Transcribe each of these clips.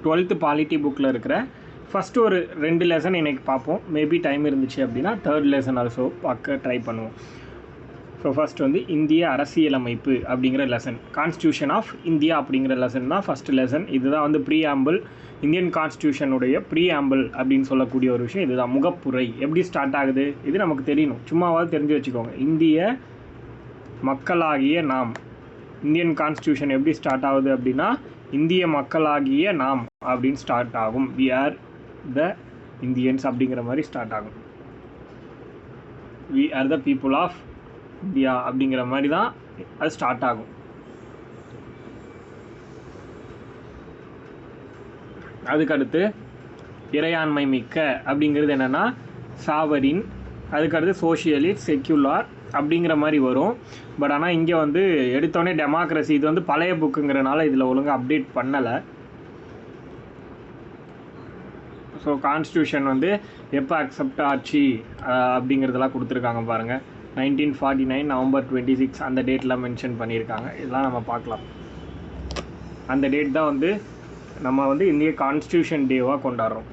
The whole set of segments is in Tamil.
12th பாலிட்டி புக்கில் இருக்கிற ஃபஸ்ட்டு ஒரு 2 லெசன் இன்றைக்கி பார்ப்போம். மேபி டைம் இருந்துச்சு அப்படின்னா 3rd லெசன் ஆல்சோ பார்க்க ட்ரை பண்ணுவோம். ஸோ ஃபஸ்ட் வந்து இந்திய அரசியலமைப்பு அப்படிங்கிற லெசன், கான்ஸ்டியூஷன் ஆஃப் இந்தியா அப்படிங்கிற லெசன் தான் ஃபஸ்ட்டு லெசன். இதுதான் வந்து ப்ரீஆம்பிள், இந்தியன் கான்ஸ்டியூஷனுடைய ப்ரீஆம்பிள் அப்படின்னு சொல்லக்கூடிய ஒரு விஷயம் இதுதான். முகப்புரை எப்படி ஸ்டார்ட் ஆகுது இது நமக்கு தெரியணும், சும்மாவாவது தெரிஞ்சு வச்சுக்கோங்க. இந்திய மக்களாகிய நாம், இந்தியன் கான்ஸ்டியூஷன் எப்படி ஸ்டார்ட் ஆகுது அப்படின்னா இந்திய மக்களாகிய நாம் அப்படின்னு ஸ்டார்ட் ஆகும். வி ஆர் த இந்தியன்ஸ் அப்படிங்கிற மாதிரி ஸ்டார்ட் ஆகும். We are the people of India அப்படிங்கிற மாதிரி தான் அது ஸ்டார்ட் ஆகும். அதுக்கடுத்து இறையாண்மை மிக்க அப்படிங்கிறது என்னென்னா சாவரின், அதுக்கடுத்து சோஷியலிஸ்ட், செக்யுலார் அப்படிங்கிற மாதிரி வரும். பட் ஆனால் இங்கே வந்து எடுத்தோடனே டெமோக்ரஸி, இது வந்து பழைய புக்குங்கிறனால இதில் ஒழுங்காக அப்டேட் பண்ணலை. ஸோ கான்ஸ்டியூஷன் வந்து எப்போ அக்செப்ட் ஆச்சு அப்படிங்கிறதெல்லாம் கொடுத்துருக்காங்க பாருங்கள். 1949 நவம்பர் 26 அந்த டேட்லாம் மென்ஷன் பண்ணியிருக்காங்க. இதெல்லாம் நம்ம பார்க்கலாம். அந்த டேட் தான் வந்து நம்ம வந்து இந்திய கான்ஸ்டியூஷன் டேவாக கொண்டாடுறோம்.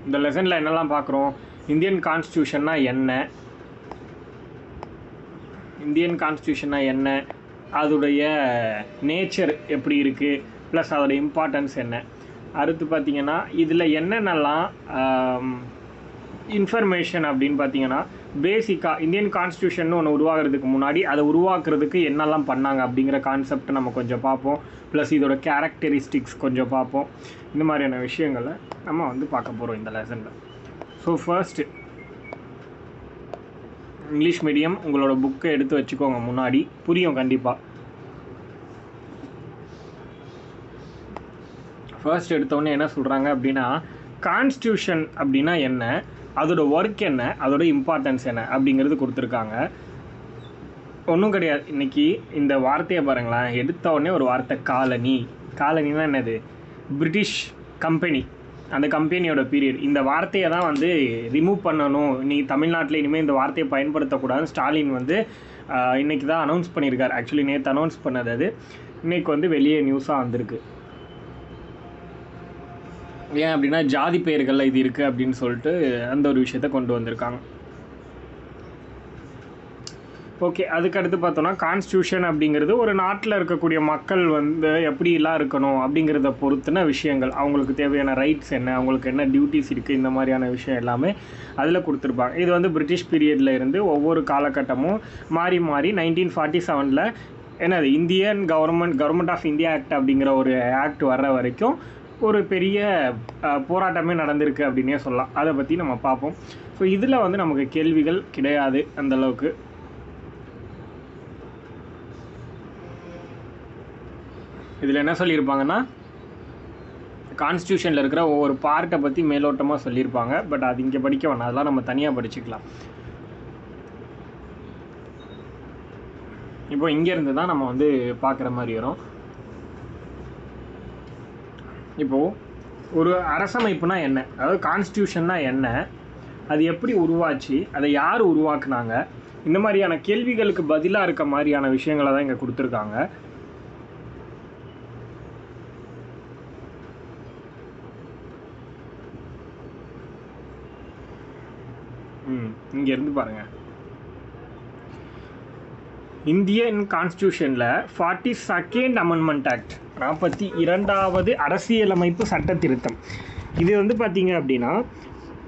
இந்த லெசனில் என்னெல்லாம் பார்க்குறோம், இந்தியன் கான்ஸ்டியூஷன்னா என்ன, இந்தியன் கான்ஸ்டியூஷன்னா என்ன, அதோடைய நேச்சர் எப்படி இருக்குது, ப்ளஸ் அதோடைய இம்பார்ட்டன்ஸ் என்ன. அடுத்து பார்த்திங்கன்னா இதில் என்னென்னலாம் இன்ஃபர்மேஷன் அப்படின்னு பார்த்தீங்கன்னா பேசிக்காக இந்தியன் கான்ஸ்டியூஷன் ஒன்று உருவாகிறதுக்கு முன்னாடி அதை உருவாக்குறதுக்கு என்னெல்லாம் பண்ணாங்க அப்படிங்கிற கான்செப்ட் நம்ம கொஞ்சம் பார்ப்போம். ப்ளஸ் இதோட கேரக்டரிஸ்டிக்ஸ் கொஞ்சம் பார்ப்போம். இந்த மாதிரியான விஷயங்களை நம்ம வந்து பார்க்க போகிறோம் இந்த லெசனில். ஸோ ஃபர்ஸ்ட் இங்கிலீஷ் மீடியம் உங்களோட புக்கை எடுத்து வச்சுக்கோங்க, முன்னாடி புரியும் கண்டிப்பாக. ஃபர்ஸ்ட் எடுத்தோடனே என்ன சொல்கிறாங்க அப்படின்னா கான்ஸ்டியூஷன் அப்படின்னா என்ன, அதோட ஒர்க் என்ன, அதோட இம்பார்ட்டன்ஸ் என்ன அப்படிங்கிறது கொடுத்துருக்காங்க. ஒன்றும் கிடையாது. இன்றைக்கி இந்த வார்த்தையை பாருங்களேன், எடுத்த உடனே ஒரு வார்த்தை காலனி. காலனின்னா என்னது, பிரிட்டிஷ் கம்பெனி, அந்த கம்பெனியோட பீரியட். இந்த வார்த்தையை தான் வந்து ரிமூவ் பண்ணணும், நீ தமிழ்நாட்டில் இனிமேல் இந்த வார்த்தையை பயன்படுத்தக்கூடாதுன்னு ஸ்டாலின் வந்து இன்றைக்கி தான் அனௌன்ஸ் பண்ணியிருக்கார். ஆக்சுவலி நேற்று அனௌன்ஸ் பண்ணது அது இன்றைக்கி வந்து வெளியே நியூஸாக வந்திருக்கு. ஏன் அப்படின்னா ஜாதி பெயர்களில் இது இருக்குது அப்படின்னு சொல்லிட்டு அந்த ஒரு விஷயத்த கொண்டு வந்திருக்காங்க. ஓகே, அதுக்கடுத்து பார்த்தோன்னா கான்ஸ்டியூஷன் அப்படிங்கிறது ஒரு நாட்டில் இருக்கக்கூடிய மக்கள் வந்து எப்படிலாம் இருக்கணும் அப்படிங்கிறத பொறுத்துன விஷயங்கள், அவங்களுக்கு தேவையான ரைட்ஸ் என்ன, அவங்களுக்கு என்ன டியூட்டிஸ் இருக்குது, இந்த மாதிரியான விஷயம் எல்லாமே அதில் கொடுத்துருப்பாங்க. இது வந்து பிரிட்டிஷ் பீரியடில் இருந்து ஒவ்வொரு காலகட்டமும் மாறி மாறி 1947 என்னது Indian government of India act அப்படிங்கிற ஒரு ஆக்ட் வர்ற வரைக்கும் ஒரு பெரிய போராட்டமே நடந்திருக்கு அப்படின்னே சொல்லலாம். அதை பற்றி நம்ம பார்ப்போம். ஸோ இதில் வந்து நமக்கு கேள்விகள் கிடையாது அந்தளவுக்கு. இதில் என்ன சொல்லியிருப்பாங்கன்னா கான்ஸ்டியூஷனில் இருக்கிற ஒவ்வொரு பார்ட்டை பற்றி மேலோட்டமாக சொல்லியிருப்பாங்க. பட் அது இங்கே படிக்க வேணாம், அதெல்லாம் நம்ம தனியாக படிச்சுக்கலாம். இப்போ இங்கேருந்து தான் நம்ம வந்து பார்க்குற மாதிரி வரும். இப்போது ஒரு அரசமைப்புனா என்ன, அதாவது கான்ஸ்டியூஷன்னா என்ன, அது எப்படி உருவாச்சு, அதை யார் உருவாக்குனாங்க, இந்த மாதிரியான கேள்விகளுக்கு பதிலாக இருக்க மாதிரியான விஷயங்களை தான் இங்கே கொடுத்துருக்காங்க. இங்கேருந்து பாருங்கள், இந்தியன் கான்ஸ்டியூஷனில் 42nd அமெண்ட்மெண்ட் ஆக்ட், 42வது அரசியலமைப்பு சட்ட திருத்தம். இது வந்து பார்த்திங்க அப்படின்னா,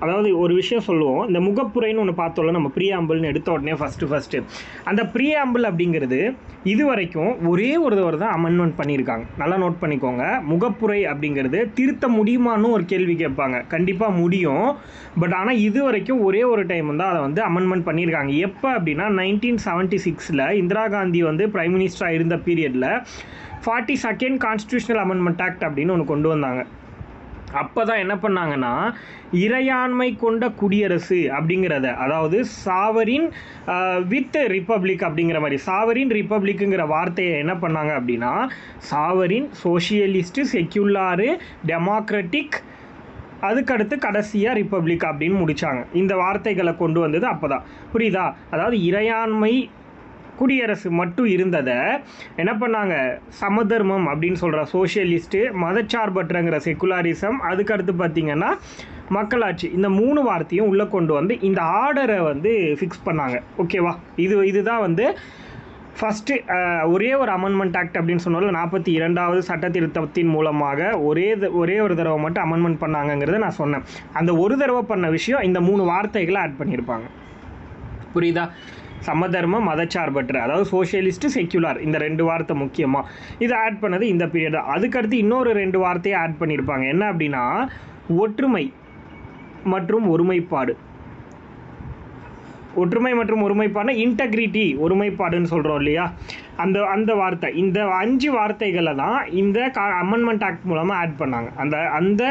அதாவது ஒரு விஷயம் சொல்லுவோம், இந்த முகப்புரைன்னு ஒன்று பார்த்தோம்ல நம்ம ப்ரீஆம்பிள்னு எடுத்த உடனே ஃபஸ்ட்டு அந்த ப்ரீஆம்பிள் அப்படிங்கிறது இது வரைக்கும் ஒரே ஒரு தடவை தான் அமெண்ட்மெண்ட் பண்ணியிருக்காங்க. நல்லா நோட் பண்ணிக்கோங்க. முகப்புரை அப்படிங்கிறது திருத்த முடியுமான்னு ஒரு கேள்வி கேட்பாங்க. கண்டிப்பாக முடியும். பட் ஆனால் இது வரைக்கும் ஒரே ஒரு டைம் தான் அதை வந்து அமெண்ட்மெண்ட் பண்ணியிருக்காங்க. எப்போ அப்படின்னா 1976 இந்திரா காந்தி வந்து பிரைம் மினிஸ்டராக இருந்த பீரியடில் 42nd கான்ஸ்டியூஷனல் அமெண்ட்மெண்ட் ஆக்ட் அப்படின்னு ஒன்று கொண்டு வந்தாங்க. அப்போ தான் என்ன பண்ணாங்கன்னா இறையாண்மை கொண்ட குடியரசு அப்படிங்கிறத, அதாவது சாவரின் வித் ரிப்பப்ளிக் அப்படிங்கிற மாதிரி, சாவரின் ரிப்பப்ளிக்குங்கிற வார்த்தையை என்ன பண்ணாங்க அப்படின்னா சாவரின், சோஷியலிஸ்ட்டு, செக்யுலாரு, டெமோக்ராட்டிக், அதுக்கடுத்து கடைசியாக ரிப்பப்ளிக் அப்படின்னு முடித்தாங்க. இந்த வார்த்தைகளை கொண்டு வந்தது அப்போ தான். புரியுதா? அதாவது இறையாண்மை குடியரசு மட்டும் இருந்ததை என்ன பண்ணாங்க, சமதர்மம் அப்படின்னு சொல்கிற சோஷியலிஸ்ட்டு, மதச்சார்பற்றங்கிற செக்குலாரிசம், அதுக்கடுத்து பார்த்திங்கன்னா மக்களாட்சி, இந்த 3 வார்த்தையும் உள்ளே கொண்டு வந்து இந்த ஆர்டரை வந்து ஃபிக்ஸ் பண்ணாங்க. ஓகேவா, இதுதான் வந்து ஃபஸ்ட்டு ஒரே ஒரு அமெண்ட்மெண்ட் ஆக்ட் அப்படின்னு சொன்னாலும் 42வது சட்ட திருத்தத்தின் மூலமாக ஒரே ஒரு தடவை மட்டும் அமெண்ட்மெண்ட் பண்ணாங்கங்கிறத நான் சொன்னேன். அந்த ஒரு தடவை பண்ண விஷயம் இந்த 3 வார்த்தைகளை ஆட் பண்ணியிருப்பாங்க. புரியுதா? சமதர்மம், மதச்சார்பற்ற, அதாவது சோஷியலிஸ்ட்டு, செக்யுலர், இந்த 2 வார்த்தை முக்கியமாக இதை ஆட் பண்ணது இந்த பீரியட் தான். அதுக்கடுத்து இன்னொரு 2 வார்த்தையை ஆட் பண்ணியிருப்பாங்க. என்ன அப்படின்னா ஒற்றுமை மற்றும் ஒருமைப்பாடு. ஒற்றுமை மற்றும் ஒருமைப்பாடுனா இன்டெகிரிட்டி, ஒருமைப்பாடுன்னு சொல்கிறோம் இல்லையா, அந்த வார்த்தை. இந்த 5 வார்த்தைகளை தான் இந்த அமெண்ட்மெண்ட் ஆக்ட் மூலமாக ஆட் பண்ணாங்க. அந்த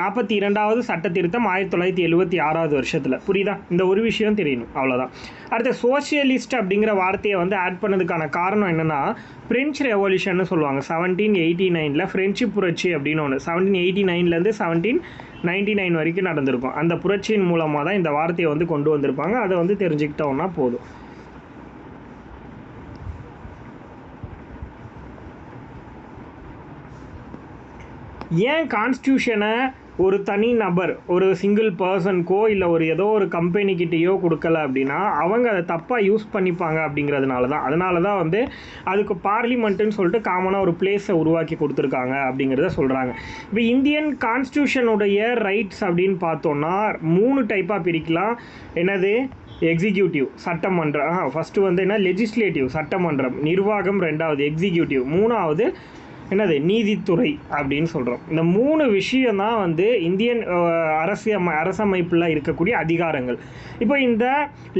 42வது சட்ட திருத்தம் 1976வது வருஷத்தில். புரியுதா? இந்த ஒரு விஷயம் தெரியணும், அவ்வளோதான். அடுத்த சோஷியலிஸ்ட் அப்படிங்கிற வார்த்தையை வந்து ஆட் பண்ணதுக்கான காரணம் என்னென்னா, ஃப்ரெஞ்சு ரெவல்யூஷன்னு சொல்லுவாங்க. 1789 ஃப்ரெஞ்சு புரட்சி அப்படின்னு ஒன்று 1789 1799 வரைக்கும் நடந்திருக்கும். அந்த புரட்சியின் மூலமாக தான் இந்த வார்த்தையை வந்து கொண்டு வந்திருப்பாங்க. அதை வந்து தெரிஞ்சுக்கிட்டோம்னா போதும். ஏன் கான்ஸ்டியூஷனை ஒரு தனி நபர், ஒரு சிங்கிள் பர்சனுக்கோ இல்லை ஏதோ ஒரு கம்பெனிக்கிட்டேயோ கொடுக்கல அப்படின்னா அவங்க அதை தப்பாக யூஸ் பண்ணிப்பாங்க அப்படிங்கிறதுனால தான் வந்து அதுக்கு பார்லிமெண்ட்டுன்னு சொல்லிட்டு காமனாக ஒரு பிளேஸை உருவாக்கி கொடுத்துருக்காங்க அப்படிங்கிறத சொல்கிறாங்க. இப்போ இந்தியன் கான்ஸ்டியூஷனுடைய ரைட்ஸ் அப்படின்னு பார்த்தோன்னா 3 டைப்பாக பிரிக்கலாம். என்னது? எக்ஸிக்யூட்டிவ், சட்டமன்றம். ஃபஸ்ட்டு வந்து என்ன? லெஜிஸ்லேட்டிவ், சட்டமன்றம், நிர்வாகம் 2வது, எக்ஸிக்யூட்டிவ் 3வது என்னது? நீதித்துறை அப்படின்னு சொல்கிறோம். இந்த 3 விஷயந்தான் வந்து இந்தியன் அரசமைப்பில் இருக்கக்கூடிய அதிகாரங்கள். இப்போ இந்த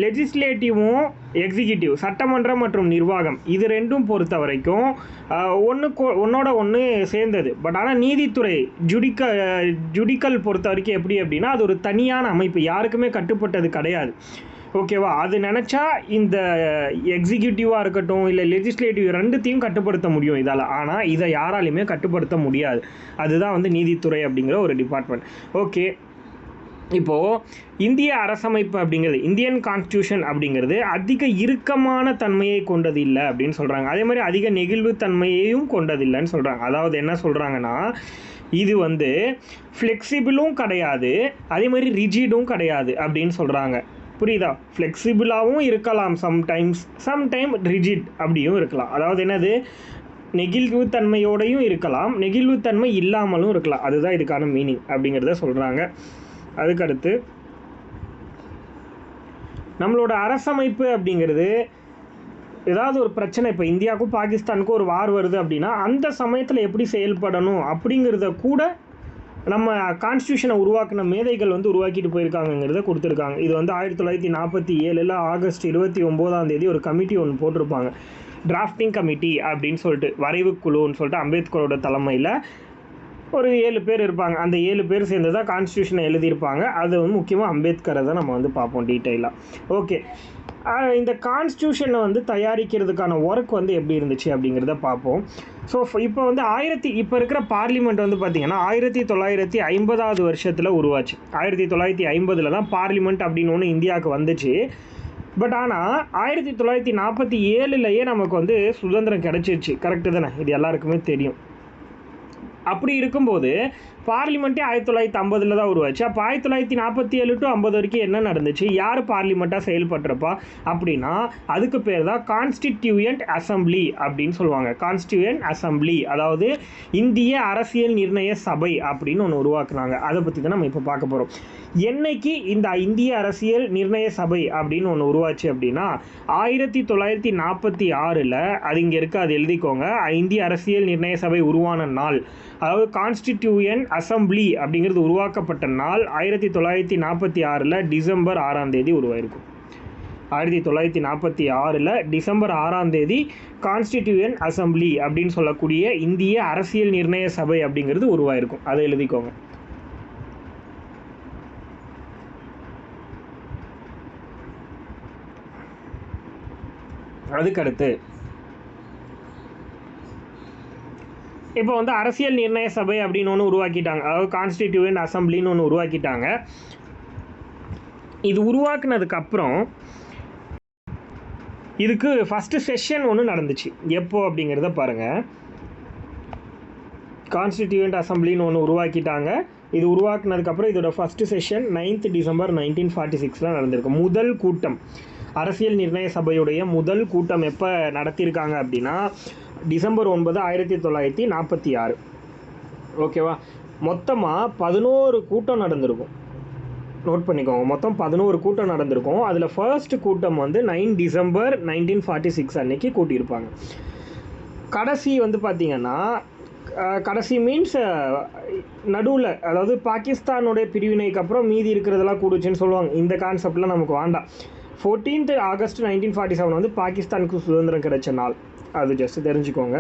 லெஜிஸ்லேட்டிவும் எக்ஸிக்யூட்டிவ், சட்டமன்றம் மற்றும் நிர்வாகம், இது 2ம் பொறுத்த வரைக்கும் ஒன்னோட ஒன்று சேர்ந்தது. பட் ஆனால் நீதித்துறை, ஜுடிக்கல் பொறுத்த வரைக்கும் எப்படி அப்படின்னா அது ஒரு தனியான அமைப்பு, யாருக்குமே கட்டுப்பட்டது கிடையாது. ஓகேவா? அது நினச்சா இந்த எக்ஸிக்யூட்டிவாக இருக்கட்டும் இல்லை லெஜிஸ்லேட்டிவ் 2த்தையும் கட்டுப்படுத்த முடியும் இதால். ஆனால் இதை யாராலையுமே கட்டுப்படுத்த முடியாது. அதுதான் வந்து நீதித்துறை அப்படிங்கிற ஒரு டிபார்ட்மெண்ட். ஓகே, இப்போது இந்திய அரசமைப்பு அப்படிங்கிறது, இந்தியன் கான்ஸ்டியூஷன் அப்படிங்கிறது அதிக இறுக்கமான தன்மையை கொண்டது இல்லை அப்படின்னு சொல்கிறாங்க. அதே மாதிரி அதிக நெகிழ்வுத்தன்மையையும் கொண்டதில்லைன்னு சொல்கிறாங்க. அதாவது என்ன சொல்கிறாங்கன்னா, இது வந்து ஃப்ளெக்சிபிளும் கிடையாது, அதே மாதிரி ரிஜிடும் கிடையாது அப்படின்னு சொல்கிறாங்க. புரியுதா? ஃப்ளெக்சிபிளாகவும் இருக்கலாம் சம்டைம் ரிஜிட் அப்படியும் இருக்கலாம். அதாவது என்னது? நெகிழ்வுத்தன்மையோடையும் இருக்கலாம், நெகிழ்வுத்தன்மை இல்லாமலும் இருக்கலாம். அதுதான் இதுக்கான மீனிங் அப்படிங்கிறத சொல்கிறாங்க. அதுக்கடுத்து நம்மளோட அரசமைப்பு அப்படிங்கிறது ஏதாவது ஒரு பிரச்சனை, இப்போ இந்தியாவுக்கும் பாகிஸ்தானுக்கும் ஒரு வார் வருது அப்படின்னா அந்த சமயத்தில் எப்படி செயல்படணும் அப்படிங்கிறத கூட நம்ம கான்ஸ்டியூஷனை உருவாக்கின மேதைகள் வந்து உருவாக்கிட்டு போயிருக்காங்கிறத கொடுத்துருக்காங்க. இது வந்து 1947 ஆகஸ்ட் 29 ஒரு கமிட்டி ஒன்று போட்டிருப்பாங்க, டிராஃப்டிங் கமிட்டி அப்படின்னு சொல்லிட்டு, வரைவு குழுன்னு சொல்லிட்டு அம்பேத்கரோட தலைமையில் ஒரு 7 பேர் இருப்பாங்க. அந்த 7 பேர் சேர்ந்து தான் கான்ஸ்டியூஷனை எழுதியிருப்பாங்க. அது வந்து முக்கியமாக அம்பேத்கரை தான் நம்ம வந்து பார்ப்போம் டீட்டெயிலாக. ஓகே, இந்த கான்ஸ்டியூஷனை வந்து தயாரிக்கிறதுக்கான ஒர்க் வந்து எப்படி இருந்துச்சு அப்படிங்கிறத பார்ப்போம். ஸோ இப்போ வந்து இப்போ இருக்கிற பார்லிமெண்ட் வந்து பார்த்திங்கன்னா 1950வது வருஷத்தில் உருவாச்சு. 1950 தான் பார்லிமெண்ட் அப்படின்னு ஒன்று இந்தியாவுக்கு வந்துச்சு. பட் ஆனால் 1947 நமக்கு வந்து சுதந்திரம் கிடச்சிருச்சு. கரெக்டு தானே? இது எல்லாருக்குமே தெரியும். அப்படி இருக்கும்போது பார்லிமெண்ட்டே 1950 தான் உருவாச்சு. அப்போ 1947 to 50 வரைக்கும் என்ன நடந்துச்சு, யார் பார்லிமெண்ட்டாக செயல்பட்டுறப்பா அப்படின்னா அதுக்கு பேர் தான் கான்ஸ்டிடியூயன்ட் அசம்பிளி அப்படின்னு சொல்லுவாங்க. கான்ஸ்டிடியூயன்ட் அசம்பிளி, அதாவது இந்திய அரசியல் நிர்ணய சபை அப்படின்னு ஒன்று உருவாக்குனாங்க. அதை பற்றி தான் நம்ம இப்போ பார்க்க போகிறோம். என்னைக்கு இந்த இந்திய அரசியல் நிர்ணய சபை அப்படின்னு ஒன்று உருவாச்சு அப்படின்னா 1946 அது இங்கே இருக்குது, அது எழுதிக்கோங்க. இந்திய அரசியல் நிர்ணய சபை உருவான நாள், அதாவது கான்ஸ்டிடியூயன்ட் அசம்பிளி அப்படிங்கிறது உருவாக்கப்பட்ட நாள் 1946 டிசம்பர் 6 உருவாயிருக்கும். 1946 டிசம்பர் 6 கான்ஸ்டிடியூயன்ட் அசம்பிளி அப்படின்னு சொல்லக்கூடிய இந்திய அரசியல் நிர்ணய சபை அப்படிங்கிறது உருவாயிருக்கும். அதை எழுதிக்கோங்க. அதுக்கடுத்து இப்போ வந்து அரசியல் நிர்ணய சபை அப்படின்னு ஒன்று உருவாக்கிட்டாங்க, அதாவது கான்ஸ்டிடியூயன்ட் அசம்பிளின்னு ஒன்று உருவாக்கிட்டாங்க. இது உருவாக்குனதுக்கப்புறம் இதுக்கு ஃபஸ்ட்டு செஷன் ஒன்று நடந்துச்சு. எப்போ அப்படிங்கிறத பாருங்கள். கான்ஸ்டிடியூயன்ட் அசம்பிளின்னு ஒன்று உருவாக்கிட்டாங்க. இது உருவாக்குனதுக்கப்புறம் இதோட ஃபஸ்ட்டு செஷன் 9th December 1946 நடந்திருக்கு. முதல் கூட்டம், அரசியல் நிர்ணய சபையுடைய முதல் கூட்டம் எப்போ நடத்தியிருக்காங்க அப்படின்னா December 9, 1946. ஓகேவா? மொத்தமாக 11 கூட்டம் நடந்திருக்கும். நோட் பண்ணிக்கோங்க, மொத்தம் 11 கூட்டம் நடந்திருக்கும். அதில் ஃபர்ஸ்ட் கூட்டம் வந்து 9 December 1946 அன்னைக்கு கூட்டியிருப்பாங்க. கடைசி வந்து பார்த்திங்கன்னா, கடைசி மீன்ஸ் நடுவில், அதாவது பாகிஸ்தானுடைய பிரிவினைக்கு அப்புறம் மீதி இருக்கிறதெல்லாம் கூடுச்சுன்னு சொல்லுவாங்க. இந்த கான்செப்ட்லாம் நமக்கு வேண்டாம். 14th August 1947 வந்து பாகிஸ்தானுக்கு சுதந்திரம் கிடைச்ச நாள். அது ஜஸ்ட் தெரிஞ்சுக்கோங்க.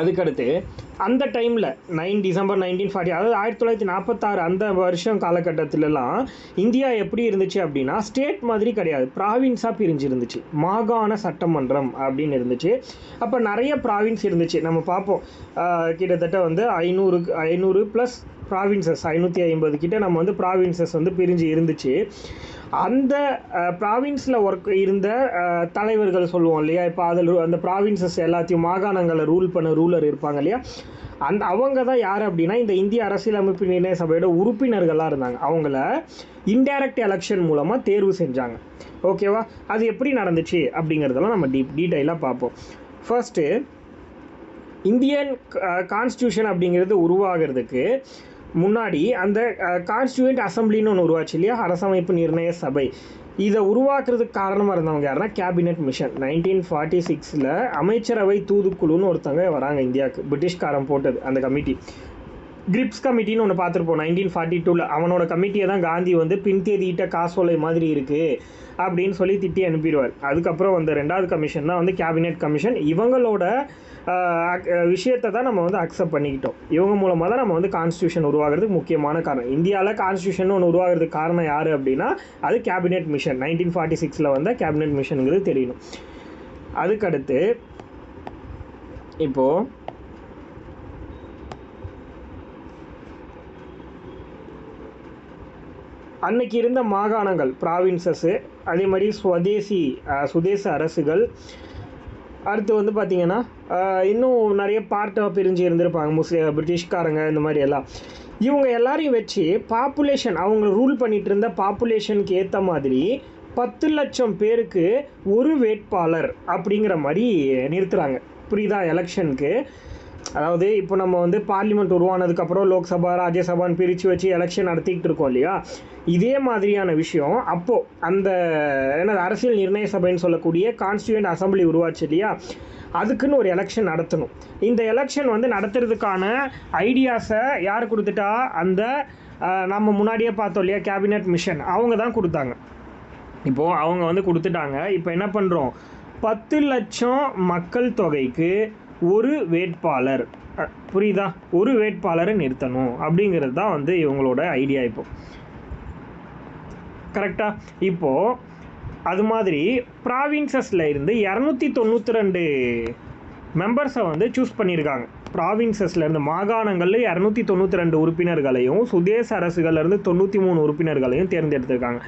அதுக்கடுத்து அந்த டைமில் 9 December 1940, அதாவது 1946 அந்த வருஷம் காலகட்டத்திலலாம் இந்தியா எப்படி இருந்துச்சு அப்படின்னா ஸ்டேட் மாதிரி கிடையாது, ப்ராவின்ஸாக பிரிஞ்சு இருந்துச்சு. மாகாண சட்டமன்றம் அப்படின்னு இருந்துச்சு. அப்போ நிறைய ப்ராவின்ஸ் இருந்துச்சு. நம்ம பார்ப்போம், கிட்டத்தட்ட வந்து 500 ப்ளஸ் ப்ராவின்சஸ், 550 கிட்ட நம்ம வந்து ப்ராவின்சஸ் வந்து பிரிஞ்சு இருந்துச்சு. அந்த ப்ராவின்ஸில் இருந்த தலைவர்கள் சொல்லுவோம் இல்லையா, இப்போ அதில் அந்த ப்ராவின்சஸ் எல்லாத்தையும் மாகாணங்களை ரூல் பண்ண ரூலர் இருப்பாங்க இல்லையா, அவங்க தான் யார் அப்படின்னா இந்த இந்திய அரசியலமைப்பு நிர்ணய சபையோட உறுப்பினர்களாக இருந்தாங்க. அவங்கள இன்டைரக்ட் எலெக்ஷன் மூலமாக தேர்வு செஞ்சாங்க. ஓகேவா? அது எப்படி நடந்துச்சு அப்படிங்கிறதெல்லாம் நம்ம டீட்டெயிலாக பார்ப்போம். ஃபர்ஸ்ட்டு, இந்தியன் கான்ஸ்டியூஷன் அப்படிங்கிறது உருவாகிறதுக்கு முன்னாடி அந்த கான்ஸ்டியூயன்ட் அசம்பிளின்னு ஒன்று உருவாச்சு இல்லையா, அரசமைப்பு நிர்ணய சபை. இதை உருவாக்குறதுக்கு காரணமாக இருந்தவங்க யாருன்னா கேபினெட் மிஷன். 1946 அமைச்சரவை தூதுக்குழுன்னு ஒருத்தவங்க வராங்க இந்தியாவுக்கு, பிரிட்டிஷ்காரன் போட்டது அந்த கமிட்டி. கிரிப்ஸ் கமிட்டின்னு ஒன்று பார்த்துருப்போம் 1942. அவனோட கமிட்டியை தான் காந்தி வந்து பின்தேதியிட்ட காசோலை மாதிரி இருக்குது அப்படின்னு சொல்லி திட்டி அனுப்பிடுவார். அதுக்கப்புறம் வந்து 2வது கமிஷன் தான் வந்து கேபினெட் கமிஷன். இவங்களோட விஷயத்தை தான் நம்ம வந்து அக்செப்ட் பண்ணிக்கிட்டோம். இவங்க மூலமாக தான் நம்ம வந்து கான்ஸ்டியூஷன் உருவாகிறதுக்கு முக்கியமான காரணம். இந்தியாவில் கான்ஸ்டியூஷன் ஒன்று உருவாகிறதுக்கு காரணம் யார் அப்படின்னா அது கேபினெட் மிஷன். 1946 வந்த கேபினெட் மிஷனுங்கிறது தெரியணும். அதுக்கடுத்து இப்போது அன்னைக்கு இருந்த மாகாணங்கள், ப்ராவின்சஸ்ஸு, அதே மாதிரி சுதேச அரசுகள், அடுத்து வந்து பார்த்திங்கன்னா இன்னும் நிறைய பார்ட்டாக பிரிஞ்சு இருந்திருப்பாங்க, பிரிட்டிஷ்காரங்க இந்த மாதிரி எல்லாம். இவங்க எல்லாரையும் வச்சு பாப்புலேஷன், அவங்க ரூல் பண்ணிகிட்டு இருந்த பாப்புலேஷனுக்கு ஏற்ற மாதிரி 10 லட்சம் பேருக்கு ஒரு வேட்பாளர் அப்படிங்கிற மாதிரி நிறுத்துகிறாங்க. புரியுதா? எலெக்ஷனுக்கு. அதாவது இப்போ நம்ம வந்து பார்லிமெண்ட் உருவானதுக்கப்புறம் லோக்சபா ராஜ்யசபான்னு பிரித்து வச்சு எலெக்ஷன் நடத்திக்கிட்டு இருக்கோம் இல்லையா, இதே மாதிரியான விஷயம் அப்போது அந்த அரசியல் நிர்ணய சபைன்னு சொல்லக்கூடிய கான்ஸ்டியூயன்ட் அசம்பிளி உருவாச்சு இல்லையா, அதுக்குன்னு ஒரு எலெக்ஷன் நடத்தணும். இந்த எலெக்ஷன் வந்து நடத்துறதுக்கான ஐடியாஸை யார் கொடுத்துட்டா, அந்த நம்ம முன்னாடியே பார்த்தோம் இல்லையா கேபினெட் மிஷன், அவங்க தான் கொடுத்தாங்க. இப்போது அவங்க வந்து கொடுத்துட்டாங்க. இப்போ என்ன பண்ணுறோம், 10 லட்சம் மக்கள் தொகைக்கு ஒரு வேட்பாளர், புரியுதா, ஒரு வேட்பாளரை நிறுத்தணும் அப்படிங்கிறது தான் வந்து இவங்களோட ஐடியா. இப்போ கரெக்டாக? இப்போது அது மாதிரி ப்ராவின்சஸில் இருந்து 292 மெம்பர்ஸை வந்து சூஸ் பண்ணியிருக்காங்க. ப்ராவின்சஸில் இருந்து மாகாணங்களில் 292 உறுப்பினர்களையும் சுதேச அரசுகள்லேருந்து 93 உறுப்பினர்களையும் தேர்ந்தெடுத்திருக்காங்க.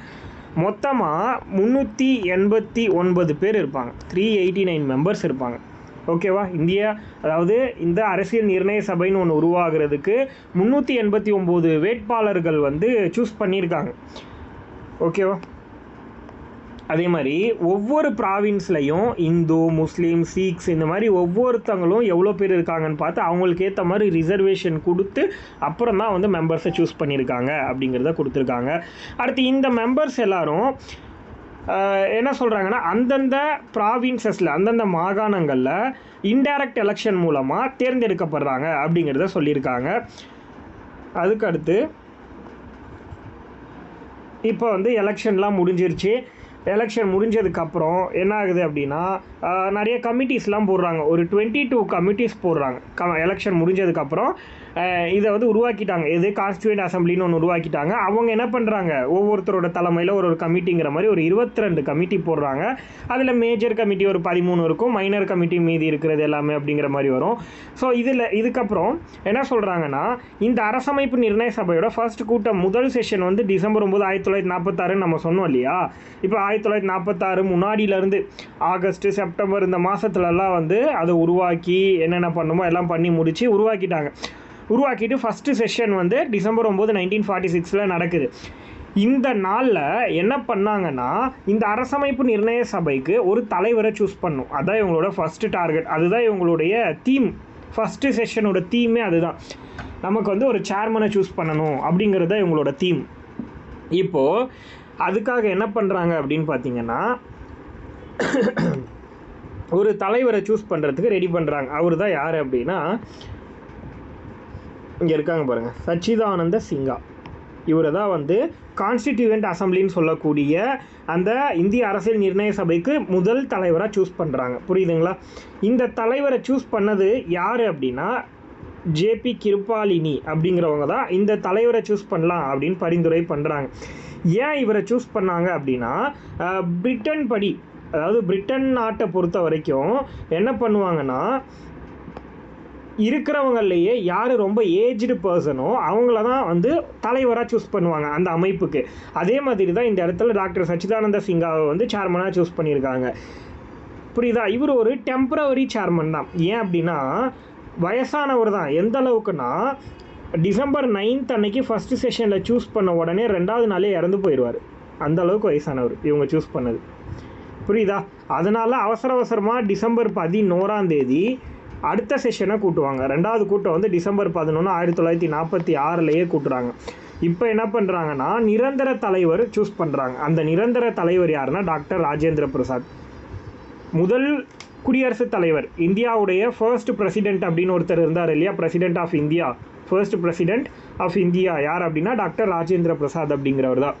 மொத்தமாக 389 பேர் இருப்பாங்க, 389 மெம்பர்ஸ் இருப்பாங்க. ஓகேவா? அதாவது இந்த அரசியல் நிர்ணய சபைன்னு ஒன்று உருவாகிறதுக்கு 389 வேட்பாளர்கள் வந்து சூஸ் பண்ணியிருக்காங்க. ஓகேவா? அதே மாதிரி ஒவ்வொரு ப்ராவின்ஸ்லையும் இந்து, முஸ்லீம், சீக்ஸ் இந்த மாதிரி ஒவ்வொருத்தங்களும் எவ்வளோ பேர் இருக்காங்கன்னு பார்த்து அவங்களுக்கு ஏற்ற மாதிரி ரிசர்வேஷன் கொடுத்து அப்புறம் தான் வந்து மெம்பர்ஸை சூஸ் பண்ணியிருக்காங்க அப்படிங்கிறத கொடுத்துருக்காங்க. அடுத்து இந்த மெம்பர்ஸ் எல்லாரும் என்ன சொல்கிறாங்கன்னா அந்தந்த ப்ராவின்சஸில், அந்தந்த மாகாணங்களில் இன்டைரக்ட் எலெக்ஷன் மூலமாக தேர்ந்தெடுக்கப்படுறாங்க அப்படிங்கிறத சொல்லியிருக்காங்க. அதுக்கடுத்து இப்போ வந்து எலெக்ஷன்லாம் முடிஞ்சிருச்சு. எலெக்ஷன் முடிஞ்சதுக்கப்புறம் என்ன ஆகுது அப்படின்னா நிறைய கமிட்டிஸ்லாம் போடுறாங்க. ஒரு 22 கமிட்டிஸ் போடுறாங்க. எலெக்ஷன் முடிஞ்சதுக்கப்புறம் இதை வந்து உருவாக்கிட்டாங்க. இது கான்ஸ்டியூண்ட் அசம்பிளின்னு ஒன்று உருவாக்கிட்டாங்க. அவங்க என்ன பண்ணுறாங்க, ஒவ்வொருத்தரோட தலைமையில் ஒரு கமிட்டிங்கிற மாதிரி ஒரு 22 கமிட்டி போடுறாங்க. அதில் மேஜர் கமிட்டி ஒரு 13 இருக்கும், மைனர் கமிட்டி மீதி இருக்கிறது எல்லாமே அப்படிங்கிற மாதிரி வரும். ஸோ இதுக்கப்புறம் என்ன சொல்கிறாங்கன்னா, இந்த அரசமைப்பு நிர்ணய சபையோட ஃபர்ஸ்ட் கூட்டம் முதல் செஷன் வந்து டிசம்பர் 9, 1946 நம்ம சொன்னோம் இல்லையா. இப்போ 1946 முன்னாடியிலேருந்து ஆகஸ்ட், செப்டம்பர் இந்த மாதத்துலலாம் வந்து அதை உருவாக்கி என்னென்ன பண்ணுமோ எல்லாம் பண்ணி முடித்து உருவாக்கிட்டு ஃபஸ்ட்டு செஷன் வந்து டிசம்பர் 9, 1946 நடக்குது. இந்த நாளில் என்ன பண்ணாங்கன்னா, இந்த அரசமைப்பு நிர்ணய சபைக்கு ஒரு தலைவரை சூஸ் பண்ணும். அதுதான் இவங்களோட ஃபஸ்ட்டு டார்கெட். அதுதான் இவங்களுடைய தீம். ஃபஸ்ட்டு செஷனோட தீமே அதுதான். நமக்கு வந்து ஒரு சேர்மனை சூஸ் பண்ணணும் அப்படிங்கிறது தான் இவங்களோட தீம். இப்போது அதுக்காக என்ன பண்ணுறாங்க அப்படின்னு பார்த்தீங்கன்னா, ஒரு தலைவரை சூஸ் பண்ணுறதுக்கு ரெடி பண்ணுறாங்க. அவர் தான் யார் அப்படின்னா, இங்கே இருக்காங்க பாருங்கள், சச்சிதானந்த சிங்கா. இவரை தான் வந்து கான்ஸ்டிடியூவன்ட் அசம்பிளின்னு சொல்லக்கூடிய அந்த இந்திய அரசியல் நிர்ணய சபைக்கு முதல் தலைவராக சூஸ் பண்ணுறாங்க. புரியுதுங்களா? இந்த தலைவரை சூஸ் பண்ணது யார் அப்படின்னா, ஜேபி கிருபாலினி அப்படிங்கிறவங்க தான் இந்த தலைவரை சூஸ் பண்ணலாம் அப்படின்னு பரிந்துரை பண்ணுறாங்க. ஏன் இவரை சூஸ் பண்ணாங்க அப்படின்னா, பிரிட்டன் படி, அதாவது பிரிட்டன் நாட்டை பொறுத்த வரைக்கும் என்ன பண்ணுவாங்கன்னா, இருக்கிறவங்களையே யார் ரொம்ப ஏஜ்டு பர்சனோ அவங்கள தான் வந்து தலைவராக சூஸ் பண்ணுவாங்க அந்த அமைப்புக்கு. அதே மாதிரி தான் இந்த இடத்துல டாக்டர் சச்சிதானந்த சிங்காவை வந்து சேர்மனாக சூஸ் பண்ணியிருக்காங்க. புரியுதா? இவர் ஒரு டெம்பரவரி சேர்மன் தான். ஏன் அப்படின்னா, வயசானவர் தான். எந்த அளவுக்குன்னா, டிசம்பர் 9 அன்னைக்கு ஃபஸ்ட்டு செஷனில் சூஸ் பண்ண உடனே 2வது நாளே இறந்து போயிடுவார். அந்த அளவுக்கு வயசானவர் இவங்க சூஸ் பண்ணது. புரியுதா? அதனால் அவசரமாக டிசம்பர் 11 அடுத்த செஷனை கூட்டுவாங்க. 2வது கூட்டம் வந்து டிசம்பர் 11, 1946 கூட்டுறாங்க. இப்போ என்ன பண்ணுறாங்கன்னா, நிரந்தர தலைவர் சூஸ் பண்ணுறாங்க. அந்த நிரந்தர தலைவர் யாருன்னா டாக்டர் ராஜேந்திர பிரசாத். முதல் குடியரசுத் தலைவர், இந்தியாவுடைய ஃபர்ஸ்ட் பிரசிடென்ட் அப்படின்னு ஒருத்தர் இருந்தார் இல்லையா, president of India. First president of India யார் அப்படின்னா டாக்டர் ராஜேந்திர பிரசாத் அப்படிங்கிறவர் தான்.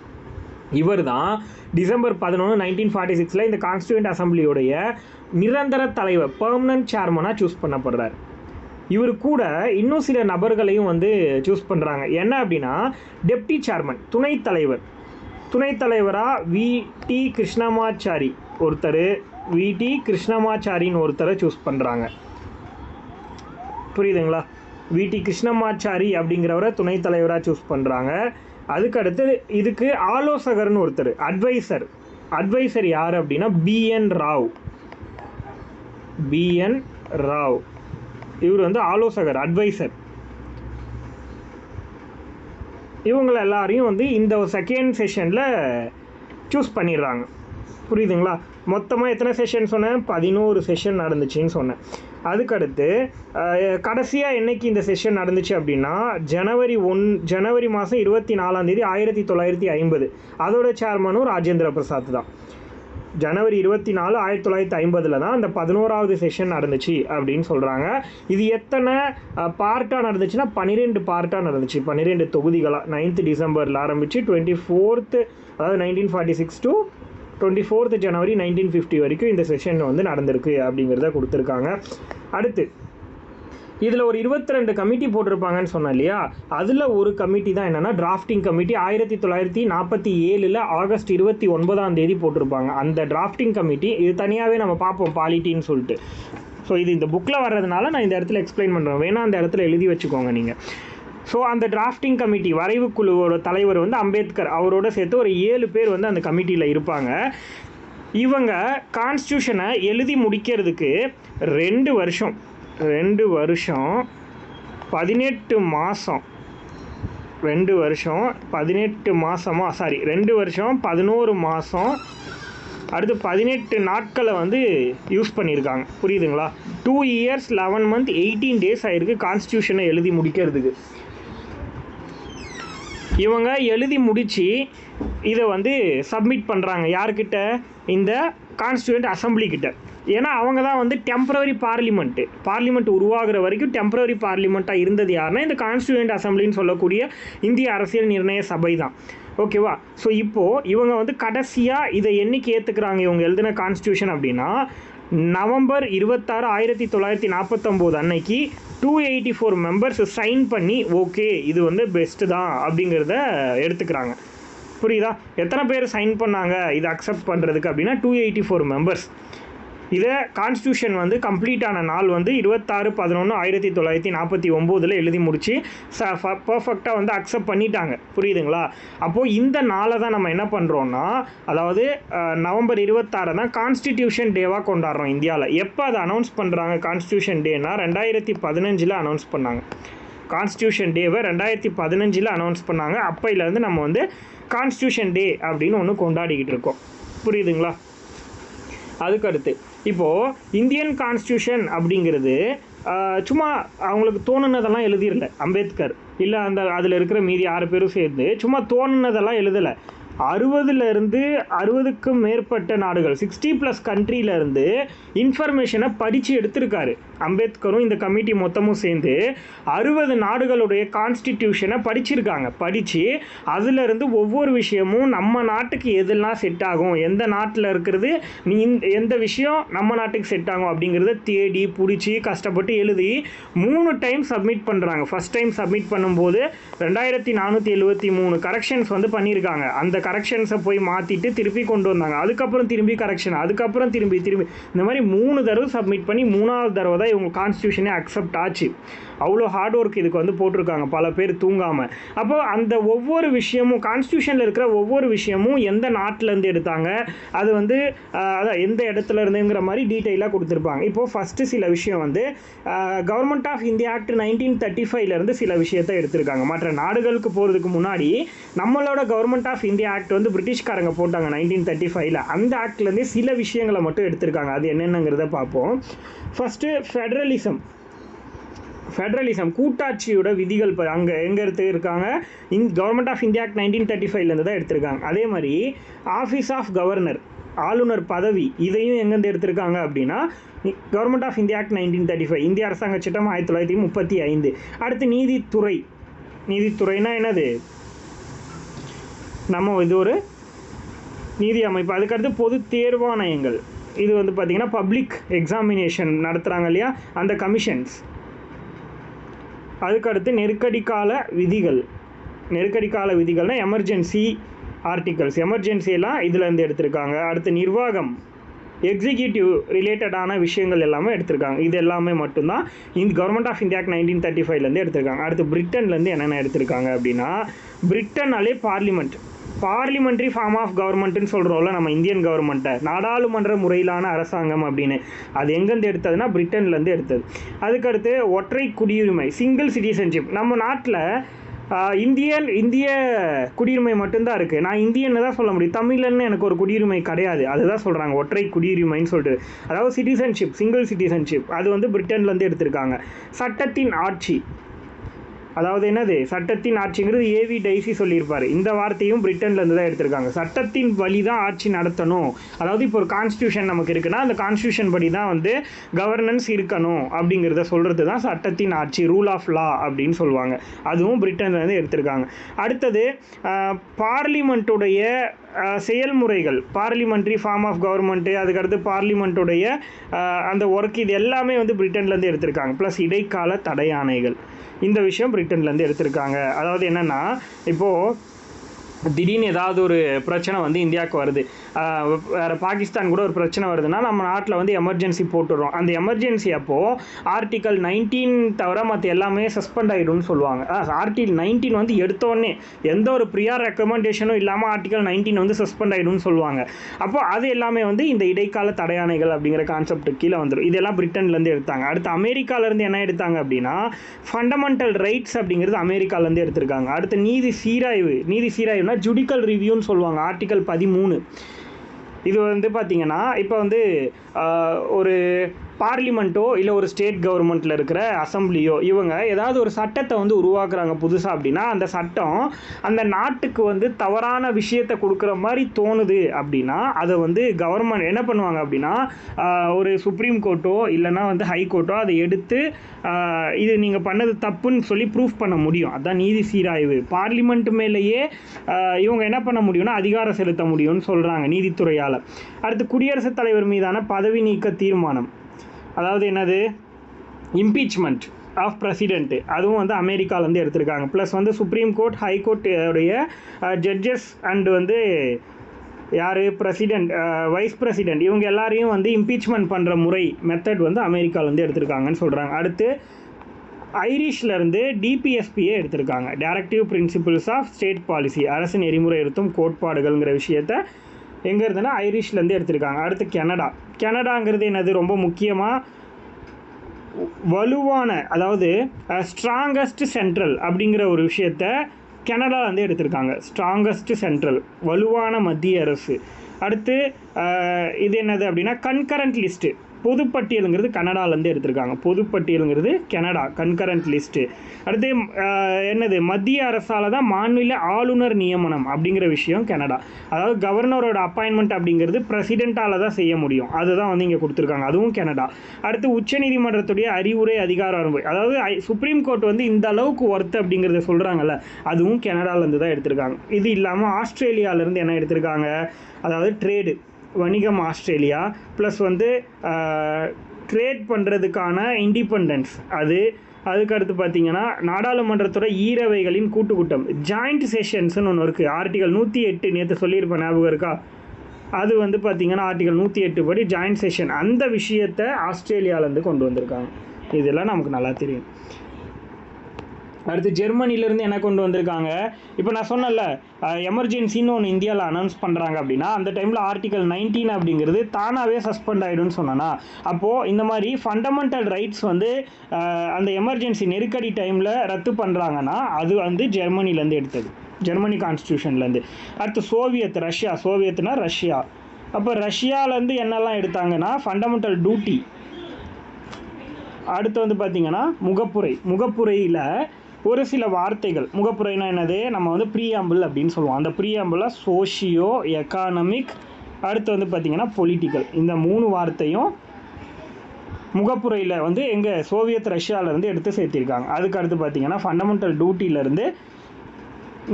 இவர் தான் டிசம்பர் 11, 1946 இந்த கான்ஸ்டியூண்ட் அசம்பிளியோடைய நிரந்தர தலைவர், பெர்மனன்ட் சேர்மனாக சூஸ் பண்ணப்படுறார். இவர் கூட இன்னும் சில நபர்களையும் வந்து சூஸ் பண்ணுறாங்க. என்ன அப்படின்னா, டெப்டி சேர்மன், துணைத் தலைவராக வி.டி. கிருஷ்ணமாச்சாரி ஒருத்தரை சூஸ் பண்ணுறாங்க. புரியுதுங்களா? வி.டி. கிருஷ்ணமாச்சாரி அப்படிங்கிறவரை துணைத் தலைவராக சூஸ் பண்ணுறாங்க. அதுக்கடுத்து இதுக்கு ஆலோசகர்னு ஒருத்தர், அட்வைசர் யார் அப்படின்னா B.N. ராவ். இவர் வந்து ஆலோசகர், அட்வைசர். இவங்களை எல்லாரையும் வந்து இந்த செகண்ட் செஷனில் சூஸ் பண்ணிடுறாங்க. புரியுதுங்களா? மொத்தமாக எத்தனை செஷன் சொன்னேன்? 11 செஷன் நடந்துச்சுன்னு சொன்னேன். அதுக்கடுத்து கடைசியாக என்னைக்கு இந்த செஷன் நடந்துச்சு அப்படின்னா, ஜனவரி 24, 1950. அதோட சேர்மனும் ராஜேந்திர பிரசாத் தான். ஜனவரி 24, 1950 தான் அந்த 11வது செஷன் நடந்துச்சு அப்படின்னு சொல்கிறாங்க. இது எத்தனை பார்ட்டாக நடந்துச்சுன்னா 12 பார்ட்டாக நடந்துச்சு, 12 தொகுதிகளாக. 9th டிசம்பரில் ஆரம்பித்து 24th, அதாவது 1946 to 24th ஜனவரி 1950 வரைக்கும் இந்த செஷன் வந்து நடந்திருக்கு அப்படிங்கிறத கொடுத்துருக்காங்க. அடுத்து இதில் ஒரு 22 கமிட்டி போட்டிருப்பாங்கன்னு சொன்னேன் இல்லையா, அதில் ஒரு கமிட்டி தான் என்னென்னா டிராஃப்டிங் கமிட்டி. 1947 ஆகஸ்ட் 29 போட்டிருப்பாங்க. அந்த டிராஃப்டிங் கமிட்டி இது தனியாகவே நம்ம பார்ப்போம், பாலிட்டின்னு சொல்லிட்டு. ஸோ இது இந்த புக்கில் வர்றதுனால நான் இந்த இடத்துல எக்ஸ்பிளைன் பண்ணுறேன், வேணால் அந்த இடத்துல எழுதி வச்சுக்கோங்க நீங்கள். ஸோ அந்த டிராஃப்டிங் கமிட்டி வரைவு குழுவோட தலைவர் வந்து அம்பேத்கர், அவரோட சேர்த்து ஒரு 7 பேர் வந்து அந்த கமிட்டியில் இருப்பாங்க. இவங்க கான்ஸ்டியூஷனை எழுதி முடிக்கிறதுக்கு 2 வருஷம் 18 மாதம் 2 வருஷம் 18 மாதமா 2 வருஷம் 11 மாதம் அடுத்து 18 நாட்களை வந்து யூஸ் பண்ணியிருக்காங்க. புரியுதுங்களா? 2 years 11 months 18 days ஆயிருக்கு கான்ஸ்டியூஷனை எழுதி முடிக்கிறதுக்கு. இவங்க எழுதி முடித்து இதை வந்து சப்மிட் பண்ணுறாங்க யார்கிட்ட? இந்த கான்ஸ்டியூண்ட் அசம்பிளி கிட்ட. ஏன்னா அவங்க தான் வந்து டெம்பரவரி பார்லிமெண்ட் உருவாகிற வரைக்கும் டெம்பரவரி பார்லிமெண்ட்டாக இருந்தது யாருன்னா இந்த கான்ஸ்டியூண்ட் அசம்பிளின்னு சொல்லக்கூடிய இந்திய அரசியல் நிர்ணய சபை தான். ஓகேவா? ஸோ இப்போது இவங்க வந்து கடைசியாக இதை என்னைக்கு ஏற்றுக்கிறாங்க இவங்க எழுதின கான்ஸ்டியூஷன் அப்படின்னா நவம்பர் 26, 1949 அன்னைக்கு 284 மெம்பர்ஸ் சைன் பண்ணி ஓகே இது வந்து பெஸ்ட்டு தான் அப்படிங்கிறத எடுத்துக்கிறாங்க. புரியுதா? எத்தனை பேர் சைன் பண்ணாங்க இது அக்செப்ட் பண்ணுறதுக்கு அப்படின்னா 284 மெம்பர்ஸ். இதை கான்ஸ்டியூஷன் வந்து கம்ப்ளீட் ஆன நாள் வந்து 26/11/1949 எழுதி முடிச்சு பர்ஃபெக்டாக வந்து அக்செப்ட் பண்ணிட்டாங்க. புரியுதுங்களா? அப்போது இந்த நாளை தான் நம்ம என்ன பண்ணுறோன்னா, அதாவது நவம்பர் 26 தான் கான்ஸ்டிடியூஷன் டேவாக கொண்டாடுறோம் இந்தியாவில். எப்போ அதை அனௌன்ஸ் பண்ணுறாங்க கான்ஸ்டியூஷன் டேனா 2015 அனௌன்ஸ் பண்ணாங்க. கான்ஸ்டியூஷன் டேவை 2015 அனௌன்ஸ் பண்ணாங்க. அப்பையிலேருந்து நம்ம வந்து கான்ஸ்டியூஷன் டே அப்படின்னு ஒன்று கொண்டாடிக்கிட்டு இருக்கோம். புரியுதுங்களா? அதுக்கடுத்து இப்போது இந்தியன் கான்ஸ்டியூஷன் அப்படிங்கிறது சும்மா அவங்களுக்கு தோணுனதெல்லாம் எழுதிடல அம்பேத்கர், இல்லை அதில் இருக்கிற மீதி 6 பேரும் சேர்ந்து சும்மா தோணுனதெல்லாம் எழுதலை. 60க்கும் மேற்பட்ட நாடுகள் 60+ கண்ட்ரியிலேருந்து இன்ஃபர்மேஷனை படித்து எடுத்திருக்காரு அம்பேத்கரும் இந்த கமிட்டி மொத்தமும் சேர்ந்து 60 நாடுகளுடைய கான்ஸ்டிடியூஷனை படிச்சிருக்காங்க. படித்து அதிலிருந்து ஒவ்வொரு விஷயமும் நம்ம நாட்டுக்கு எதெல்லாம் செட் ஆகும், எந்த நாட்டில் இருக்கிறது எந்த விஷயம் நம்ம நாட்டுக்கு செட் ஆகும் அப்படிங்கிறத தேடி பிடிச்சி கஷ்டப்பட்டு எழுதி 3 டைம் சப்மிட் பண்ணுறாங்க. ஃபஸ்ட் டைம் சப்மிட் பண்ணும்போது 2473 கரெக்ஷன்ஸ் வந்து பண்ணியிருக்காங்க. அந்த கரெக்ஷன்ஸை போய் மாற்றிட்டு திருப்பி கொண்டு வந்தாங்க. அதுக்கப்புறம் திரும்பி கரெக்ஷன், அதுக்கப்புறம் திரும்பி இந்த மாதிரி 3 தடவை சப்மிட் பண்ணி 3ஆவது தடவை தான் இவங்க கான்ஸ்டியூஷனே அக்செப்ட் ஆச்சு. அவ்வளோ ஹார்ட் ஒர்க் இதுக்கு வந்து போட்டிருக்காங்க, பல பேர் தூங்காமல். அப்போ அந்த ஒவ்வொரு விஷயமும் கான்ஸ்டியூஷனில் இருக்கிற ஒவ்வொரு விஷயமும் எந்த நாட்டிலேருந்து எடுத்தாங்க, அது வந்து அதான் எந்த இடத்துல இருந்துங்கிற மாதிரி டீட்டெயிலாக கொடுத்துருப்பாங்க. இப்போது ஃபஸ்ட்டு சில விஷயம் வந்து கவர்மெண்ட் ஆஃப் இந்தியா ஆக்ட் 1935 சில விஷயத்தை எடுத்திருக்காங்க. மற்ற நாடுகளுக்கு போகிறதுக்கு முன்னாடி நம்மளோட கவர்மெண்ட் ஆஃப் இந்தியா ஆக்ட் வந்து பிரிட்டிஷ்காரங்க போட்டாங்க 1935. அந்த ஆக்ட்லேருந்தே சில விஷயங்களை மட்டும் எடுத்திருக்காங்க. அது என்னென்னங்கிறத பார்ப்போம். ஃபஸ்ட்டு ஃபெடரலிசம் கூட்டாட்சியோட விதிகள் அங்கே எங்கே எடுத்துருக்காங்க, கவர்மெண்ட் ஆஃப் இந்தியா ஆக்ட் 1935 தான் எடுத்திருக்காங்க. அதே மாதிரி ஆஃபீஸ் ஆஃப் கவர்னர், ஆளுநர் பதவி, இதையும் எங்கேருந்து எடுத்திருக்காங்க அப்படின்னா கவர்மெண்ட் ஆஃப் இந்தியா ஆக்ட் 1935, இந்திய அரசாங்க சட்டம் 1935. அடுத்து நீதித்துறைனா என்னது, நம்ம இது ஒரு நீதி அமைப்பு. அதுக்கடுத்து பொது தேர்வாணையங்கள், இது வந்து பார்த்திங்கன்னா பப்ளிக் எக்ஸாமினேஷன் நடத்துகிறாங்க இல்லையா, அந்த கமிஷன்ஸ். அதுக்கடுத்து நெருக்கடி கால விதிகள்னால் எமர்ஜென்சி ஆர்டிகல்ஸ், எமர்ஜென்சியெல்லாம் இதிலேருந்து எடுத்திருக்காங்க. அடுத்து நிர்வாகம், எக்ஸிக்யூட்டிவ் ரிலேட்டடான விஷயங்கள் எல்லாமே எடுத்திருக்காங்க. இது எல்லாமே மட்டும்தான் இந்த கவர்மெண்ட் ஆஃப் இந்தியா 1935 எடுத்திருக்காங்க. அடுத்து பிரிட்டன்லேருந்து என்னென்ன எடுத்திருக்காங்க அப்படின்னா, பிரிட்டனாலே பார்லிமெண்ட்ரி ஃபார்ம் ஆஃப் கவர்மெண்ட்டுன்னு சொல்கிறோம்ல நம்ம இந்தியன் கவர்மெண்ட்டை, நாடாளுமன்ற முறையிலான அரசாங்கம் அப்படின்னு. அது எங்கேருந்து எடுத்ததுன்னா பிரிட்டன்லேருந்து எடுத்தது. அதுக்கடுத்து ஒற்றை குடியுரிமை, சிங்கிள் சிட்டிசன்ஷிப். நம்ம நாட்டில் இந்திய குடியுரிமை மட்டும்தான் இருக்குது. நான் இந்தியன்னு தான் சொல்ல முடியும், தமிழன்னு எனக்கு ஒரு குடியுரிமை கிடையாது. அதுதான் சொல்கிறாங்க ஒற்றை குடியுரிமைன்னு சொல்லிட்டு. அதாவது சிட்டிசன்ஷிப், சிங்கிள் சிட்டிசன்ஷிப், அது வந்து பிரிட்டன்லேருந்து எடுத்திருக்காங்க. சட்டத்தின் ஆட்சி, அதாவது என்னது சட்டத்தின் ஆட்சிங்கிறது ஏவி டைசி சொல்லியிருப்பார். இந்த வார்த்தையும் பிரிட்டன்லேருந்து தான் எடுத்திருக்காங்க. சட்டத்தின் வழி தான் ஆட்சி நடத்தணும். அதாவது இப்போ ஒரு கான்ஸ்டியூஷன் நமக்கு இருக்குன்னா அந்த கான்ஸ்டியூஷன் படி தான் வந்து கவர்னன்ஸ் இருக்கணும் அப்படிங்கிறத சொல்கிறது தான் சட்டத்தின் ஆட்சி, ரூல் ஆஃப் லா அப்படின்னு சொல்லுவாங்க. அதுவும் பிரிட்டன்லேருந்து எடுத்திருக்காங்க. அடுத்தது பார்லிமெண்ட்டுடைய செயல்முறைகள், பார்லிமெண்ட்ரி ஃபார்ம் ஆஃப் கவர்மெண்ட்டு, அதுக்கடுத்து பார்லிமெண்ட்டுடைய அந்த ஒர்க், இது எல்லாமே வந்து பிரிட்டன்லேருந்து எடுத்திருக்காங்க. ப்ளஸ் இடைக்கால தடை ஆணைகள், இந்த விஷயம் பிரிட்டன்லேருந்து எடுத்திருக்காங்க. அதாவது என்னென்னா, இப்போது திடீர்னு ஏதாவது ஒரு பிரச்சனை வந்து இந்தியாவுக்கு வருது, வேறு பாகிஸ்தான் கூட ஒரு பிரச்சனை வருதுன்னா நம்ம நாட்டில் வந்து எமர்ஜென்சி போட்டுடுறோம். அந்த எமர்ஜென்சி அப்போது ஆர்டிக்கல் 19 தவிர மற்ற எல்லாமே சஸ்பெண்ட் ஆகிடும்னு சொல்லுவாங்க. ஆர்டிக்கல் 19 வந்து எடுத்தோடனே எந்த ஒரு ப்ரியார் ரெக்கமெண்டேஷனும் இல்லாமல் ஆர்டிக்கல் 19 வந்து சஸ்பெண்ட் ஆகிடும்னு சொல்லுவாங்க. அப்போது அது எல்லாமே வந்து இந்த இடைக்கால தடையாணைகள் அப்படிங்கிற கான்செப்ட் கீழே வந்துடும். இதெல்லாம் பிரிட்டன்லேருந்து எடுத்தாங்க. அடுத்து அமெரிக்காவிலேருந்து என்ன எடுத்தாங்க அப்படின்னா ஃபண்டமெண்டல் ரைட்ஸ் அப்படிங்கிறது அமெரிக்காவிலேருந்து எடுத்திருக்காங்க. அடுத்து நீதி சீராய்வுனா ஜுடிக்கல் ரிவ்யூன்னு சொல்லுவாங்க, ஆர்டிக்கல் 13. இது வந்து பார்த்திங்கன்னா இப்போ வந்து ஒரு பார்லிமெண்ட்டோ இல்லை ஒரு ஸ்டேட் கவர்மெண்ட்டில் இருக்கிற அசம்பிளியோ இவங்க ஏதாவது ஒரு சட்டத்தை வந்து உருவாக்குறாங்க புதுசாக அப்படின்னா அந்த சட்டம் அந்த நாட்டுக்கு வந்து தவறான விஷயத்தை கொடுக்குற மாதிரி தோணுது அப்படின்னா அதை வந்து கவர்மெண்ட் என்ன பண்ணுவாங்க அப்படின்னா ஒரு சுப்ரீம் கோர்ட்டோ இல்லைனா வந்து ஹை கோர்ட்டோ அதை எடுத்து இது நீங்கள் பண்ணது தப்புன்னு சொல்லி ப்ரூஃப் பண்ண முடியும். அதுதான் நீதி சீராய்வு. பார்லிமெண்ட் மேலேயே இவங்க என்ன பண்ண முடியும்னா அதிகாரம் செலுத்த முடியும்னு சொல்கிறாங்க நீதித்துறையால். அடுத்து குடியரசுத் தலைவர் மீதான பதவி நீக்க தீர்மானம், அதாவது என்னது இம்பீச்மெண்ட் ஆஃப் பிரசிடென்ட்டு, அதுவும் வந்து அமெரிக்காவிலேருந்து எடுத்திருக்காங்க. ப்ளஸ் வந்து சுப்ரீம் கோர்ட் ஹை கோர்ட்டுடைய ஜட்ஜஸ் அண்டு வந்து யார் பிரசிடெண்ட் வைஸ் பிரசிடெண்ட் இவங்க எல்லாரையும் வந்து இம்பீச்மெண்ட் பண்ணுற முறை மெத்தட் வந்து அமெரிக்காவிலேருந்து எடுத்திருக்காங்கன்னு சொல்கிறாங்க. அடுத்து ஐரிஷ்லேருந்து டிபிஎஸ்பியை எடுத்திருக்காங்க, directive principles of state policy, அரசு நெறிமுறை இருத்தும் கோட்பாடுகள்ங்கிற விஷயத்தை எங்கே இருந்துன்னா ஐரிஷ்லேருந்து எடுத்திருக்காங்க. அடுத்து கனடாங்கிறது என்னது ரொம்ப முக்கியமாக வலுவான, அதாவது ஸ்ட்ராங்கஸ்ட் சென்ட்ரல் அப்படிங்கிற ஒரு விஷயத்தை கனடாவிலேருந்து எடுத்திருக்காங்க. ஸ்ட்ராங்கஸ்ட் சென்ட்ரல், வலுவான மத்திய அரசு. அடுத்து இது என்னது அப்படின்னா கன்கரண்ட் லிஸ்ட்டு, பொதுப்பட்டியலுங்கிறது கனடாலேருந்து எடுத்திருக்காங்க. பொதுப்பட்டியலுங்கிறது கனடா, கன்கரண்ட் லிஸ்ட்டு. அடுத்து என்னது மத்திய அரசால் தான் மாநில ஆளுநர் நியமனம் அப்படிங்கிற விஷயம் கனடா. அதாவது கவர்னரோட அப்பாயின்மெண்ட் அப்படிங்கிறது பிரசிடெண்ட்டால் தான் செய்ய முடியும், அதுதான் வந்து இங்கே கொடுத்துருக்காங்க, அதுவும் கனடா. அடுத்து உச்சநீதிமன்றத்துடைய அறிவுரை அதிகார வரம்பு, அதாவது சுப்ரீம் கோர்ட் வந்து இந்த அளவுக்கு ஒர்த்து அப்படிங்கிறத சொல்கிறாங்கல்ல, அதுவும் கனடாலேருந்து தான் எடுத்திருக்காங்க. இது இல்லாமல் ஆஸ்திரேலியாவிலேருந்து என்ன எடுத்திருக்காங்க, அதாவது ட்ரேடு, வணிகம் ஆஸ்திரேலியா, ப்ளஸ் வந்து ட்ரேட் பண்ணுறதுக்கான இண்டிபெண்டன்ஸ் அது. அதுக்கடுத்து பார்த்திங்கன்னா நாடாளுமன்றத்தோட ஈரவைகளின் கூட்டுக்கூட்டம், ஜாயிண்ட் செஷன்ஸ்னு ஒன்று இருக்குது. ஆர்டிகல் 108 நேற்று சொல்லியிருப்பேன், ஞாபகம் இருக்கா? அது வந்து பார்த்திங்கன்னா ஆர்டிகல் 108 படி ஜாயிண்ட் செஷன், அந்த விஷயத்தை ஆஸ்திரேலியாவிலேருந்து கொண்டு வந்திருக்காங்க. இதெல்லாம் நமக்கு நல்லா தெரியும். அடுத்து ஜெர்மனிலேருந்து என்ன கொண்டு வந்திருக்காங்க, இப்போ நான் சொன்னல எமர்ஜென்சின்னு ஒன்று இந்தியாவில் அனௌன்ஸ் பண்ணுறாங்க அப்படின்னா அந்த டைமில் ஆர்டிகல் 19 அப்படிங்கிறது தானாகவே சஸ்பெண்ட் ஆகிடும்னு சொன்னேன்னா, அப்போது இந்த மாதிரி ஃபண்டமெண்டல் ரைட்ஸ் வந்து அந்த எமர்ஜென்சி நெருக்கடி டைமில் ரத்து பண்ணுறாங்கன்னா அது வந்து ஜெர்மனிலேருந்து எடுத்தது, ஜெர்மனி கான்ஸ்டியூஷன்லேருந்து. அடுத்து சோவியத், ரஷ்யா, சோவியத்னா ரஷ்யா. அப்போ ரஷ்யாவிலேருந்து என்னெல்லாம் எடுத்தாங்கன்னா ஃபண்டமெண்டல் டியூட்டி. அடுத்து வந்து பார்த்திங்கன்னா முகப்புரையில் ஒரு சில வார்த்தைகள், முகப்புரைனா என்னது, நம்ம வந்து ப்ரீஆம்பிள் அப்படின்னு சொல்லுவோம். அந்த ப்ரீஆம்பிளில் சோஷியோ எக்கானமிக், அடுத்து வந்து பார்த்திங்கன்னா பொலிட்டிக்கல், இந்த 3 வார்த்தையும் முகப்புரையில் வந்து எங்கள் சோவியத் ரஷ்யாவிலேருந்து எடுத்து சேர்த்திருக்காங்க. அதுக்கு அடுத்து பார்த்திங்கன்னா ஃபண்டமெண்டல் டியூட்டியிலேருந்து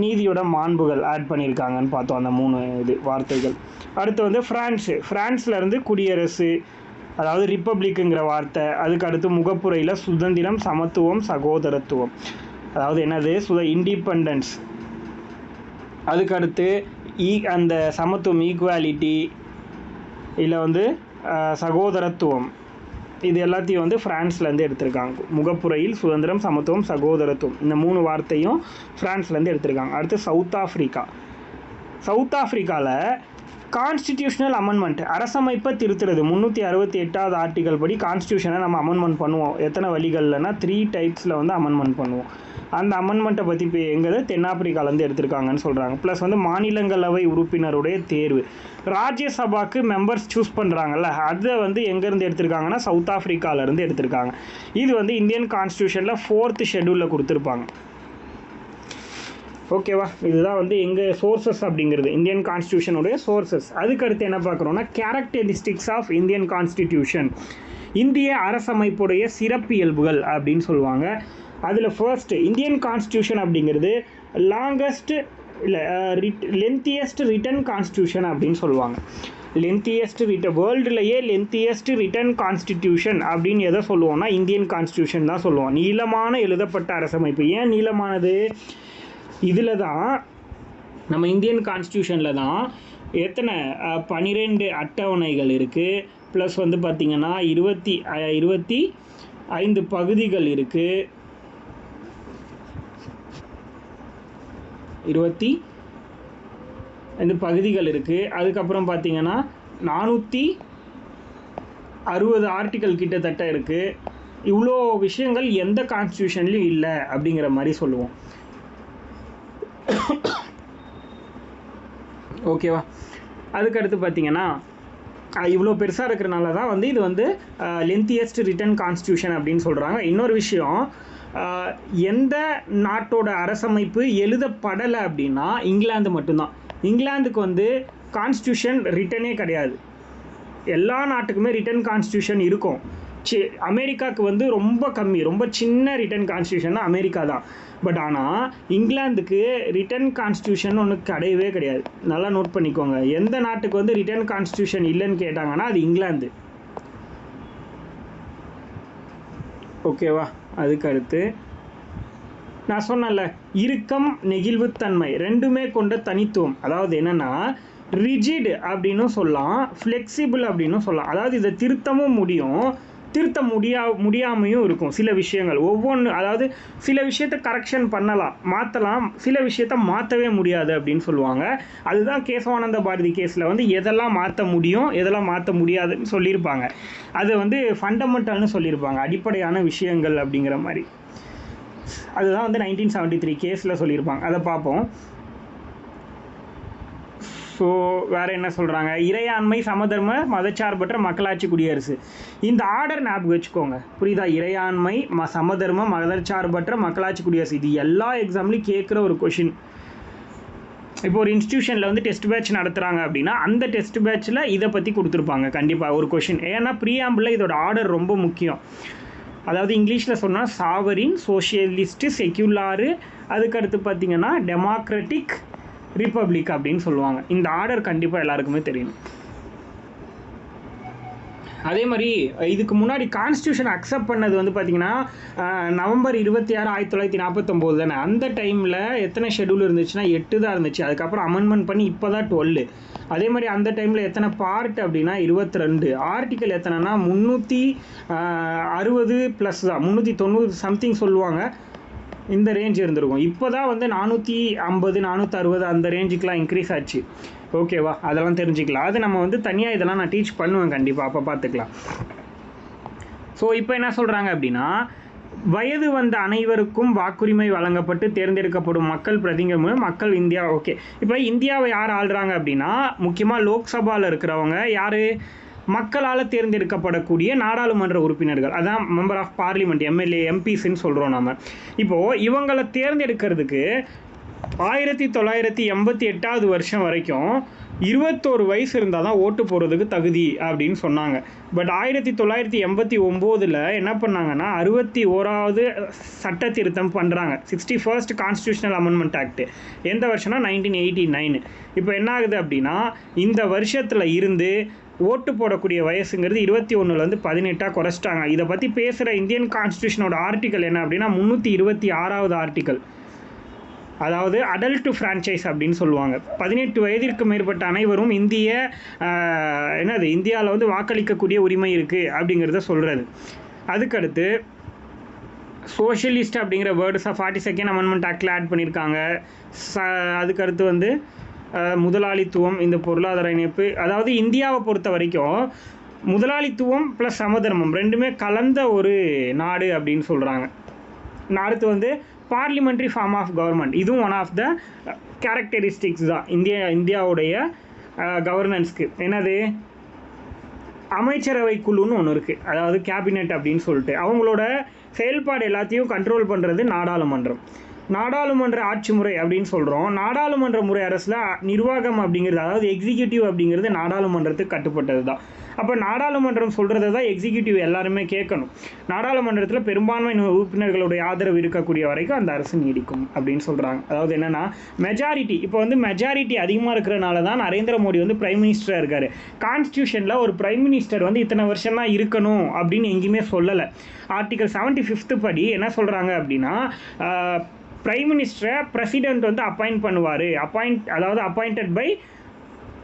நீதியோட மாண்புகள் ஆட் பண்ணியிருக்காங்கன்னு பார்த்தோம், அந்த 3 வார்த்தைகள். அடுத்து வந்து ஃப்ரான்ஸ்லேருந்து குடியரசு, அதாவது ரிப்பப்ளிக்குங்கிற வார்த்தை. அதுக்கு அடுத்து முகப்புரையில் சுதந்திரம், சமத்துவம், சகோதரத்துவம், அதாவது என்னது இண்டிபெண்டன்ஸ். அதுக்கு அடுத்து அந்த சமத்துவம், ஈக்குவாலிட்டி, இல்லை வந்து சகோதரத்துவம், இது எல்லாத்தையும் வந்து ஃப்ரான்ஸ்லேருந்து எடுத்திருக்காங்க. முகப்புரையில் சுதந்திரம், சமத்துவம், சகோதரத்துவம், இந்த 3 வார்த்தையும் ஃப்ரான்ஸ்லேருந்து எடுத்திருக்காங்க. அடுத்து சவுத் ஆஃப்ரிக்காவில் கான்ஸ்டிடியூஷனல் அமெண்ட்மெண்ட், அரசமைப்பை திருத்துறது, 368வது ஆர்டிகல் படி கான்ஸ்டியூஷனை நம்ம அமெண்ட்மெண்ட் பண்ணுவோம். எத்தனை வழிகள்லனா 3 டைப்ஸில் வந்து அமெண்ட்மெண்ட் பண்ணுவோம். அந்த அமெண்ட்மெண்ட்டை பற்றி இப்போ எங்கே தென்னாப்பிரிக்காலேருந்து எடுத்திருக்காங்கன்னு சொல்கிறாங்க. ப்ளஸ் வந்து மாநிலங்களவை உறுப்பினருடைய தேர்வு, ராஜ்யசபாவுக்கு மெம்பர்ஸ் சூஸ் பண்ணுறாங்கல்ல, அதை வந்து எங்கேருந்து எடுத்திருக்காங்கன்னா சவுத் ஆஃப்ரிக்காவிலேருந்து எடுத்திருக்காங்க. இது வந்து இந்தியன் கான்ஸ்டியூஷனில் 4th ஷெட்யூலில் கொடுத்துருப்பாங்க. ஓகேவா, இதுதான் வந்து எங்கள் சோர்சஸ் அப்படிங்கிறது, இந்தியன் கான்ஸ்டியூஷனுடைய சோர்சஸ். அதுக்கடுத்து என்ன பார்க்குறோன்னா கேரக்டரிஸ்டிக்ஸ் ஆஃப் இந்தியன் கான்ஸ்டிடியூஷன், இந்திய அரசமைப்புடைய சிறப்பியல்புகள் அப்படின்னு சொல்லுவாங்க. அதில் ஃபர்ஸ்ட் இந்தியன் கான்ஸ்டியூஷன் அப்படிங்கிறது லென்த்தியஸ்ட் ரிட்டன் கான்ஸ்டியூஷன் அப்படின்னு சொல்லுவாங்க. வேர்ல்டுலேயே லென்த்தியஸ்ட் ரிட்டன் கான்ஸ்டிடியூஷன் அப்படின்னு எதை சொல்லுவோம்னா இந்தியன் கான்ஸ்டியூஷன் தான் சொல்லுவோம். நீளமான எழுதப்பட்ட அரசமைப்பு. ஏன் நீளமானது, இதில் தான் நம்ம இந்தியன் கான்ஸ்டியூஷனில் தான் எத்தனை 12 அட்டவணைகள் இருக்குது, ப்ளஸ் வந்து பார்த்திங்கன்னா 25 பகுதிகள் இருக்குது, 25 பகுதிகள் இருக்குது. அதுக்கப்புறம் பார்த்திங்கன்னா 460 ஆர்டிக்கல் கிட்டத்தட்ட இருக்குது. இவ்வளோ விஷயங்கள் எந்த கான்ஸ்டியூஷன்லையும் இல்லை அப்படிங்கிற மாதிரி சொல்லுவோம். ஓகேவா, அதுக்கடுத்து பார்த்திங்கன்னா இவ்வளோ பெருசாக இருக்கிறனால தான் வந்து இது வந்து லென்த்தியஸ்ட் ரிட்டன் கான்ஸ்டியூஷன் அப்படின்னு சொல்கிறாங்க. இன்னொரு விஷயம், எந்த நாட்டோட அரசமைப்பு எழுதப்படலை அப்படின்னா இங்கிலாந்து மட்டும்தான். இங்கிலாந்துக்கு வந்து கான்ஸ்டியூஷன் ரிட்டனே கிடையாது. எல்லா நாட்டுக்குமே ரிட்டன் கான்ஸ்டியூஷன் இருக்கும். அமெரிக்காவுக்கு வந்து ரொம்ப கம்மி, ரொம்ப சின்ன ரிட்டன் கான்ஸ்டியூஷன் அமெரிக்கா தான். பட் ஆனால் இங்கிலாந்துக்கு ரிட்டன் கான்ஸ்டியூஷன் ஒன்று கிடையவே கிடையாது. நல்லா நோட் பண்ணிக்கோங்க. எந்த நாட்டுக்கு வந்து ரிட்டன் கான்ஸ்டியூஷன் இல்லைன்னு கேட்டாங்கன்னா அது இங்கிலாந்து. ஓகேவா? அதுக்கு அடுத்து நான் சொன்னேன்ல, இறுக்கம் நெகிழ்வுத்தன்மை ரெண்டுமே கொண்ட தனித்துவம். அதாவது என்னென்னா, ரிஜிட் அப்படின்னும் சொல்லலாம், ஃப்ளெக்சிபிள் அப்படின்னும் சொல்லலாம். அதாவது இதை திருத்தமும் முடியும், திருத்த முடியாமையும் இருக்கும் சில விஷயங்கள். ஒவ்வொன்று, அதாவது சில விஷயத்தை கரெக்ஷன் பண்ணலாம், மாற்றலாம், சில விஷயத்த மாற்றவே முடியாது அப்படின்னு சொல்லுவாங்க. அதுதான் கேசவானந்த பாரதி கேஸில் வந்து எதெல்லாம் மாற்ற முடியும் எதெல்லாம் மாற்ற முடியாதுன்னு சொல்லியிருப்பாங்க. அது வந்து ஃபண்டமெண்டல்னு சொல்லியிருப்பாங்க, அடிப்படையான விஷயங்கள் அப்படிங்கிற மாதிரி. அதுதான் வந்து 1973 கேஸில் சொல்லியிருப்பாங்க. அதை பார்ப்போம். ஸோ வேறு என்ன சொல்கிறாங்க, இறையாண்மை, சமதர்ம, மதச்சார்பற்ற மக்களாட்சி குடியரசு. இந்த ஆர்டர் ஞாபகம் வச்சுக்கோங்க, புரியுதா? இறையாண்மை, சமதர்ம, மதச்சார்பற்ற மக்களாட்சி குடியரசு. இது எல்லா எக்ஸாம்லையும் கேட்குற ஒரு கொஷின். இப்போ ஒரு இன்ஸ்டியூஷனில் வந்து டெஸ்ட் பேட்ச் நடத்துகிறாங்க அப்படின்னா அந்த டெஸ்ட் பேட்சில் இதை பற்றி கொடுத்துருப்பாங்க கண்டிப்பாக ஒரு கொஷின். ஏன்னா ப்ரீஆம்பிளில் இதோட ஆர்டர் ரொம்ப முக்கியம். அதாவது இங்கிலீஷில் சொன்னால் சாவரின், சோஷியலிஸ்ட்டு, செக்யூலாரு, அதுக்கடுத்து பார்த்திங்கன்னா டெமோக்ராட்டிக், ரிப்பப்ளிக் அப்படின்னு சொல்லுவாங்க. இந்த ஆர்டர் கண்டிப்பாக எல்லாருக்குமே தெரியணும். அதே மாதிரி இதுக்கு முன்னாடி கான்ஸ்டியூஷன் அக்செப்ட் பண்ணது வந்து பார்த்திங்கன்னா நவம்பர் 26, 1949 தானே. அந்த டைமில் எத்தனை ஷெடியூல் இருந்துச்சுன்னா 8 தான் இருந்துச்சு. அதுக்கப்புறம் அமெண்ட்மெண்ட் பண்ணி இப்போ தான் 12. அதே மாதிரி அந்த டைமில் எத்தனை பார்ட் அப்படின்னா 22. ஆர்டிக்கல் எத்தனைனா 360 ப்ளஸ் தான், 390 சம்திங் சொல்லுவாங்க. இந்த ரேஞ்ச் இருந்திருக்கும். இப்போ தான் வந்து 450, 460 அந்த ரேஞ்சுக்கெலாம் இன்க்ரீஸ் ஆச்சு. ஓகேவா? அதெல்லாம் தெரிஞ்சுக்கலாம். அது நம்ம வந்து தனியாக இதெல்லாம் நான் டீச் பண்ணுவேன் கண்டிப்பாக, அப்போ பார்த்துக்கலாம். ஸோ இப்போ என்ன சொல்கிறாங்க அப்படின்னா, வயது வந்த அனைவருக்கும் வாக்குரிமை வழங்கப்பட்டு தேர்ந்தெடுக்கப்படும் மக்கள் பிரதிநிதிகள் மூலம் மக்கள் இந்தியா. ஓகே, இப்போ இந்தியாவை யார் ஆள்றாங்க அப்படின்னா முக்கியமாக லோக்சபாவில் இருக்கிறவங்க யார்? மக்களால் தேர்ந்தெடுக்கப்படக்கூடிய நாடாளுமன்ற உறுப்பினர்கள், அதான் மெம்பர் ஆஃப் பார்லிமெண்ட், எம்எல்ஏ, எம்பிஸ்ன்னு சொல்கிறோம் நம்ம. இப்போது இவங்களை தேர்ந்தெடுக்கிறதுக்கு 1988 வருஷம் வரைக்கும் 21 வயசு இருந்தால் தான் ஓட்டு போடுறதுக்கு தகுதி அப்படின்னு சொன்னாங்க. பட் 1989 என்ன பண்ணாங்கன்னா 61வது சட்ட திருத்தம் பண்ணுறாங்க. 61st constitutional amendment act. எந்த வருஷம்னா 1989. இப்போ என்ன ஆகுது அப்படின்னா இந்த வருஷத்தில் இருந்து ஓட்டு போடக்கூடிய வயசுங்கிறது 21லேருந்து 18 குறைச்சிட்டாங்க. இதை பற்றி பேசுகிற இந்தியன் கான்ஸ்டியூஷனோட ஆர்டிக்கல் என்ன அப்படின்னா 326வது ஆர்டிக்கல். அதாவது அடல்ட் டு ஃப்ரான்ச்சைஸ் அப்படின்னு சொல்லுவாங்க. 18 வயதிற்கு மேற்பட்ட அனைவரும் இந்தியாவில் வந்து வாக்களிக்கக்கூடிய உரிமை இருக்குது அப்படிங்கிறத சொல்கிறது. அதுக்கடுத்து சோஷியலிஸ்ட் அப்படிங்கிற வேர்ட்ஸ் 42nd அமெண்ட்மெண்ட் ஆக்டில் ஆட் பண்ணியிருக்காங்க. அதுக்கடுத்து வந்து முதலாளித்துவம், இந்த பொருளாதார இணைப்பு. அதாவது இந்தியாவை பொறுத்த வரைக்கும் முதலாளித்துவம் ப்ளஸ் சமதர்மம் ரெண்டுமே கலந்த ஒரு நாடு அப்படின்னு சொல்கிறாங்க. அடுத்து வந்து பார்லிமெண்ட்ரி ஃபார்ம் ஆஃப் கவர்மெண்ட், இதுவும் ஒன் ஆஃப் த கேரக்டரிஸ்டிக்ஸ் தான் இந்தியாவுடைய கவர்னன்ஸ்க்கு. என்னது? அமைச்சரவை குழுன்னு ஒன்று இருக்குது, அதாவது கேபினெட் அப்படின்னு சொல்லிட்டு. அவங்களோட செயல்பாடு எல்லாத்தையும் கண்ட்ரோல் பண்ணுறது நாடாளுமன்றம். நாடாளுமன்ற ஆட்சி முறை அப்படின்னு சொல்கிறோம். நாடாளுமன்ற முறை அரசில் நிர்வாகம் அப்படிங்கிறது, அதாவது எக்ஸிக்யூட்டிவ் அப்படிங்கிறது நாடாளுமன்றத்துக்கு கட்டுப்பட்டது தான். அப்போ நாடாளுமன்றம் சொல்கிறத தான் எக்ஸிக்யூட்டிவ் எல்லாருமே கேட்கணும். நாடாளுமன்றத்தில் பெரும்பான்மை உறுப்பினர்களுடைய ஆதரவு இருக்கக்கூடிய வரைக்கும் அந்த அரசு நீடிக்கும் அப்படின்னு சொல்கிறாங்க. அதாவது என்னென்னா மெஜாரிட்டி, இப்போ வந்து மெஜாரிட்டி அதிகமாக இருக்கிறனால தான் நரேந்திர மோடி வந்து பிரைம் மினிஸ்டராக இருக்கார். கான்ஸ்டியூஷனில் ஒரு பிரைம் மினிஸ்டர் வந்து இத்தனை வருஷம் தான் இருக்கணும் அப்படின்னு எங்கேயுமே சொல்லலை. ஆர்டிகல் 75 படி என்ன சொல்கிறாங்க அப்படின்னா பிரைம் மினிஸ்டரை பிரசிடென்ட் வந்து அப்பாயிண்ட் பண்ணுவார். அதாவது அப்பாயிண்டட் பை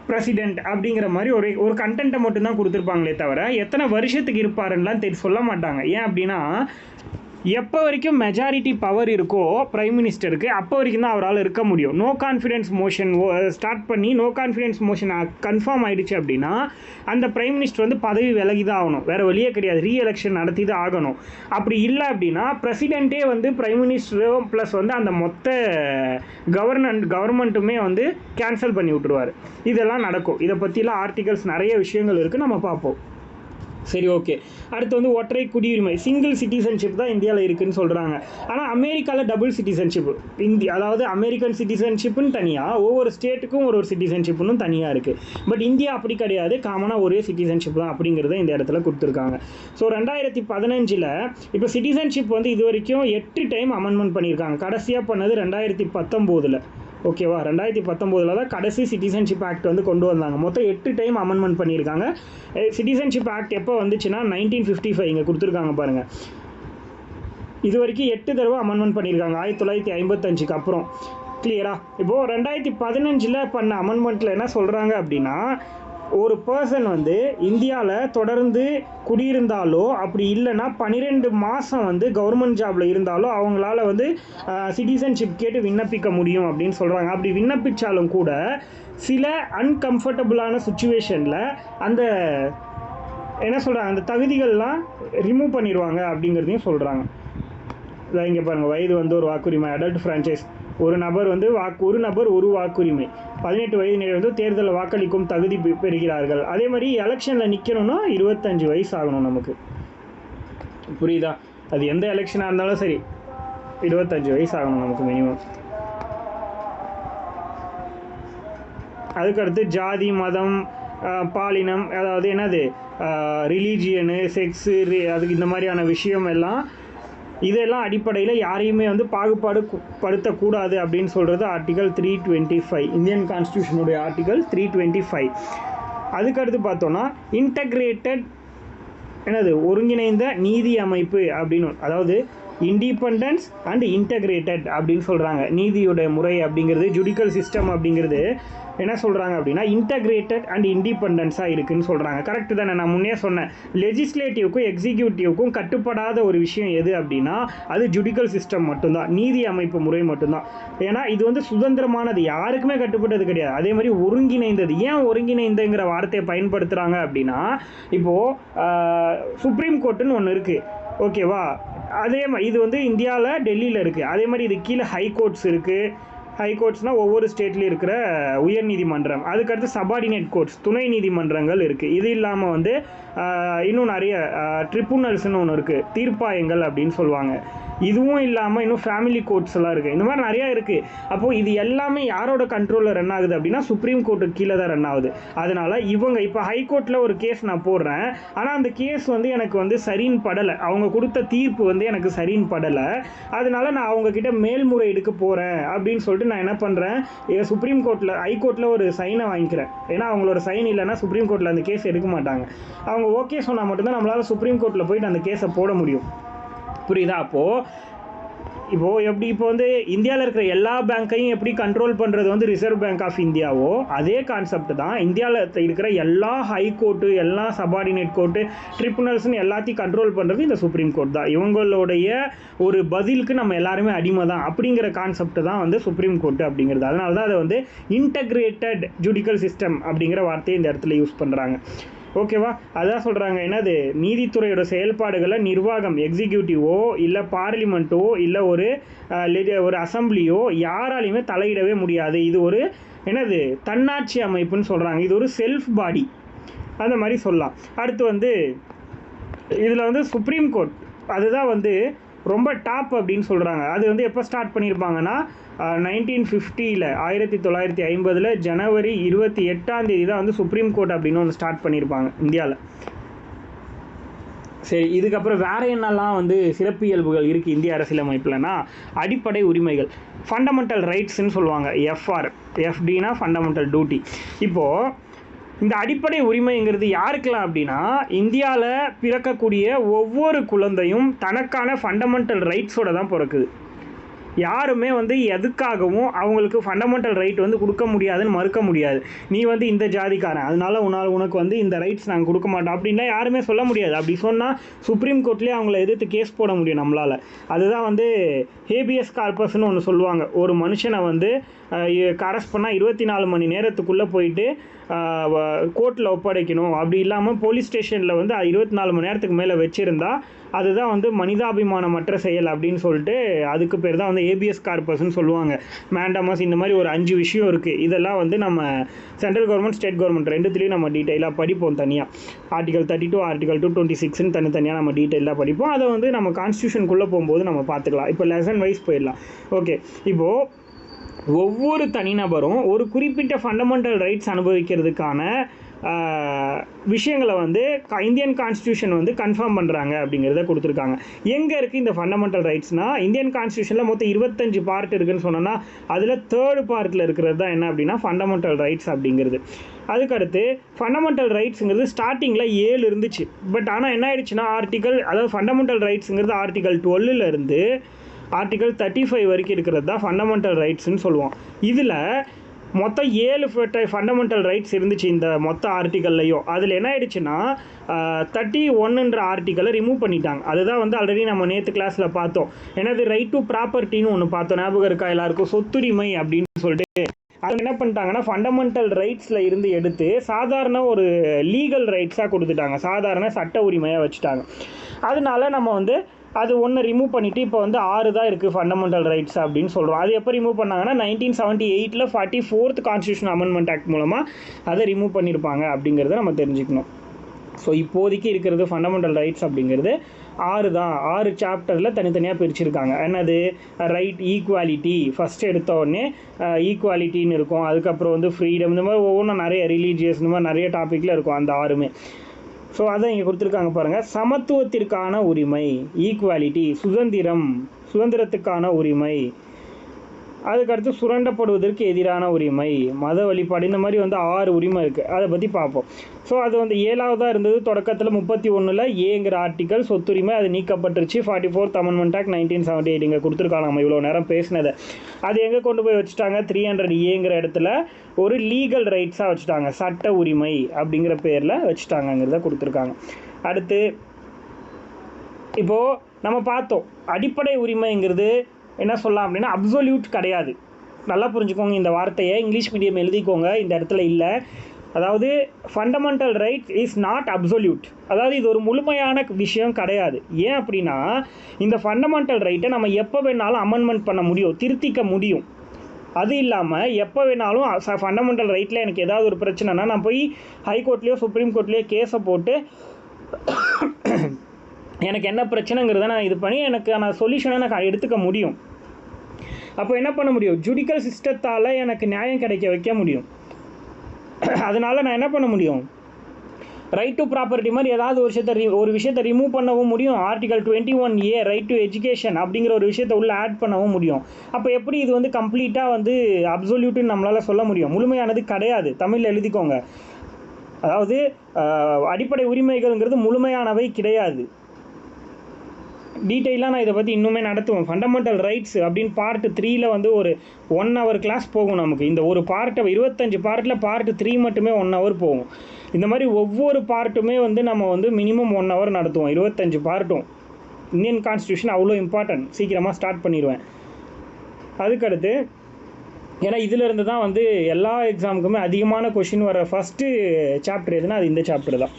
பிரசிடென்ட் அப்படிங்கிற மாதிரி ஒரு கண்டென்ட்டை மட்டும்தான் கொடுத்துருப்பாங்களே தவிர எத்தனை வருஷத்துக்கு இருப்பாருன்னெலாம் சொல்ல மாட்டாங்க. ஏன் அப்படின்னா எப்போ வரைக்கும் மெஜாரிட்டி பவர் இருக்கோ பிரைம் மினிஸ்டருக்கு அப்போ வரைக்கும் தான் அவரால் இருக்க முடியும். நோ கான்ஃபிடென்ஸ் மோஷன் ஸ்டார்ட் பண்ணி நோ கான்ஃபிடென்ஸ் மோஷன் கன்ஃபார்ம் ஆகிடுச்சு அப்படின்னா அந்த பிரைம் மினிஸ்டர் வந்து பதவி விலகி தான் ஆகணும், வேறு வழியே கிடையாது, ரீஎலெக்ஷன் நடத்தி தான் ஆகணும். அப்படி இல்லை அப்படின்னா பிரசிடெண்ட்டே வந்து பிரைம் மினிஸ்டரும் ப்ளஸ் வந்து அந்த மொத்த கவர்மெண்ட்டுமே வந்து கேன்சல் பண்ணி விட்டுருவார். இதெல்லாம் நடக்கும். இதை பற்றிலாம் ஆர்டிகல்ஸ் நிறைய விஷயங்கள் இருக்குது, நம்ம பார்ப்போம். சரி, ஓகே. அடுத்து வந்து ஒற்றை குடியுரிமை, சிங்கிள் சிட்டிசன்ஷிப் தான் இந்தியாவில் இருக்குதுன்னு சொல்கிறாங்க. ஆனால் அமெரிக்காவில் டபுள் சிட்டிசன்ஷிப், அதாவது அமெரிக்கன் சிட்டிசன்ஷிப்புன்னு தனியாக, ஒவ்வொரு ஸ்டேட்டுக்கும் ஒரு சிட்டிசன்ஷிப்னு தனியாக இருக்குது. பட் இந்தியா அப்படி கிடையாது, காமனாக ஒரே சிட்டிசன்ஷிப் தான் அப்படிங்கிறத இந்த இடத்துல கொடுத்துருக்காங்க. ஸோ 2015 இப்போ சிட்டிசன்ஷிப் வந்து இது வரைக்கும் 8 டைம் அமெண்ட்மெண்ட் பண்ணியிருக்காங்க. கடைசியாக பண்ணது 2019. ஓகேவா, 2019 தான் கடைசி சிட்டிசன்ஷிப் ஆக்ட் வந்து கொண்டு வந்தாங்க. மொத்தம் 8 டைம் அமெண்ட்மெண்ட் பண்ணியிருக்காங்க. சிட்டிசன்ஷிப் ஆக்ட் எப்போ வந்துச்சுன்னா 1955, இங்கே கொடுத்துருக்காங்க பாருங்கள். இது வரைக்கும் 8 தடவை அமெண்ட்மெண்ட் பண்ணியிருக்காங்க 1955 அப்புறம். கிளியரா? இப்போது 2015 பண்ண அமெண்ட்மெண்ட்டில் என்ன சொல்கிறாங்க அப்படின்னா, ஒரு பர்சன் வந்து இந்தியாவில் தொடர்ந்து குடியிருந்தாலோ அப்படி இல்லைன்னா 12 மாதம் வந்து கவர்மெண்ட் ஜாபில் இருந்தாலோ அவங்களால வந்து சிட்டிசன்ஷிப் கேட்டு விண்ணப்பிக்க முடியும் அப்படின்னு சொல்கிறாங்க. அப்படி விண்ணப்பித்தாலும் கூட சில அன்கம்ஃபர்டபுளான சுச்சுவேஷனில் அந்த என்ன சொல்கிறாங்க, அந்த தகுதிகள்லாம் ரிமூவ் பண்ணிடுவாங்க அப்படிங்கிறதையும் சொல்கிறாங்க. இதான் இங்கே பாருங்கள், வயது வந்து ஒரு வாக்குரிமை, அடல்ட் ஃப்ரான்ச்சைஸ், ஒரு நபர் வந்து ஒரு வாக்குரிமை, 18 வயது நிறைவு தேர்தலில் வாக்களிக்கும் தகுதி பெறுகிறார்கள். அதே மாதிரி எலெக்ஷனில் நிற்கணும்னா 25 வயசு ஆகணும் நமக்கு. புரியுதா? அது எந்த எலெக்ஷனாக இருந்தாலும் சரி 25 வயசு ஆகணும் நமக்கு மினிமம். அதுக்கடுத்து ஜாதி, மதம், பாலினம், அதாவது என்னது ரிலீஜியனு, செக்ஸு, அதுக்கு இந்த மாதிரியான விஷயம் எல்லாம், இதெல்லாம் அடிப்படையில் யாரையுமே வந்து பாகுபாடு படுத்தக்கூடாது அப்படின்னு சொல்கிறது ஆர்டிகல் 325, இந்தியன் கான்ஸ்டியூஷனுடைய ஆர்டிகல் 325. அதுக்கடுத்து பார்த்தோன்னா இன்டகிரேட்டட் ஒருங்கிணைந்த நீதி அமைப்பு அப்படின்னு, அதாவது இண்டிபெண்டன்ஸ் அண்ட் இன்டகிரேட்டட் அப்படின்னு சொல்கிறாங்க. நீதியுடைய முறை அப்படிங்கிறது, ஜுடிக்கல் சிஸ்டம் அப்படிங்கிறது என்ன சொல்கிறாங்க அப்படின்னா இன்டகிரேட்டட் அண்ட் இண்டிபெண்டன்ஸாக இருக்குதுன்னு சொல்கிறாங்க. கரெக்டு தானே? நான் முன்னே சொன்னேன், லெஜிஸ்லேட்டிவ்க்கும் எக்ஸிக்யூட்டிவ்க்கும் கட்டுப்படாத ஒரு விஷயம் எது அப்படின்னா அது ஜுடிக்கல் சிஸ்டம் மட்டும்தான், நீதி அமைப்பு முறை மட்டும்தான். ஏன்னா இது வந்து சுதந்திரமானது, யாருக்குமே கட்டுப்பட்டது கிடையாது. அதே மாதிரி ஒருங்கிணைந்தது. ஏன் ஒருங்கிணைந்தங்கிற வார்த்தையை பயன்படுத்துகிறாங்க அப்படின்னா, இப்போது சுப்ரீம் கோர்ட்டுன்னு ஒன்று இருக்குது, ஓகேவா? அதே மாதிரி இது வந்து இந்தியாவில் டெல்லியில் இருக்குது. அதே மாதிரி இது கீழே ஹை கோர்ட்ஸ் இருக்குது. ஹை கோர்ட்ஸ்னால் ஒவ்வொரு ஸ்டேட்லேயும் இருக்கிற உயர் நீதிமன்றம். அதுக்கடுத்து சபார்டினேட் கோர்ட்ஸ், துணை நீதிமன்றங்கள் இருக்குது. இது இல்லாமல் வந்து இன்னும் நிறைய ட்ரிபுனல்ஸ்னு ஒன்று இருக்குது, தீர்ப்பாயங்கள் அப்படின்னு சொல்லுவாங்க. இதுவும் இல்லாமல் இன்னும் ஃபேமிலி கோர்ட்ஸ் எல்லாம் இருக்குது. இந்த மாதிரி நிறையா இருக்குது. அப்போது இது எல்லாமே யாரோட கண்ட்ரோலில் ரன் ஆகுது அப்படின்னா சுப்ரீம் கோர்ட்டுக்கு கீழே தான் ரன் ஆகுது. அதனால் இவங்க இப்போ ஹைகோர்ட்டில் ஒரு கேஸ் நான் போடுறேன், ஆனால் அந்த கேஸ் வந்து எனக்கு வந்து சரின்னு படலை, அவங்க கொடுத்த தீர்ப்பு வந்து எனக்கு சரின்னு படலை, அதனால் நான் அவங்கக்கிட்ட மேல்முறையீடுக்கு போகிறேன் அப்படின்னு சொல்லிட்டு நான் என்ன பண்ணுறேன், சுப்ரீம் கோர்ட்டில் ஹைகோர்ட்டில் ஒரு சைனை வாங்கிக்கிறேன். ஏன்னா அவங்களோட சைன் இல்லைன்னா சுப்ரீம் கோர்ட்டில் அந்த கேஸ் எடுக்க மாட்டாங்க. அவங்க ஓகே சொன்னால் மட்டும்தான் நம்மளால் சுப்ரீம் கோர்ட்டில் போயிட்டு அந்த கேஸை போட முடியும். புரியுதா? இப்போது எப்படி இப்போ வந்து இந்தியாவில் இருக்கிற எல்லா பேங்க்கையும் எப்படி கண்ட்ரோல் பண்ணுறது வந்து ரிசர்வ் பேங்க் ஆஃப் இந்தியாவோ, அதே கான்செப்ட் தான் இந்தியாவில் இருக்கிற எல்லா ஹை கோர்ட்டு, எல்லா சபார்டினேட் கோர்ட்டு, ட்ரிபுனல்ஸ்னு எல்லாத்தையும் கண்ட்ரோல் பண்ணுறது இந்த சுப்ரீம் கோர்ட் தான். இவங்களுடைய ஒரு பதிலுக்கு நம்ம எல்லாருமே அடிமை தான் அப்படிங்கிற கான்செப்ட் தான் வந்து சுப்ரீம் கோர்ட்டு அப்படிங்கிறது. அதனால தான் அதை வந்து இன்டகிரேட்டட் ஜுடிக்கல் சிஸ்டம் அப்படிங்கிற வார்த்தையை இந்த இடத்துல யூஸ் பண்ணுறாங்க. ஓகேவா? அதான் சொல்கிறாங்க, என்னது நீதித்துறையோட செயல்பாடுகளை நிர்வாகம், எக்ஸிக்யூட்டிவோ இல்லை பார்லிமெண்ட்டோ இல்லை ஒரு அசம்பிளியோ யாராலையுமே தலையிடவே முடியாது. இது ஒரு என்னது தன்னாட்சி அமைப்புன்னு சொல்கிறாங்க. இது ஒரு செல்ஃப் பாடி அந்த மாதிரி சொல்லலாம். அடுத்து வந்து இதில் வந்து சுப்ரீம் கோர்ட் அதுதான் வந்து ரொம்ப டாப் அப்படின்னு சொல்கிறாங்க. அது வந்து எப்போ ஸ்டார்ட் பண்ணியிருப்பாங்கன்னா 1950 1950 ஜனவரி 28 தான் வந்து சுப்ரீம் கோர்ட் அப்படின்னு ஒன்று ஸ்டார்ட் பண்ணியிருப்பாங்க இந்தியாவில். சரி, இதுக்கப்புறம் வேறு என்னெல்லாம் வந்து சிறப்பியல்புகள் இருக்குது இந்திய அரசியலமைப்புலனா, அடிப்படை உரிமைகள், ஃபண்டமெண்டல் ரைட்ஸ்ன்னு சொல்லுவாங்க. எஃப்டினா ஃபண்டமெண்டல் டியூட்டி. இப்போது இந்த அடிப்படை உரிமைங்கிறது யாருக்கெல்லாம் அப்படின்னா, இந்தியாவில் பிறக்கக்கூடிய ஒவ்வொரு குழந்தையும் தனக்கான ஃபண்டமெண்டல் ரைட்ஸோடு தான் பிறக்குது. யாருமே வந்து எதுக்காகவும் அவங்களுக்கு ஃபண்டமெண்டல் ரைட் வந்து கொடுக்க முடியாதுன்னு மறுக்க முடியாது. நீ வந்து இந்த ஜாதிக்காரன், அதனால உனக்கு வந்து இந்த ரைட்ஸ் நாங்கள் கொடுக்க மாட்டோம் அப்படின்னா யாருமே சொல்ல முடியாது. அப்படி சொன்னால் சுப்ரீம் கோர்ட்லேயே அவங்கள எதிர்த்து கேஸ் போட முடியும் நம்மளால். அதுதான் வந்து ஹேபியஸ் கார்பஸ்ன்னு ஒன்று சொல்லுவாங்க. ஒரு மனுஷனை வந்து அரெஸ்ட் பண்ணால் 24 மணி நேரத்துக்குள்ளே போயிட்டு கோர்ட்டில் ஒப்படைக்கணும். அப்படி இல்லாமல் போலீஸ் ஸ்டேஷனில் வந்து 24 மணி நேரத்துக்கு மேலே வச்சுருந்தா அதுதான் வந்து மனிதாபிமானமற்ற செயல் அப்படின்னு சொல்லிட்டு அதுக்கு பேர் தான் வந்து ஏபிஎஸ் கார்பஸ்ன்னு சொல்லுவாங்க. மேண்டமஸ் இந்த மாதிரி ஒரு 5 விஷயம் இருக்குது. இதெல்லாம் வந்து நம்ம சென்ட்ரல் கவர்மெண்ட் ஸ்டேட் கவர்மெண்ட் ரெண்டுத்துலேயும் நம்ம டீட்டெயிலாக படிப்போம் தனியாக. ஆர்டிகல் 32 ஆர்டிகல் 226ன்னு தனித்தனியாக நம்ம டீட்டெயிலாக படிப்போம். அதை வந்து நம்ம கான்ஸ்டியூஷனுக்குள்ளே போகும்போது நம்ம பார்த்துக்கலாம். இப்போ லெசன் வைஸ் போயிடலாம். ஓகே, இப்போது ஒவ்வொரு தனிநபரும் ஒரு குறிப்பிட்ட ஃபண்டமெண்டல் ரைட்ஸ் அனுபவிக்கிறதுக்கான விஷயங்களை வந்து இந்தியன் கான்ஸ்டியூஷன் வந்து கன்ஃபார்ம் பண்ணுறாங்க அப்படிங்கிறத கொடுத்துருக்காங்க. எங்கே இருக்குது இந்த ஃபண்டமெண்டல் ரைட்ஸ்னால், இந்தியன் கான்ஸ்டியூஷனில் மொத்தம் 25 பார்ட் இருக்குதுன்னு சொன்னோன்னா அதில் 3rd பார்ட்டில் இருக்கிறது தான் என்ன அப்படின்னா ஃபண்டமெண்டல் ரைட்ஸ் அப்படிங்கிறது. அதுக்கடுத்து ஃபண்டமெண்டல் ரைட்ஸுங்கிறது ஸ்டார்டிங்கில் 7 இருந்துச்சு. பட் ஆனால் என்ன ஆயிடுச்சுன்னா அதாவது ஃபண்டமெண்டல் ரைட்ஸுங்கிறது ஆர்டிகல் 12 இருந்து ஆர்டிகல் 35 வரைக்கும் இருக்கிறது தான் ஃபண்டமெண்டல் ரைட்ஸ்ன்னு சொல்லுவோம். இதில் மொத்தம் 7 ஃபண்டமெண்டல் ரைட்ஸ் இருந்துச்சு இந்த மொத்த ஆர்டிக்கல்லையும். அதில் என்ன ஆயிடுச்சுன்னா 31ன்ற ஆர்டிக்கலை ரிமூவ் பண்ணிட்டாங்க. அதுதான் வந்து ஆல்ரெடி நம்ம நேற்று கிளாஸில் பார்த்தோம். என்னது ரைட் டு ப்ராப்பர்ட்டின்னு ஒன்று பார்த்தோம், ஞாபகம் இருக்கா எல்லாருக்கும்? சொத்துரிமை அப்படின்னு சொல்லிட்டு அது என்ன பண்ணிட்டாங்கன்னா ஃபண்டமெண்டல் ரைட்ஸில் இருந்து எடுத்து சாதாரண ஒரு லீகல் ரைட்ஸாக கொடுத்துட்டாங்க, சாதாரண சட்ட உரிமையாக வச்சுட்டாங்க. அதனால நம்ம வந்து அது ஒன்று ரிமூவ் பண்ணிவிட்டு இப்போ வந்து 6 தான் இருக்குது ஃபண்டமெண்டல் ரைட்ஸ் அப்படின்னு சொல்கிறோம். அது எப்போ ரிமூவ் பண்ணாங்கன்னா 1978 44th கான்ஸ்டியூஷன் அமெண்ட்மெண்ட் ஆக்ட் மூலமாக அதை ரிமூவ் பண்ணியிருப்பாங்க அப்படிங்கிறத நம்ம தெரிஞ்சுக்கணும். ஸோ இப்போதைக்கு இருக்கிறது ஃபண்டமெண்டல் ரைட்ஸ் அப்படிங்கிறது 6 தான். 6 சாப்டரில் தனித்தனியாக பிரிச்சுருக்காங்க. என்னது? ரைட், ஈக்குவாலிட்டி, ஃபஸ்ட்டு எடுத்த உடனே ஈக்குவாலிட்டின்னு இருக்கும். அதுக்கப்புறம் வந்து ஃப்ரீடம், இந்த மாதிரி ஒவ்வொன்றும் நிறைய ரிலீஜியஸ், இந்த மாதிரி நிறைய டாப்பிக்கில் இருக்கும் அந்த 6மே. ஸோ அதை இங்கே கொடுத்துருக்காங்க பாருங்கள். சமத்துவத்திற்கான உரிமை, ஈக்குவாலிட்டி, சுதந்திரத்துக்கான உரிமை, அதுக்கடுத்து சுரண்டப்படுவதற்கு எதிரான உரிமை, மத வழிபாடு, இந்த மாதிரி வந்து 6 உரிமை இருக்குது. அதை பற்றி பார்ப்போம். ஸோ அது வந்து 7வதாக இருந்தது தொடக்கத்தில் 31ல் ஏங்கிற ஆர்டிக்கல் சொத்துரிமை, அது நீக்கப்பட்டுருச்சு. 44th அமெண்ட்மெண்ட் ஆக்ட் 1978 இங்கே கொடுத்துருக்காங்க. நம்ம இவ்வளோ நேரம் பேசினதை அது எங்கே கொண்டு போய் வச்சுட்டாங்க? 300 ஏங்கிற இடத்துல ஒரு லீகல் ரைட்ஸாக வச்சுட்டாங்க, சட்ட உரிமை அப்படிங்கிற பேரில் வச்சுட்டாங்கங்கிறத கொடுத்துருக்காங்க. அடுத்து இப்போது நம்ம பார்த்தோம் அடிப்படை உரிமைங்கிறது என்ன சொல்லலாம் அப்படின்னா அப்சொல்யூட் கிடையாது. நல்லா புரிஞ்சுக்கோங்க இந்த வார்த்தையை, இங்கிலீஷ் மீடியம் எழுதிக்கோங்க, இந்த இடத்துல இல்லை. அதாவது fundamental right is not absolute, அதாவது இது ஒரு முழுமையான விஷயம் கிடையாது. ஏன் அப்படின்னா இந்த ஃபண்டமெண்டல் ரைட்டை நம்ம எப்போ வேணாலும் அமெண்ட்மெண்ட் பண்ண முடியும், திருத்திக்க முடியும். அது இல்லாமல் எப்போ வேணாலும் ஃபண்டமெண்டல் ரைட்டில் எனக்கு ஏதாவது ஒரு பிரச்சனைனா நான் போய் ஹைகோர்ட்லேயோ சுப்ரீம் கோர்ட்லேயோ கேஸை போட்டு எனக்கு என்ன பிரச்சனைங்கிறத நான் இது பண்ணி எனக்கான சொல்யூஷனை நான் எடுத்துக்க முடியும். அப்போ என்ன பண்ண முடியும்? ஜுடிக்கல் சிஸ்டத்தால் எனக்கு நியாயம் கிடைக்க வைக்க முடியும். அதனால் நான் என்ன பண்ண முடியும்? ரைட் டு ப்ராப்பர்ட்டி மாதிரி ஏதாவது ஒரு விஷயத்தை ரிமூவ் பண்ணவும் முடியும். Article 21A right to education அப்படிங்கிற ஒரு விஷயத்தை உள்ளே ஆட் பண்ணவும் முடியும். அப்போ எப்படி இது வந்து கம்ப்ளீட்டாக வந்து அப்சொல்யூட்டுன்னு நம்மளால் சொல்ல முடியும்? முழுமையானது கிடையாது. தமிழில் எழுதிக்கோங்க. அதாவது அடிப்படை உரிமைகள்ங்கிறது முழுமையானவை கிடையாது. டீட்டெயிலாக நான் இதை பற்றி இன்னுமே நடத்துவேன். ஃபண்டமெண்டல் ரைட்ஸ் அப்படின்னு பார்ட் 3ல் வந்து ஒரு 1 hour கிளாஸ் போகும் நமக்கு. இந்த ஒரு பார்ட்டை 25 பார்ட்டில் பார்ட் 3 மட்டுமே 1 hour போகும். இந்த மாதிரி ஒவ்வொரு பார்ட்டுமே வந்து நம்ம வந்து மினிமம் 1 hour நடத்துவோம். 25 பார்ட்டும். இந்தியன் கான்ஸ்டியூஷன் அவ்வளோ இம்பார்ட்டன்ட், சீக்கிரமாக ஸ்டார்ட் பண்ணிடுவேன். அதுக்கடுத்து ஏன்னா இதிலிருந்து தான் வந்து எல்லா எக்ஸாமுக்குமே அதிகமான கொஷின் வர ஃபஸ்ட்டு சாப்டர் எதுனா அது இந்த சாப்டர் தான்.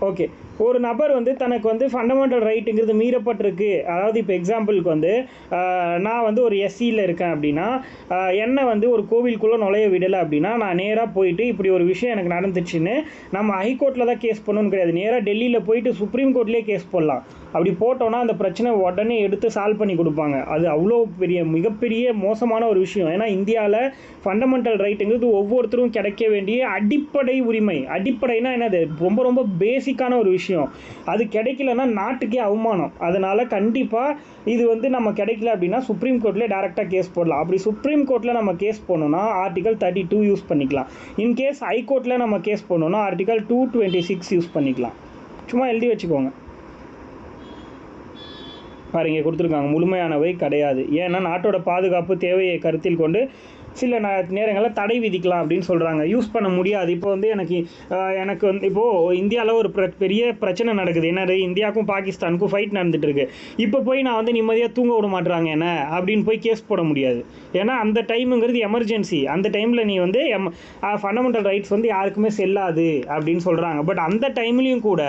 ஓகே, ஒரு நபர் வந்து தனக்கு வந்து ஃபண்டமெண்டல் ரைட்டுங்கிறது மீறப்பட்டிருக்கு. அதாவது இப்போ எக்ஸாம்பிளுக்கு வந்து நான் வந்து ஒரு எஸ்சியில் இருக்கேன் அப்படின்னா என்னை வந்து ஒரு கோவிலுக்குள்ளே நுழைய விடலை அப்படின்னா நான் நேராக போயிட்டு இப்படி ஒரு விஷயம் எனக்கு நடந்துச்சுன்னு நம்ம ஹைகோர்ட்டில் தான் கேஸ் பண்ணணும்னு கிடையாது. நேராக டெல்லியில் போயிட்டு சுப்ரீம் கோர்ட்லேயே கேஸ் போடலாம். அப்படி போட்டோன்னா அந்த பிரச்சனை உடனே எடுத்து சால்வ் பண்ணி கொடுப்பாங்க. அது அவ்வளோ மிகப்பெரிய மோசமான ஒரு விஷயம். ஏன்னா இந்தியாவில் ஃபண்டமெண்டல் ரைட்டுங்கிறது ஒவ்வொருத்தரும் கிடைக்க வேண்டிய அடிப்படை உரிமை. அடிப்படைனா என்னது? ரொம்ப ரொம்ப பேசிக்கான ஒரு விஷயம். அது கிடைக்கலன்னா நாட்டுக்கே அவமானம். அதனால் கண்டிப்பாக இது வந்து நம்ம கிடைக்கல அப்படின்னா சுப்ரீம் கோர்ட்லேயே டேரெக்டாக கேஸ் போடலாம். அப்படி சுப்ரீம் கோர்ட்டில் நம்ம கேஸ் போடணுன்னா ஆர்டிகல் 32 யூஸ் பண்ணிக்கலாம். இன்கேஸ் ஹைகோர்ட்டில் நம்ம கேஸ் போடணுன்னா ஆர்டிகல் 226 யூஸ் பண்ணிக்கலாம். சும்மா எழுதி வச்சுக்கோங்க. பாருங்க கொடுத்துருக்காங்க, முழுமையானவை கிடையாது. ஏன்னா நாட்டோட பாதுகாப்பு தேவையை கருத்தில் கொண்டு சில நேரங்களில் தடை விதிக்கலாம் அப்படின்னு சொல்கிறாங்க. யூஸ் பண்ண முடியாது. இப்போ வந்து எனக்கு வந்து இப்போது இந்தியாவில் ஒரு பெரிய பிரச்சனை நடக்குது. என்னது, இந்தியாவுக்கும் பாகிஸ்தானுக்கும் ஃபைட் நடந்துகிட்ருக்கு. இப்போ போய் நான் வந்து நிம்மதியாக தூங்க விட மாட்டுறாங்க என்ன அப்படின்னு போய் கேஸ் போட முடியாது. ஏன்னா அந்த டைமுங்கிறது எமர்ஜென்சி. அந்த டைமில் நீ வந்து ஃபண்டமெண்டல் ரைட்ஸ் வந்து யாருக்குமே செல்லாது அப்படின்னு சொல்கிறாங்க. பட் அந்த டைம்லேயும் கூட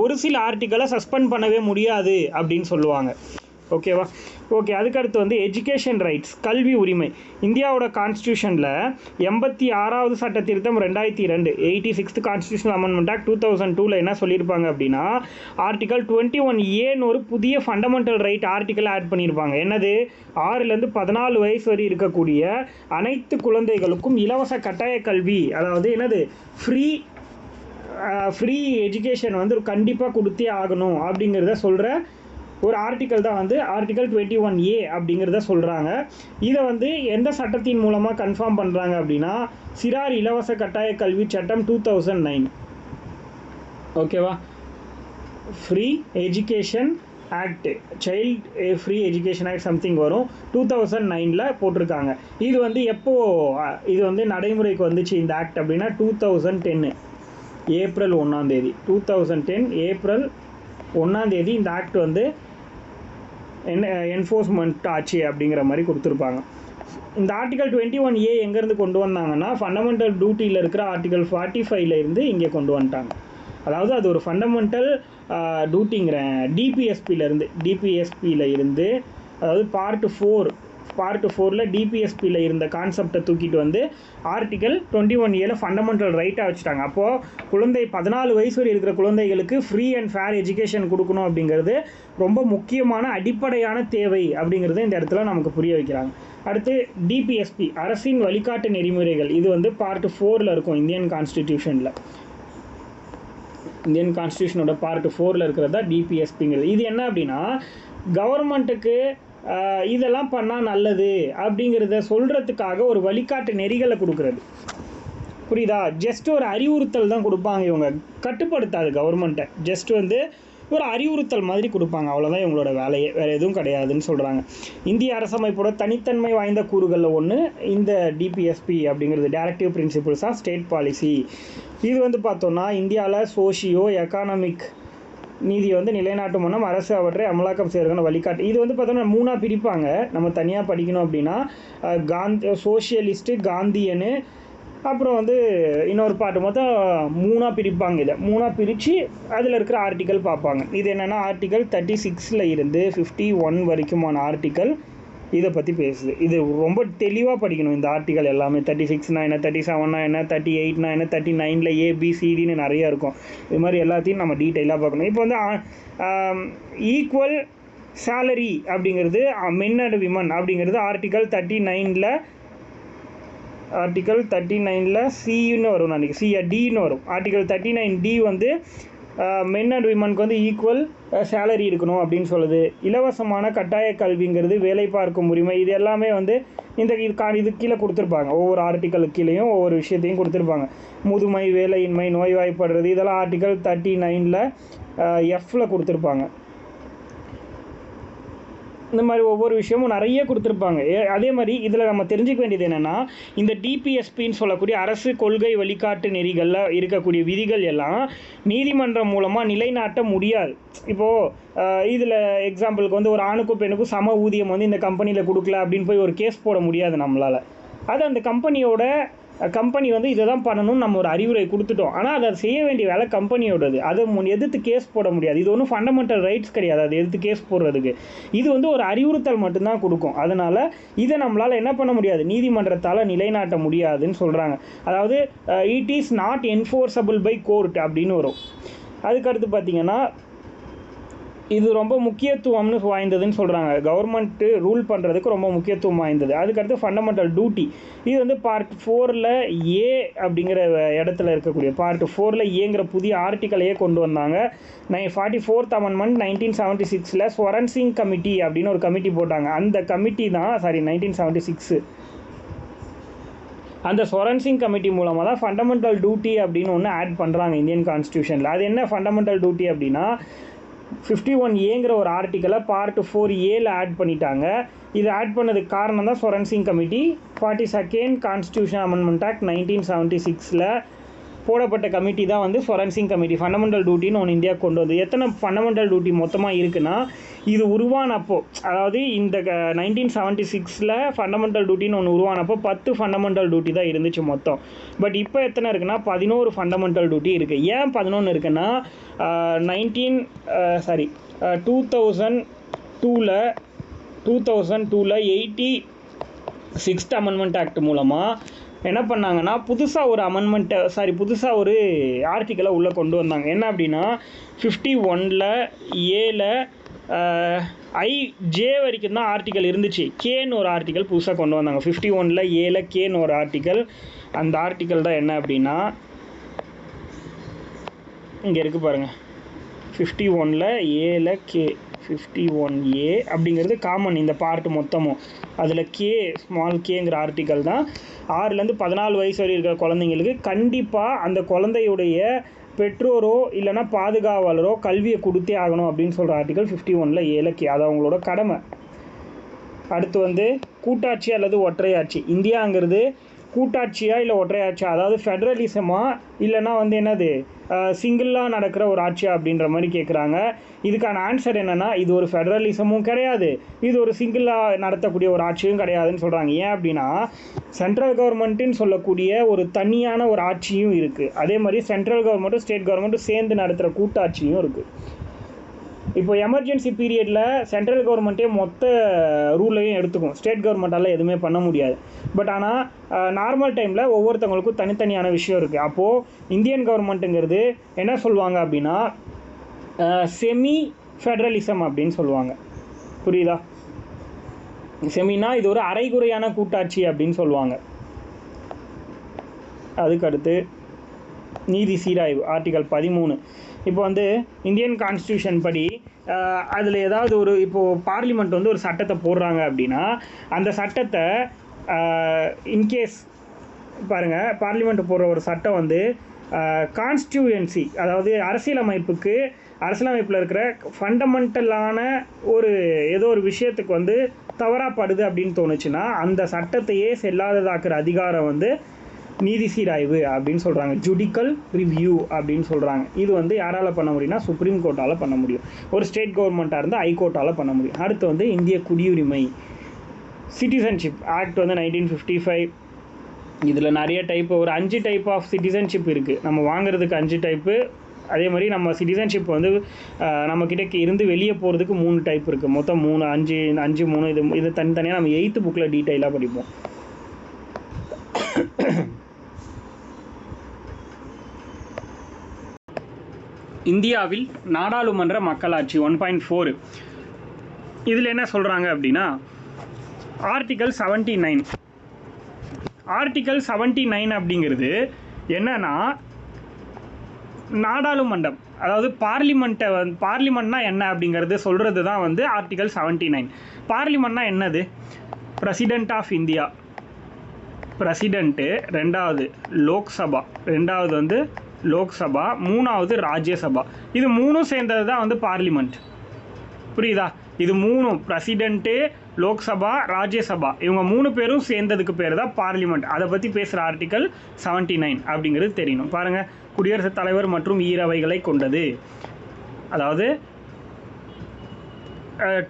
ஒரு சில ஆர்டிக்கலை சஸ்பெண்ட் பண்ணவே முடியாது அப்படின்னு சொல்லுவாங்க. ஓகேவா? ஓகே. அதுக்கடுத்து வந்து எஜுகேஷன் ரைட்ஸ், கல்வி உரிமை. இந்தியாவோட கான்ஸ்டியூஷனில் 86வது சட்ட திருத்தம் 2002, 86th கான்ஸ்டியூஷனல் அமெண்ட்மெண்ட் ஆக்ட் 2002 என்ன சொல்லியிருப்பாங்க அப்படின்னா, ஆர்டிகல் 21A ஒரு புதிய ஃபண்டமெண்டல் ரைட் ஆர்டிக்கல் ஆட் பண்ணியிருப்பாங்க. என்னது, 6லேருந்து 14 வயசு வரை இருக்கக்கூடிய அனைத்து குழந்தைகளுக்கும் இலவச கட்டாய கல்வி, அதாவது என்னது ஃப்ரீ எஜுகேஷன் வந்து கண்டிப்பாக கொடுத்தே ஆகணும் அப்படிங்கிறத சொல்கிற ஒரு ஆர்டிக்கல் தான் வந்து ஆர்டிகல் 21A அப்படிங்கிறத சொல்கிறாங்க. இதை வந்து எந்த சட்டத்தின் மூலமாக கன்ஃபார்ம் பண்ணுறாங்க அப்படின்னா, சிறார் இலவச கட்டாய கல்வி சட்டம் 2009. ஓகேவா? Free education act, child free education act something வரும், 2009 போட்டிருக்காங்க. இது வந்து எப்போது இது வந்து நடைமுறைக்கு வந்துச்சு இந்த ஆக்ட் அப்படின்னா 2010 ஏப்ரல் 1 2010 ஏப்ரல் 1 இந்த ஆக்ட் வந்து என்ஃபோர்ஸ்மெண்ட் ஆச்சு அப்படிங்கிற மாதிரி கொடுத்துருப்பாங்க. இந்த ஆர்டிகல் 21A எங்கேருந்து கொண்டு வந்தாங்கன்னா, ஃபண்டமெண்டல் டியூட்டியில் இருக்கிற ஆர்டிகல் 45 இருந்து இங்கே கொண்டு வந்துட்டாங்க. அதாவது அது ஒரு ஃபண்டமெண்டல் டியூட்டிங்கிறேன் டிபிஎஸ்பியில் இருந்து, அதாவது பார்ட் 4ல் டிபிஎஸ்பியில் இருந்த கான்செப்டை தூக்கிட்டு வந்து ஆர்டிகல் 21A ஃபண்டமெண்டல் ரைட்டாக வச்சுட்டாங்க. அப்போது 14 வயசு வரை இருக்கிற குழந்தைகளுக்கு ஃப்ரீ அண்ட் ஃபேர் எஜுகேஷன் கொடுக்கணும் அப்படிங்கிறது ரொம்ப முக்கியமான அடிப்படையான தேவை அப்படிங்கிறத இந்த இடத்துல நமக்கு புரிய வைக்கிறாங்க. அடுத்து டிபிஎஸ்பி, அரசின் வழிகாட்டு நெறிமுறைகள். இது வந்து பார்ட் 4ல் இருக்கும் இந்தியன் கான்ஸ்டியூஷனோட பார்ட் 4ல் இருக்கிறது தான் டிபிஎஸ்பிங்கிறது. இது என்ன அப்படின்னா, கவர்மெண்ட்டுக்கு இதெல்லாம் பண்ணால் நல்லது அப்படிங்கிறத சொல்கிறதுக்காக ஒரு வழிகாட்டு நெறிகளை கொடுக்குறது. புரியுதா? ஜஸ்ட் ஒரு அறிவுறுத்தல் தான் கொடுப்பாங்க. இவங்க கட்டுப்படுத்தாது கவர்மெண்ட்டை, ஜஸ்ட் வந்து ஒரு அறிவுறுத்தல் மாதிரி கொடுப்பாங்க, அவ்வளோதான் இவங்களோட வேலையே, வேறு எதுவும் கிடையாதுன்னு சொல்கிறாங்க. இந்திய அரசமைப்போட தனித்தன்மை வாய்ந்த கூறுகளில் ஒன்று இந்த டிபிஎஸ்பி அப்படிங்கிறது, directive principles of state policy. இது வந்து பார்த்தோன்னா இந்தியாவில் சோஷியோ எக்கானமிக் நீதியை வந்து நிலைநாட்டும் வண்ணம் அரசு அவற்றை அமலாக்கம் செய்யறதுக்கான வழிகாட்டு. இது வந்து பார்த்தோன்னா 3ஆக பிரிப்பாங்க. நம்ம தனியாக படிக்கணும் அப்படின்னா சோஷியலிஸ்ட்டு, காந்தியனு, அப்புறம் வந்து இன்னொரு பாட்டு மொத்தம் 3ஆக பிரிப்பாங்க. இதை 3ஆக பிரித்து அதில் இருக்கிற ஆர்டிக்கல் பார்ப்பாங்க. இது என்னென்னா, ஆர்டிக்கல் 36 இருந்து 51 வரைக்குமான ஆர்டிக்கல் இதை பற்றி பேசுது. இது ரொம்ப தெளிவாக படிக்கணும் இந்த ஆர்டிக்கல் எல்லாமே. 36 என்ன, 37 என்ன, 38 என்ன, 39 ABCDன்னு நிறையா இருக்கும். இது மாதிரி எல்லாத்தையும் நம்ம டீட்டெயிலாக பார்க்கணும். இப்போ வந்து ஈக்குவல் சேலரி அப்படிங்கிறது மென் அண்ட் விமன் அப்படிங்கிறது ஆர்டிக்கல் 39ல் சின்னு வரும், நினைக்கிறேன் CDன்னு வரும். ஆர்டிக்கல் 39D வந்து மென் அண்ட் விமனுக்கு வந்து ஈக்குவல் சேலரி இருக்கணும் அப்படின்னு சொல்லுது. இலவசமான கட்டாய கல்விங்கிறது, வேலை பார்க்கும் உரிமை, இது எல்லாமே வந்து இது கீழே கொடுத்துருப்பாங்க. ஒவ்வொரு ஆர்டிக்கலுக்கு கீழேயும் ஒவ்வொரு விஷயத்தையும் கொடுத்துருப்பாங்க. முதுமை, வேலையின்மை, நோய்வாய்ப்படுறது, இதெல்லாம் ஆர்டிக்கல் 39ல் Fல கொடுத்துருப்பாங்க. இந்த மாதிரி ஒவ்வொரு விஷயமும் நிறைய கொடுத்துருப்பாங்க. அதே மாதிரி இதில் நம்ம தெரிஞ்சுக்க வேண்டியது என்னென்னா, இந்த டிபிஎஸ்பின்னு சொல்லக்கூடிய அரசு கொள்கை வழிகாட்டு நெறிகளில் இருக்கக்கூடிய விதிகள் எல்லாம் நீதிமன்றம் மூலமாக நிலைநாட்ட முடியாது. இப்போது இதில் எக்ஸாம்பிளுக்கு வந்து ஒரு ஆணுக்கும் பெண்ணுக்கும் சம ஊதியம் வந்து இந்த கம்பெனியில் கொடுக்கல அப்படின்னு போய் ஒரு கேஸ் போட முடியாது நம்மளால். அது அந்த கம்பெனி வந்து இதை தான் பண்ணணும்னு நம்ம ஒரு அறிவுரை கொடுத்துட்டோம். ஆனால் அதை செய்ய வேண்டிய வேலை கம்பெனியோடது. அதை எதிர்த்து கேஸ் போட முடியாது. இது ஒன்றும் ஃபண்டமெண்டல் ரைட்ஸ் கிடையாது அதை எதிர்த்து கேஸ் போடுறதுக்கு. இது வந்து ஒரு அறிவுறுத்தல் மட்டும்தான் கொடுக்கும். அதனால் இதை நம்மளால் என்ன பண்ண முடியாது, நீதிமன்றத்தால் நிலைநாட்ட முடியாதுன்னு சொல்கிறாங்க. அதாவது it is not enforceable by court அப்படின்னு வரும். அதுக்கடுத்து பார்த்திங்கன்னா, இது ரொம்ப முக்கியத்துவம்னு வாய்ந்ததுன்னு சொல்கிறாங்க. கவர்மெண்ட்டு ரூல் பண்ணுறதுக்கு ரொம்ப முக்கியத்துவம் வாய்ந்தது. அதுக்கடுத்து ஃபண்டமெண்டல் டியூட்டி. இது வந்து பார்ட் 4ல் A அப்படிங்கிற இடத்துல இருக்கக்கூடிய பார்ட் 4ல் ஏங்கிற புதிய ஆர்டிக்கலையே கொண்டு வந்தாங்க. 44th அமெண்ட்மெண்ட் 1976ல் ஸ்வரன் சிங் கமிட்டி அப்படின்னு ஒரு கமிட்டி போட்டாங்க. அந்த கமிட்டி தான் 1976 அந்த ஸ்வரன் சிங் கமிட்டி மூலமாக தான் ஃபண்டமெண்டல் டியூட்டி அப்படின்னு ஒன்று ஆட் பண்ணுறாங்க இந்தியன் கான்ஸ்டியூஷனில். அது என்ன ஃபண்டமெண்டல் டியூட்டி அப்படின்னா, 51A ஒரு ஆர்டிக்கலை பார்ட் 4A ஆட் பண்ணிட்டாங்க. இது ஆட் பண்ணதுக்கு காரணம் தான் Swaran Singh committee 42nd constitution amendment act 1976 போடப்பட்ட கமிட்டி தான் வந்து சொரன் சிங் கமிட்டி. ஃபண்டமெண்டல் டியூட்டின்னு ஒன்று இந்தியா கொண்டு வந்து எத்தனை ஃபண்டமெண்டல் டியூட்டி மொத்தமாக இருக்குன்னா, இது உருவானப்போ, அதாவது இந்த 1976 ஃபண்டமெண்டல் டியூட்டின்னு ஒன்று உருவானப்போ 10 ஃபண்டமெண்டல் டியூட்டி தான் இருந்துச்சு மொத்தம். பட் இப்போ எத்தனை இருக்குன்னா 11 ஃபண்டமெண்டல் டியூட்டி இருக்குது. ஏன் 11 இருக்குன்னா 2002 86th அமெண்ட்மெண்ட் ஆக்ட் மூலமாக என்ன பண்ணாங்கன்னா புதுசாக ஒரு ஆர்டிக்கலை உள்ளே கொண்டு வந்தாங்க. என்ன அப்படின்னா 51A ஜே வரைக்கும் தான் ஆர்டிக்கல் இருந்துச்சு. கேன்னு ஒரு ஆர்டிக்கல் புதுசாக கொண்டு வந்தாங்க. 51A கேன்னு ஒரு ஆர்டிக்கல். அந்த ஆர்டிக்கல் தான் என்ன அப்படின்னா இங்கே இருக்குது பாருங்கள். 51A கே 51A அப்படிங்கிறது காமன் இந்த பார்ட் மொத்தமும். அதில் ஸ்மால் கேங்கிற ஆர்டிக்கல் தான் 6லேருந்து 14 வயசு வரை இருக்கிற குழந்தைங்களுக்கு கண்டிப்பாக அந்த குழந்தையுடைய பெற்றோரோ இல்லைனா பாதுகாவலரோ கல்வியை கொடுத்தே ஆகணும் அப்படின்னு சொல்கிற ஆர்டிக்கல் 51A கே. அது அவங்களோட கடமை. அடுத்து வந்து கூட்டாட்சி அல்லது ஒற்றையாட்சி. இந்தியாங்கிறது கூட்டாட்சியா இல்லை ஒற்றையாட்சியா, அதாவது ஃபெடரலிசமா இல்லைனா வந்து என்னது சிங்கிளாக நடக்கிற ஒரு ஆட்சியா அப்படின்ற மாதிரி கேட்குறாங்க. இதுக்கான ஆன்சர் என்னென்னா, இது ஒரு ஃபெடரலிசமும் கிடையாது, இது ஒரு சிங்கிளாக நடத்தக்கூடிய ஒரு ஆட்சியும் கிடையாதுன்னு சொல்கிறாங்க. ஏன் அப்படின்னா சென்ட்ரல் கவர்மெண்ட்டுன்னு சொல்லக்கூடிய ஒரு தனியான ஒரு ஆட்சியும் இருக்குது. அதே மாதிரி சென்ட்ரல் கவர்மெண்ட்டும் ஸ்டேட் கவர்மெண்ட்டும் சேர்ந்து நடத்துகிற கூட்டாட்சியும் இருக்குது. இப்போ எமர்ஜென்சி பீரியடில் சென்ட்ரல் கவர்மெண்ட்டே மொத்த ரூலையும் எடுத்துக்கும், ஸ்டேட் கவர்மெண்ட்டால் எதுவுமே பண்ண முடியாது. பட் ஆனால் நார்மல் டைமில் ஒவ்வொருத்தவங்களுக்கும் தனித்தனியான விஷயம் இருக்குது. அப்போது இந்தியன் கவர்மெண்ட்டுங்கிறது என்ன சொல்லுவாங்க அப்படின்னா செமி ஃபெடரலிசம் அப்படின்னு சொல்லுவாங்க. புரியுதா? செமினா இது ஒரு அரைகுறையான கூட்டாட்சி அப்படின்னு சொல்லுவாங்க. அதுக்கடுத்து நீதி சீராய்வு ஆர்டிகல் 13. இப்போ வந்து இந்தியன் கான்ஸ்டியூஷன் படி அதில் ஏதாவது ஒரு இப்போது பார்லிமெண்ட் வந்து ஒரு சட்டத்தை போடுறாங்க அப்படின்னா அந்த சட்டத்தை இன்கேஸ் பாருங்கள், பார்லிமெண்ட் போடுற ஒரு சட்டம் வந்து கான்ஸ்டியூயன்சி, அதாவது அரசியலமைப்பில் இருக்கிற ஃபண்டமெண்டலான ஏதோ ஒரு விஷயத்துக்கு வந்து தவறாப்படுது அப்படின்னு தோணுச்சுன்னா அந்த சட்டத்தையே செல்லாததாக்குற அதிகாரம் வந்து நீதி சீராய்வு அப்படின்னு சொல்கிறாங்க. ஜுடிக்கல் ரிவ்யூ அப்படின்னு சொல்கிறாங்க. இது வந்து யாரால் பண்ண முடியும்னா சுப்ரீம் கோர்ட்டால் பண்ண முடியும். ஒரு ஸ்டேட் கவர்மெண்ட்டாக இருந்தால் ஹைகோர்ட்டால் பண்ண முடியும். அடுத்து வந்து இந்திய குடியுரிமை சிட்டிசன்ஷிப் ஆக்ட் வந்து 1955. இதில் நிறைய டைப்பு, ஒரு 5 டைப் ஆஃப் சிட்டிசன்ஷிப் இருக்குது. நம்ம வாங்குறதுக்கு 5 டைப்பு. அதே மாதிரி நம்ம சிட்டிசன்ஷிப் வந்து நம்மக்கிட்ட இருந்து வெளியே போகிறதுக்கு 3 டைப் இருக்குது. மொத்தம் 3 இது தனித்தனியாக நம்ம 8th புக்கில் டீட்டெயிலாக படிப்போம். இந்தியாவில் நாடாளுமன்ற மக்களாட்சி 1.4. இதில் என்ன சொல்கிறாங்க அப்படின்னா ஆர்டிகல் 79 என்னன்னா நாடாளுமன்றம், அதாவது பார்லிமெண்ட்னா என்ன அப்படிங்கிறது சொல்கிறது தான் வந்து ஆர்டிகல் 79. பார்லிமெண்ட்னா என்னது? பிரசிடென்ட் ஆஃப் இந்தியா, பிரசிடென்ட்டு, 2வது லோக்சபா, 2வது வந்து லோக்சபா, 3வது ராஜ்யசபா. இது 3 சேர்ந்தது தான் வந்து பார்லிமெண்ட். புரியுதா? இது 3 பிரசிடென்ட்டு, லோக்சபா, ராஜ்யசபா, இவங்க 3 பேரும் சேர்ந்ததுக்கு பேர் தான் பார்லிமெண்ட். அதை பற்றி பேசுகிற ஆர்டிகல் 79 அப்படிங்கிறது தெரியணும். பாருங்கள், குடியரசுத் தலைவர் மற்றும் ஈரவைகளை கொண்டது. அதாவது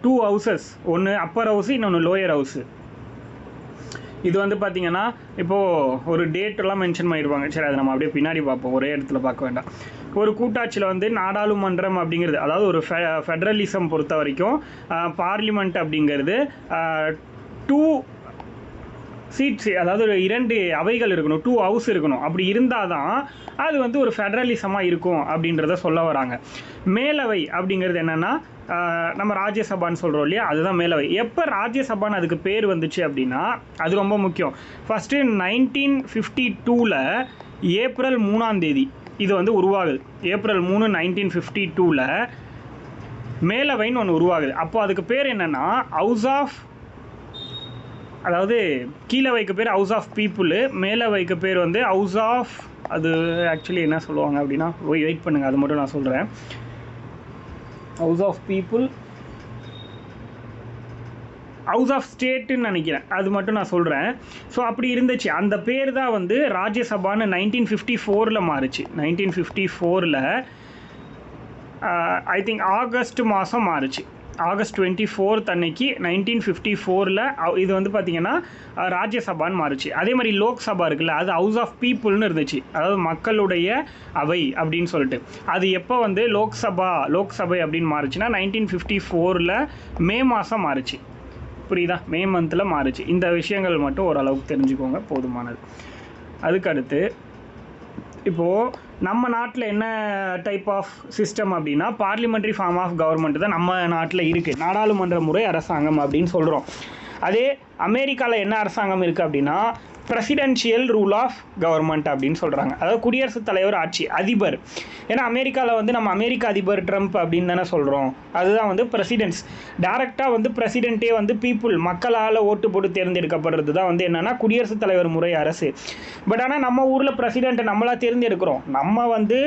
2 ஹவுசஸ், ஒன்று அப்பர் ஹவுஸு, இன்னொன்று லோயர் ஹவுஸு. இது வந்து பார்த்திங்கன்னா இப்போது ஒரு டேட்டெல்லாம் மென்ஷன் பண்ணிடுவாங்க. சரி, அதை நம்ம அப்படியே பின்னாடி பார்ப்போம், ஒரே இடத்துல பார்க்க வேண்டாம். ஒரு கூட்டாட்சியில் வந்து நாடாளுமன்றம் அப்படிங்கிறது, அதாவது ஒரு ஃபெடரலிசம் பொறுத்த வரைக்கும் பார்லிமெண்ட் அப்படிங்கிறது 2 சீட்ஸ், அதாவது ஒரு 2 அவைகள் இருக்கணும், 2 ஹவுஸ் இருக்கணும். அப்படி இருந்தால் தான் அது வந்து ஒரு ஃபெடரலிசமாக இருக்கும் அப்படின்றத சொல்ல வராங்க. மேலவை அப்படிங்கிறது என்னென்னா நம்ம ராஜ்யசபான்னு சொல்கிறோம் இல்லையா, அதுதான் மேலவை. எப்போ ராஜ்யசபான்னு அதுக்கு பேர் வந்துச்சு அப்படின்னா அது ரொம்ப முக்கியம். ஃபஸ்ட்டு 1952 ஏப்ரல் 3 இது வந்து உருவாகுது. ஏப்ரல் 3, 1952 மேலவைன்னு ஒன்று உருவாகுது. அப்போ அதுக்கு பேர் என்னென்னா ஹவுஸ் ஆஃப், அதாவது கீழே வைக்க பேர் ஹவுஸ் ஆஃப் பீப்புளு, மேலே வைக்க பேர் வந்து ஹவுஸ் ஆஃப், அது ஆக்சுவலி என்ன சொல்லுவாங்க அப்படின்னா வெயிட் பண்ணுங்கள், அது மட்டும் நான் சொல்கிறேன். House of People, House of ஸ்டேட்டுன்னு நினைக்கிறேன், அது மட்டும் நான் சொல்கிறேன். ஸோ அப்படி இருந்துச்சு. அந்த பேர் தான் வந்து ராஜ்யசபான்னு 1954 மாறுச்சு. 1954 ஐ திங்க் ஆகஸ்ட் மாதம் மாறுச்சு. ஆகஸ்ட் 24 அன்னைக்கு 1954 இது வந்து பார்த்திங்கன்னா ராஜ்யசபான்னு மாறுச்சு. அதே மாதிரி லோக்சபா இருக்குல்ல, அது ஹவுஸ் ஆஃப் பீப்புள்னு இருந்துச்சு, அதாவது மக்களுடைய அவை அப்படின்னு சொல்லிட்டு. அது எப்போ வந்து லோக்சபை அப்படின்னு மாறுச்சுன்னா 1954 மே மாதம் மாறுச்சு. புரியுதா? மே மந்தில் மாறுச்சு. இந்த விஷயங்கள் மட்டும் ஓரளவுக்கு தெரிஞ்சுக்கோங்க, போதுமானது. அதுக்கடுத்து இப்போது நம்ம நாட்டில் என்ன டைப் ஆஃப் சிஸ்டம் அப்படின்னா பார்லிமெண்ட்ரி ஃபார்ம் ஆஃப் கவர்மெண்ட் தான் நம்ம நாட்டில் இருக்குது, நாடாளுமன்ற முறை அரசாங்கம் அப்படின்னு சொல்கிறோம். அதே அமெரிக்காவில் என்ன அரசாங்கம் இருக்குது அப்படின்னா பிரசிடென்ஷியல் ரூல் ஆஃப் கவர்மெண்ட் அப்படின்னு சொல்கிறாங்க. அதாவது குடியரசுத் தலைவர் ஆட்சி, அதிபர். ஏன்னா அமெரிக்காவில் வந்து நம்ம அமெரிக்க அதிபர் ட்ரம்ப் அப்படின்னு தானே சொல்கிறோம். அதுதான் வந்து பிரசிடென்ட்ஸ். டேரெக்டாக வந்து பிரசிடென்ட்டே வந்து பீப்புள், மக்களால் ஓட்டு போட்டு தேர்ந்தெடுக்கப்படுறது தான் வந்து என்னென்னா குடியரசுத் தலைவர் முறை அரசு. பட் ஆனால் நம்ம ஊரில் பிரசிடென்ட்டை நம்மளாக தேர்ந்தெடுக்கிறோம். நம்ம வந்து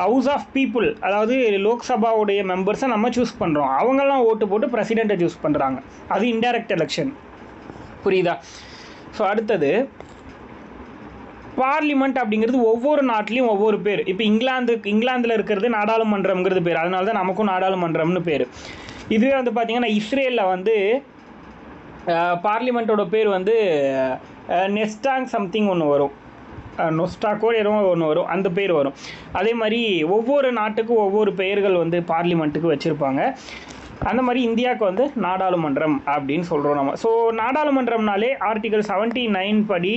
ஹவுஸ் ஆஃப் பீப்புள், அதாவது லோக்சபாவுடைய மெம்பர்ஸை நம்ம சூஸ் பண்ணுறோம். அவங்கெல்லாம் ஓட்டு போட்டு பிரசிடென்ட்டை சூஸ் பண்ணுறாங்க. அது இன்டைரக்ட் எலெக்ஷன். புரியுதா? ஸோ அடுத்தது பார்லிமெண்ட் அப்படிங்கிறது ஒவ்வொரு நாட்டிலையும் ஒவ்வொரு பேர். இப்போ இங்கிலாந்தில் இருக்கிறது நாடாளுமன்றம்ங்கிறது பேர், அதனால தான் நமக்கும் நாடாளுமன்றம்னு பேர். இதுவே வந்து பார்த்திங்கன்னா இஸ்ரேலில் வந்து பார்லிமெண்ட்டோட பேர் வந்து நெஸ்டாங் சம்திங் ஒன்று வரும், நொஸ்டாக்கோ ஏதோ ஒன்று வரும், அந்த பேர் வரும். அதே மாதிரி ஒவ்வொரு நாட்டுக்கும் ஒவ்வொரு பெயர்கள் வந்து பார்லிமெண்ட்டுக்கு வச்சுருப்பாங்க. அந்த மாதிரி இந்தியாவுக்கு வந்து நாடாளுமன்றம் அப்படின்னு சொல்கிறோம் நம்ம. ஸோ நாடாளுமன்றம்னாலே ஆர்டிகல் 79 படி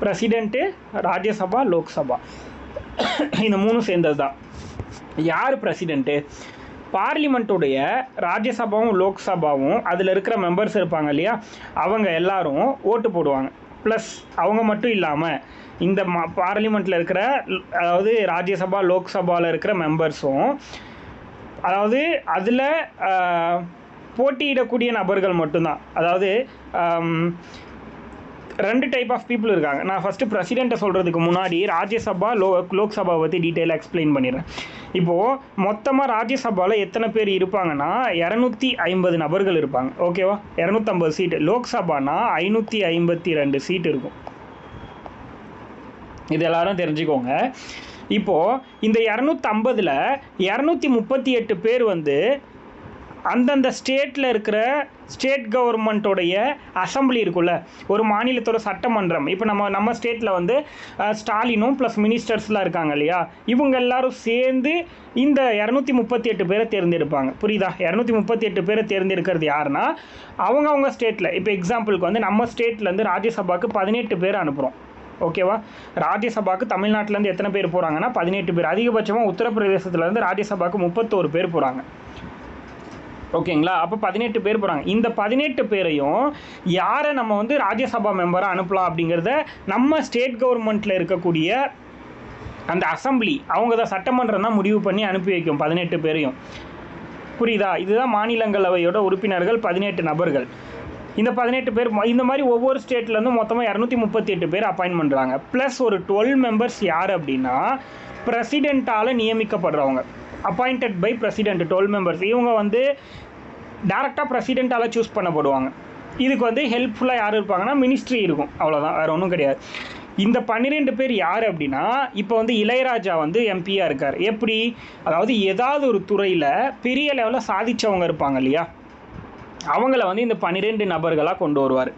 பிரசிடென்ட்டு, ராஜ்யசபா, லோக்சபா இந்த மூணும் சேர்ந்தது தான். யார் பிரசிடென்ட்டு? பார்லிமெண்ட்டுடைய ராஜ்யசபாவும் லோக்சபாவும் அதில் இருக்கிற மெம்பர்ஸ் இருப்பாங்க இல்லையா, அவங்க எல்லாரும் ஓட்டு போடுவாங்க. ப்ளஸ் அவங்க மட்டும் இல்லாமல் இந்த பார்லிமெண்ட்டில் இருக்கிற, அதாவது ராஜ்யசபா லோக்சபாவில் இருக்கிற மெம்பர்ஸும், அதாவது அதில் போட்டியிடக்கூடிய நபர்கள் மட்டும்தான். அதாவது 2 டைப் ஆஃப் பீப்புள் இருக்காங்க. நான் ஃபஸ்ட்டு பிரசிடெண்ட்டை சொல்கிறதுக்கு முன்னாடி ராஜ்யசபா லோக்சபாவை பற்றி டீட்டெயிலாக எக்ஸ்பிளைன் பண்ணிடுறேன். இப்போது மொத்தமாக ராஜ்யசபாவில் எத்தனை பேர் இருப்பாங்கன்னா 250 நபர்கள் இருப்பாங்க. ஓகேவா? 250 சீட்டு. லோக்சபானா 552 சீட்டு இருக்கும். இது எல்லாரும் தெரிஞ்சுக்கோங்க. இப்போது இந்த 250ல் 238 பேர் வந்து அந்தந்த ஸ்டேட்டில் இருக்கிற ஸ்டேட் கவர்மெண்ட்டோடைய அசம்பிளி இருக்குல்ல, ஒரு மாநிலத்தோட சட்டமன்றம். இப்போ நம்ம ஸ்டேட்டில் வந்து ஸ்டாலினும் ப்ளஸ் மினிஸ்டர்ஸ்லாம் இருக்காங்க இல்லையா, இவங்க எல்லாரும் சேர்ந்து இந்த 238 பேரை தேர்ந்தெடுப்பாங்க. புரியுதா? 238 பேரை தேர்ந்தெடுக்கிறது யாருன்னா அவங்க ஸ்டேட்டில். இப்போ எக்ஸாம்பிளுக்கு வந்து நம்ம ஸ்டேட்லேருந்து ராஜ்யசபாவுக்கு 18 பேர் அனுப்புகிறோம். ஓகேவா? ராஜ்யசபாவுக்கு தமிழ்நாட்டிலேருந்து எத்தனை பேர் போகிறாங்கன்னா 18 பேர். அதிகபட்சமாக உத்தரப்பிரதேசத்துலேருந்து ராஜ்யசபாவுக்கு 31 பேர் போகிறாங்க. ஓகேங்களா? அப்போ 18 பேர் போகிறாங்க. இந்த 18 பேரையும் யாரை நம்ம வந்து ராஜ்யசபா மெம்பராக அனுப்பலாம் அப்படிங்கிறத நம்ம ஸ்டேட் கவர்மெண்ட்டில் இருக்கக்கூடிய அந்த அசம்பிளி, அவங்க தான் சட்டமன்றம் தான் முடிவு பண்ணி அனுப்பி வைக்கும் 18 பேரையும். புரியுதா? இதுதான் மாநிலங்களவையோட உறுப்பினர்கள் 18 நபர்கள். இந்த 18 பேர் இந்த மாதிரி ஒவ்வொரு ஸ்டேட்லேருந்து மொத்தமாக 238 பேர் அப்பாயின்ட் பண்ணுறாங்க. ப்ளஸ் ஒரு 12 மெம்பர்ஸ் யார் அப்படின்னா பிரசிடெண்ட்டால் நியமிக்கப்படுறவங்க, அப்பாயிண்டட் பை பிரசிடெண்ட். 12 மெம்பர்ஸ் இவங்க வந்து டேரெக்டாக பிரசிடெண்ட்டால் சூஸ் பண்ணப்படுவாங்க. இதுக்கு வந்து ஹெல்ப்ஃபுல்லாக யார் இருப்பாங்கன்னா மினிஸ்ட்ரி இருக்கும், அவ்வளோதான், வேறு ஒன்றும் கிடையாது. இந்த 12 பேர் யார் அப்படின்னா, இப்போ வந்து இளையராஜா வந்து எம்பியாக இருக்கார். எப்படி? அதாவது ஏதாவது ஒரு துறையில் பெரிய லெவலில் சாதித்தவங்க இருப்பாங்க இல்லையா, அவங்கள வந்து இந்த 12 நபர்களாக கொண்டு வருவார்.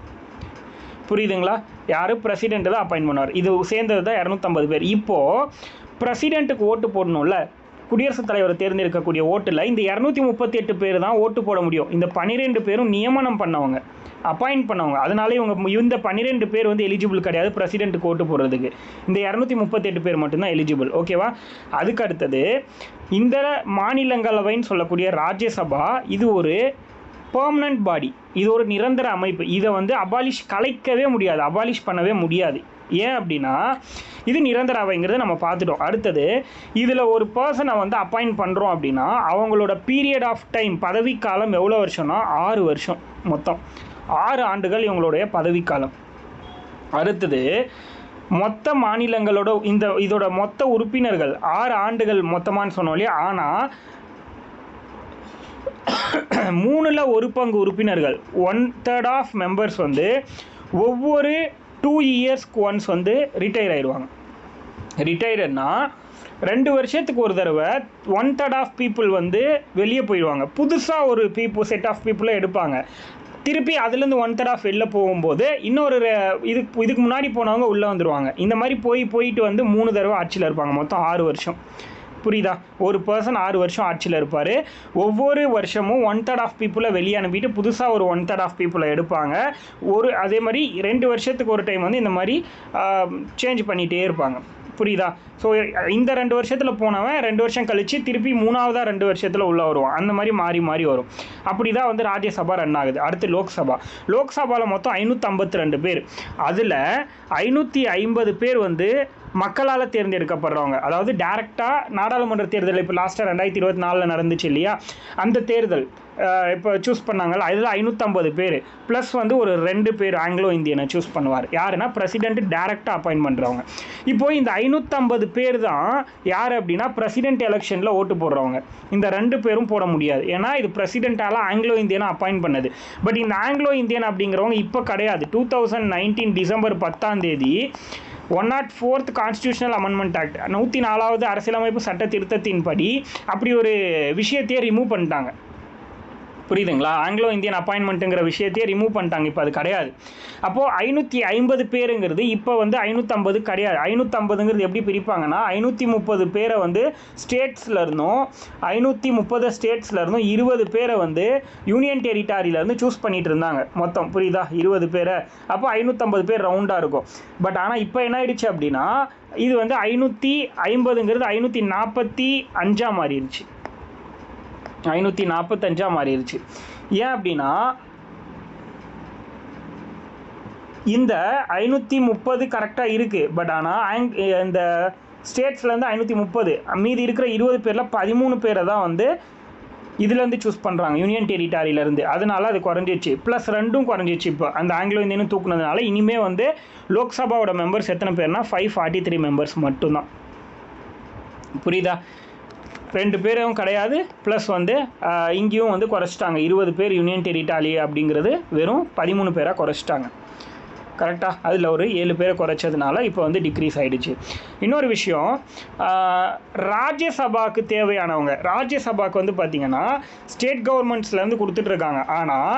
புரியுதுங்களா? யார்? பிரசிடெண்ட்டு தான் அப்பாயின்ட் பண்ணுவார். இது சேர்ந்தது தான் 250 பேர். இப்போது பிரசிடெண்ட்டுக்கு ஓட்டு போடணும்ல, குடியரசுத் தலைவரை தேர்ந்தெடுக்கக்கூடிய ஓட்டில் இந்த 238 பேர் தான் ஓட்டு போட முடியும். இந்த 12 பேரும் நியமனம் பண்ணவங்க, அப்பாயிண்ட் பண்ணவங்க. அதனால இந்த 12 பேர் வந்து எலிஜிபிள் கிடையாது பிரசிடெண்ட்டுக்கு ஓட்டு போடுறதுக்கு. இந்த 238 பேர் மட்டும்தான் எலிஜிபிள். ஓகேவா? அதுக்கு அடுத்தது இந்த மாநிலங்களவைன்னு சொல்லக்கூடிய ராஜ்யசபா, இது ஒரு பெர்மனன்ட் பாடி, இது ஒரு நிரந்தர அமைப்பு. இதை வந்து கலைக்கவே முடியாது, அபாலிஷ் பண்ணவே முடியாது. ஏன் அப்படின்னா இது நிரந்தர அவைங்கிறத நம்ம பார்த்துட்டோம். அடுத்தது இதில் ஒரு பர்சனை வந்து அப்பாயிண்ட் பண்ணுறோம் அப்படின்னா அவங்களோட பீரியட் ஆஃப் டைம், பதவிக்காலம் எவ்வளோ வருஷம்னா 6 வருஷம். மொத்தம் 6 ஆண்டுகள் இவங்களுடைய பதவிக்காலம். அடுத்தது மொத்த மாநிலங்களோட இதோட மொத்த உறுப்பினர்கள் 6 ஆண்டுகள் மொத்தமானு சொன்னோம் இல்லையா. ஆனால் மூணில் ஒரு பங்கு உறுப்பினர்கள் 1/3 ஆஃப் மெம்பர்ஸ் வந்து ஒவ்வொரு 2 இயர்ஸ்க்கு ஒன்ஸ் வந்து ரிட்டையர் ஆயிடுவாங்க. ரிட்டையர்னா 2 வருஷத்துக்கு ஒரு தடவை 1/3 ஆஃப் பீப்புள் வந்து வெளியே போயிடுவாங்க. புதுசாக ஒரு செட் ஆஃப் பீப்புளை எடுப்பாங்க. திருப்பி அதுலேருந்து 1/3 ஆஃப் வெளில போகும்போது இன்னொரு இதுக்கு முன்னாடி போனவங்க உள்ளே வந்துடுவாங்க. இந்த மாதிரி போயிட்டு வந்து 3 தடவை ஆட்சியில் இருப்பாங்க. மொத்தம் 6 வருஷம். புரியுதா? ஒரு பர்சன் 6 வருஷம் ஆட்சியில் இருப்பார். ஒவ்வொரு வருஷமும் 1/3 ஆஃப் பீப்புளை வெளியே அனுப்பிட்டு புதுசாக ஒரு 1/3 ஆஃப் பீப்புளை எடுப்பாங்க. அதே மாதிரி 2 வருஷத்துக்கு ஒரு டைம் வந்து இந்த மாதிரி சேஞ்ச் பண்ணிகிட்டே இருப்பாங்க. புரியுதா? ஸோ இந்த 2 வருஷத்தில் போனவன் 2 வருஷம் கழித்து திருப்பி 3ஆவதாக 2 வருஷத்தில் உள்ளே வருவான். அந்த மாதிரி மாறி வரும். அப்படி தான் வந்து ராஜ்யசபா ரன் ஆகுது. அடுத்து லோக்சபாவில் மொத்தம் 552 பேர். அதில் 550 பேர் வந்து மக்களால் தேர்ந்தெடுக்கப்படுறவங்க. அதாவது டைரெக்டாக நாடாளுமன்ற தேர்தல் இப்போ லாஸ்ட்டாக 2024 நடந்துச்சு இல்லையா, அந்த தேர்தல் இப்போ சூஸ் பண்ணாங்கல்ல, அதில் 550 பேர் ப்ளஸ் வந்து ஒரு 2 பேர் ஆங்கிலோ இந்தியனை சூஸ் பண்ணுவார். யாருன்னா பிரசிடென்ட் டைரெக்டாக அப்பாயின்ட் பண்ணுறவங்க. இப்போது இந்த 550 பேர் தான் யார் அப்படின்னா பிரசிடென்ட் எலெக்ஷனில் ஓட்டு போடுறவங்க. இந்த 2 பேரும் போட முடியாது. ஏன்னா இது பிரசிடென்ட்டால் ஆங்கிலோ இந்தியனை அப்பாயின்ட் பண்ணது. பட் இந்த ஆங்கிலோ இந்தியன் அப்படிங்கிறவங்க இப்போ கிடையாது. 2019 December 10 104th constitutional amendment act 104வது அரசியலமைப்பு சட்ட திருத்தத்தின்படி அப்படி ஒரு விஷயத்தையே ரிமூவ் பண்ணிட்டாங்க. புரியுதுங்களா? ஆங்கிலோ இந்தியன் அப்பாயின்மெண்ட்டுங்கிற விஷயத்தையே ரிமூவ் பண்ணிட்டாங்க. இப்போ அது கிடையாது. அப்போது 550 பேருங்கிறது இப்போ வந்து 550 கிடையாது. 550ங்கிறது எப்படி பிரிப்பாங்கன்னா 530 பேரை வந்து ஸ்டேட்ஸில் இருந்தும் 530 ஸ்டேட்ஸில் இருந்தும் 20 பேரை வந்து யூனியன் டெரிட்டாரியிலேருந்து சூஸ் பண்ணிட்டு இருந்தாங்க மொத்தம். புரியுதா? 20 பேரை. அப்போ 550 பேர் ரவுண்டாக இருக்கும். பட் ஆனால் இப்போ என்ன ஆயிடுச்சு அப்படின்னா இது வந்து 550ங்கிறது 545 மாறிடுச்சு. 545 மாறிடுச்சு. ஏன் அப்படின்னா இந்த 530 கரெக்டாக இருக்குது. பட் ஆனால் இந்த ஸ்டேட்ஸ்லேருந்து 530 மீதி இருக்கிற 20 பேரில் 13 பேரை தான் வந்து இதுலேருந்து சூஸ் பண்ணுறாங்க யூனியன் டெரிட்டாரியிலேருந்து. அதனால அது குறைஞ்சிச்சு. ப்ளஸ் 2 குறைஞ்சிச்சு. இப்போ அந்த ஆங்கிலோ இந்தியனும் தூக்குனதுனால இனிமேல் வந்து லோக்சபாவோட மெம்பர்ஸ் எத்தனை பேர்னா 543 மெம்பர்ஸ் மட்டும்தான். புரியுதா? 2 பேரும் கிடையாது. ப்ளஸ் வந்து இங்கேயும் வந்து குறைச்சிட்டாங்க. 20 பேர் யூனியன் டெரிட்டாரி அப்படிங்கிறது வெறும் 13 பேராக குறைச்சிட்டாங்க. கரெக்டாக? அதில் ஒரு 7 பேரை குறைச்சதுனால இப்போ வந்து டிக்ரீஸ் ஆகிடுச்சு. இன்னொரு விஷயம், ராஜ்யசபாவுக்கு தேவையானவங்க ராஜ்யசபாவுக்கு வந்து பார்த்திங்கன்னா ஸ்டேட் கவர்மெண்ட்ஸ்லேருந்து கொடுத்துட்ருக்காங்க. ஆனால்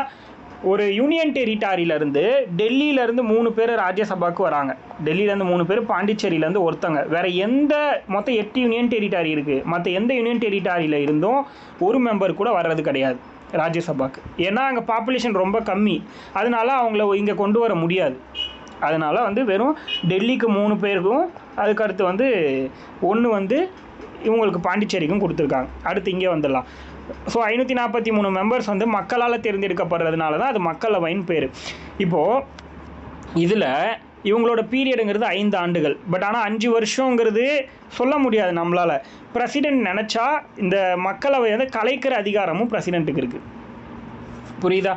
ஒரு யூனியன் டெரிட்டாரியிலேருந்து டெல்லியிலேருந்து 3 பேர் ராஜ்யசபாவுக்கு வராங்க. டெல்லியிலேருந்து 3 பேர், பாண்டிச்சேரியிலேருந்து ஒருத்தங்க. வேறு எந்த மொத்தம் 8 யூனியன் டெரிட்டாரி இருக்குது. மற்ற எந்த யூனியன் டெரிட்டாரியில் இருந்தும் ஒரு மெம்பர் கூட வர்றது கிடையாது ராஜ்யசபாவுக்கு. ஏன்னா அங்கே பாப்புலேஷன் ரொம்ப கம்மி. அதனால அவங்கள இங்கே கொண்டு வர முடியாது. அதனால் வந்து வெறும் டெல்லிக்கு 3 பேருக்கும் அதுக்கடுத்து வந்து 1 வந்து இவங்களுக்கு பாண்டிச்சேரிக்கும் கொடுத்துருக்காங்க. அடுத்து இங்கே வந்துடலாம். ஸோ 543 மெம்பர்ஸ் வந்து மக்களால் தேர்ந்தெடுக்கப்படுறதுனால தான் அது மக்களவைன்னு பேர். இப்போது இதில் இவங்களோட பீரியடுங்கிறது 5 ஆண்டுகள். பட் ஆனால் 5 வருஷங்கிறது சொல்ல முடியாது நம்மளால். பிரசிடென்ட் நினச்சா இந்த மக்களவை வந்து கலைக்கிற அதிகாரமும் பிரசிடெண்ட்டுக்கு இருக்குது. புரியுதா?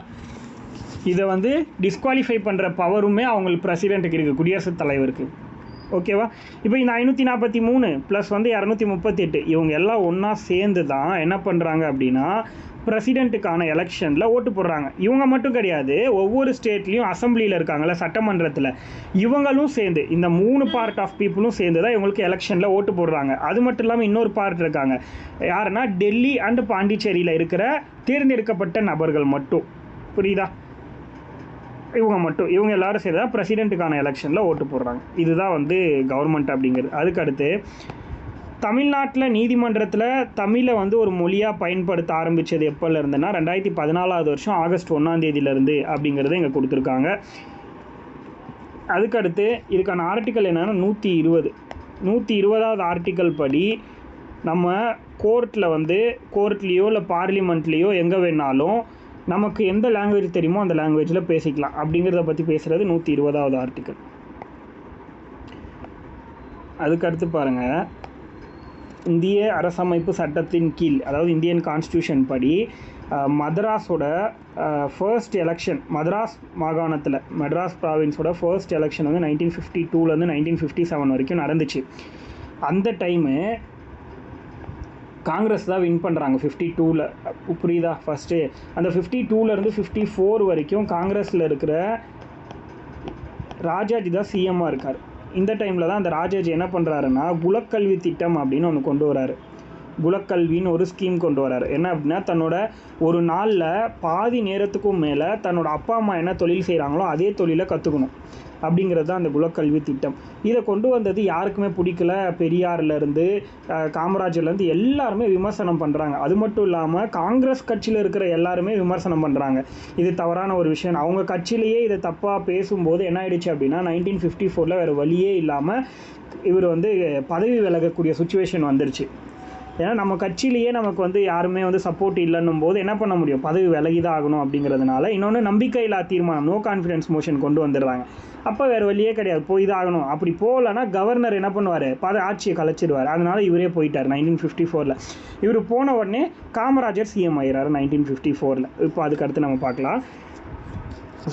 இதை வந்து டிஸ்குவாலிஃபை பண்ணுற பவருமே அவங்களுக்கு பிரசிடெண்ட்டுக்கு இருக்குது, குடியரசுத் தலைவருக்கு. ஓகேவா? இப்போ இந்த 543 ப்ளஸ் வந்து 238 இவங்க எல்லாம் ஒன்றா சேர்ந்து தான் என்ன பண்ணுறாங்க அப்படின்னா பிரசிடெண்ட்டுக்கான எலெக்ஷனில் ஓட்டு போடுறாங்க. இவங்க மட்டும் கிடையாது, ஒவ்வொரு ஸ்டேட்லேயும் அசம்பிளியில் இருக்காங்கள்ல, சட்டமன்றத்தில், இவங்களும் சேர்ந்து இந்த 3 பார்ட் ஆஃப் பீப்புளும் சேர்ந்து தான் இவங்களுக்கு எலெக்ஷனில் ஓட்டு போடுறாங்க. அது மட்டும் இல்லாமல் இன்னொரு பார்ட் இருக்காங்க. யாருன்னா டெல்லி அண்ட் பாண்டிச்சேரியில் இருக்கிற தேர்ந்தெடுக்கப்பட்ட நபர்கள் மட்டும். புரியுதா? இவங்க எல்லாரும் சேர்ந்து தான் பிரசிடெண்ட்டுக்கான எலெக்ஷனில் ஓட்டு போடுறாங்க. இதுதான் வந்து கவர்மெண்ட் அப்படிங்கிறது. அதுக்கடுத்து தமிழ்நாட்டில் நீதிமன்றத்தில் தமிழை வந்து ஒரு மொழியாக பயன்படுத்த ஆரம்பித்தது எப்போல இருந்துன்னா 2014 வருஷம் ஆகஸ்ட் 1 அப்படிங்கிறத இங்கே கொடுத்துருக்காங்க. அதுக்கடுத்து இதுக்கான ஆர்டிக்கல் என்னென்னா 120வது ஆர்டிக்கல் படி நம்ம கோர்ட்லேயோ இல்லை பார்லிமெண்ட்லேயோ எங்கே வேணாலும் நமக்கு எந்த லாங்குவேஜ் தெரியுமோ அந்த லாங்குவேஜில் பேசிக்கலாம் அப்படிங்கிறத பற்றி பேசுகிறது 120வது ஆர்டிக்கல். அதுக்கடுத்து பாருங்கள், இந்திய அரசமைப்பு சட்டத்தின் கீழ், அதாவது இந்தியன் கான்ஸ்டியூஷன் படி மദ്രാஸோட ஃபர்ஸ்ட் எலெக்ஷன், மദ്രാஸ் மாகாணத்தில் மெட்ராஸ் ப்ராவின்ஸோட ஃபர்ஸ்ட் எலெக்ஷன் வந்து 1952லேருந்து 1957 வரைக்கும் நடந்துச்சு. அந்த டைமு காங்கிரஸ் தான் வின் பண்ணுறாங்க 52ல். புரியுதா? ஃபஸ்ட்டு அந்த 52லேருந்து 54 வரைக்கும் காங்கிரஸில் இருக்கிற ராஜாஜி தான் சிஎம்மாக இருக்கார். இந்த டைமில் தான் அந்த ராஜாஜி என்ன பண்ணுறாருன்னா குலக்கல்வி திட்டம் அப்படின்னு ஒன்று கொண்டு வராரு. குலக்கல்வின்னு ஒரு ஸ்கீம் கொண்டு வராரு. என்ன அப்படின்னா, தன்னோட ஒரு நாளில் பாதி நேரத்துக்கும் மேலே தன்னோட அப்பா அம்மா என்ன தொழில் செய்கிறாங்களோ அதே தொழிலை கற்றுக்கணும் அப்படிங்கிறது தான் அந்த குலக்கல்வி திட்டம். இதை கொண்டு வந்தது யாருக்குமே பிடிக்கல. பெரியார்லேருந்து காமராஜர்லேருந்து எல்லாருமே விமர்சனம் பண்ணுறாங்க. அது மட்டும் இல்லாமல் காங்கிரஸ் கட்சியில் இருக்கிற எல்லாருமே விமர்சனம் பண்ணுறாங்க. இது தவறான ஒரு விஷயம். அவங்க கட்சியிலேயே இதை தப்பாக பேசும்போது என்ன ஆயிடுச்சு அப்படின்னா 1954 வேறு வழியே இல்லாமல் இவர் பதவி விலகக்கூடிய சுச்சுவேஷன் வந்துருச்சு. ஏன்னா நம்ம கட்சியிலேயே நமக்கு யாருமே சப்போர்ட் இல்லைன்னும் போது என்ன பண்ண முடியும்? பதவி விலகி தான் ஆகணும் அப்படிங்கிறதுனால இன்னொன்று நம்பிக்கையில்லா தீர்மானம், நோ கான்ஃபிடன்ஸ் மோஷன் கொண்டு வந்துடுறாங்க. அப்போ வேறு வழியே கிடையாது, போய் தான் ஆகணும். அப்படி போகலன்னா கவர்னர் என்ன பண்ணுவார்? ஆட்சியை கலைச்சிடுவார். அதனால இவரே போயிட்டார் 1954. இவர் போன உடனே காமராஜர் சிஎம் ஆகிறார் 1954. இப்போ அதுக்கடுத்து நம்ம பார்க்கலாம்.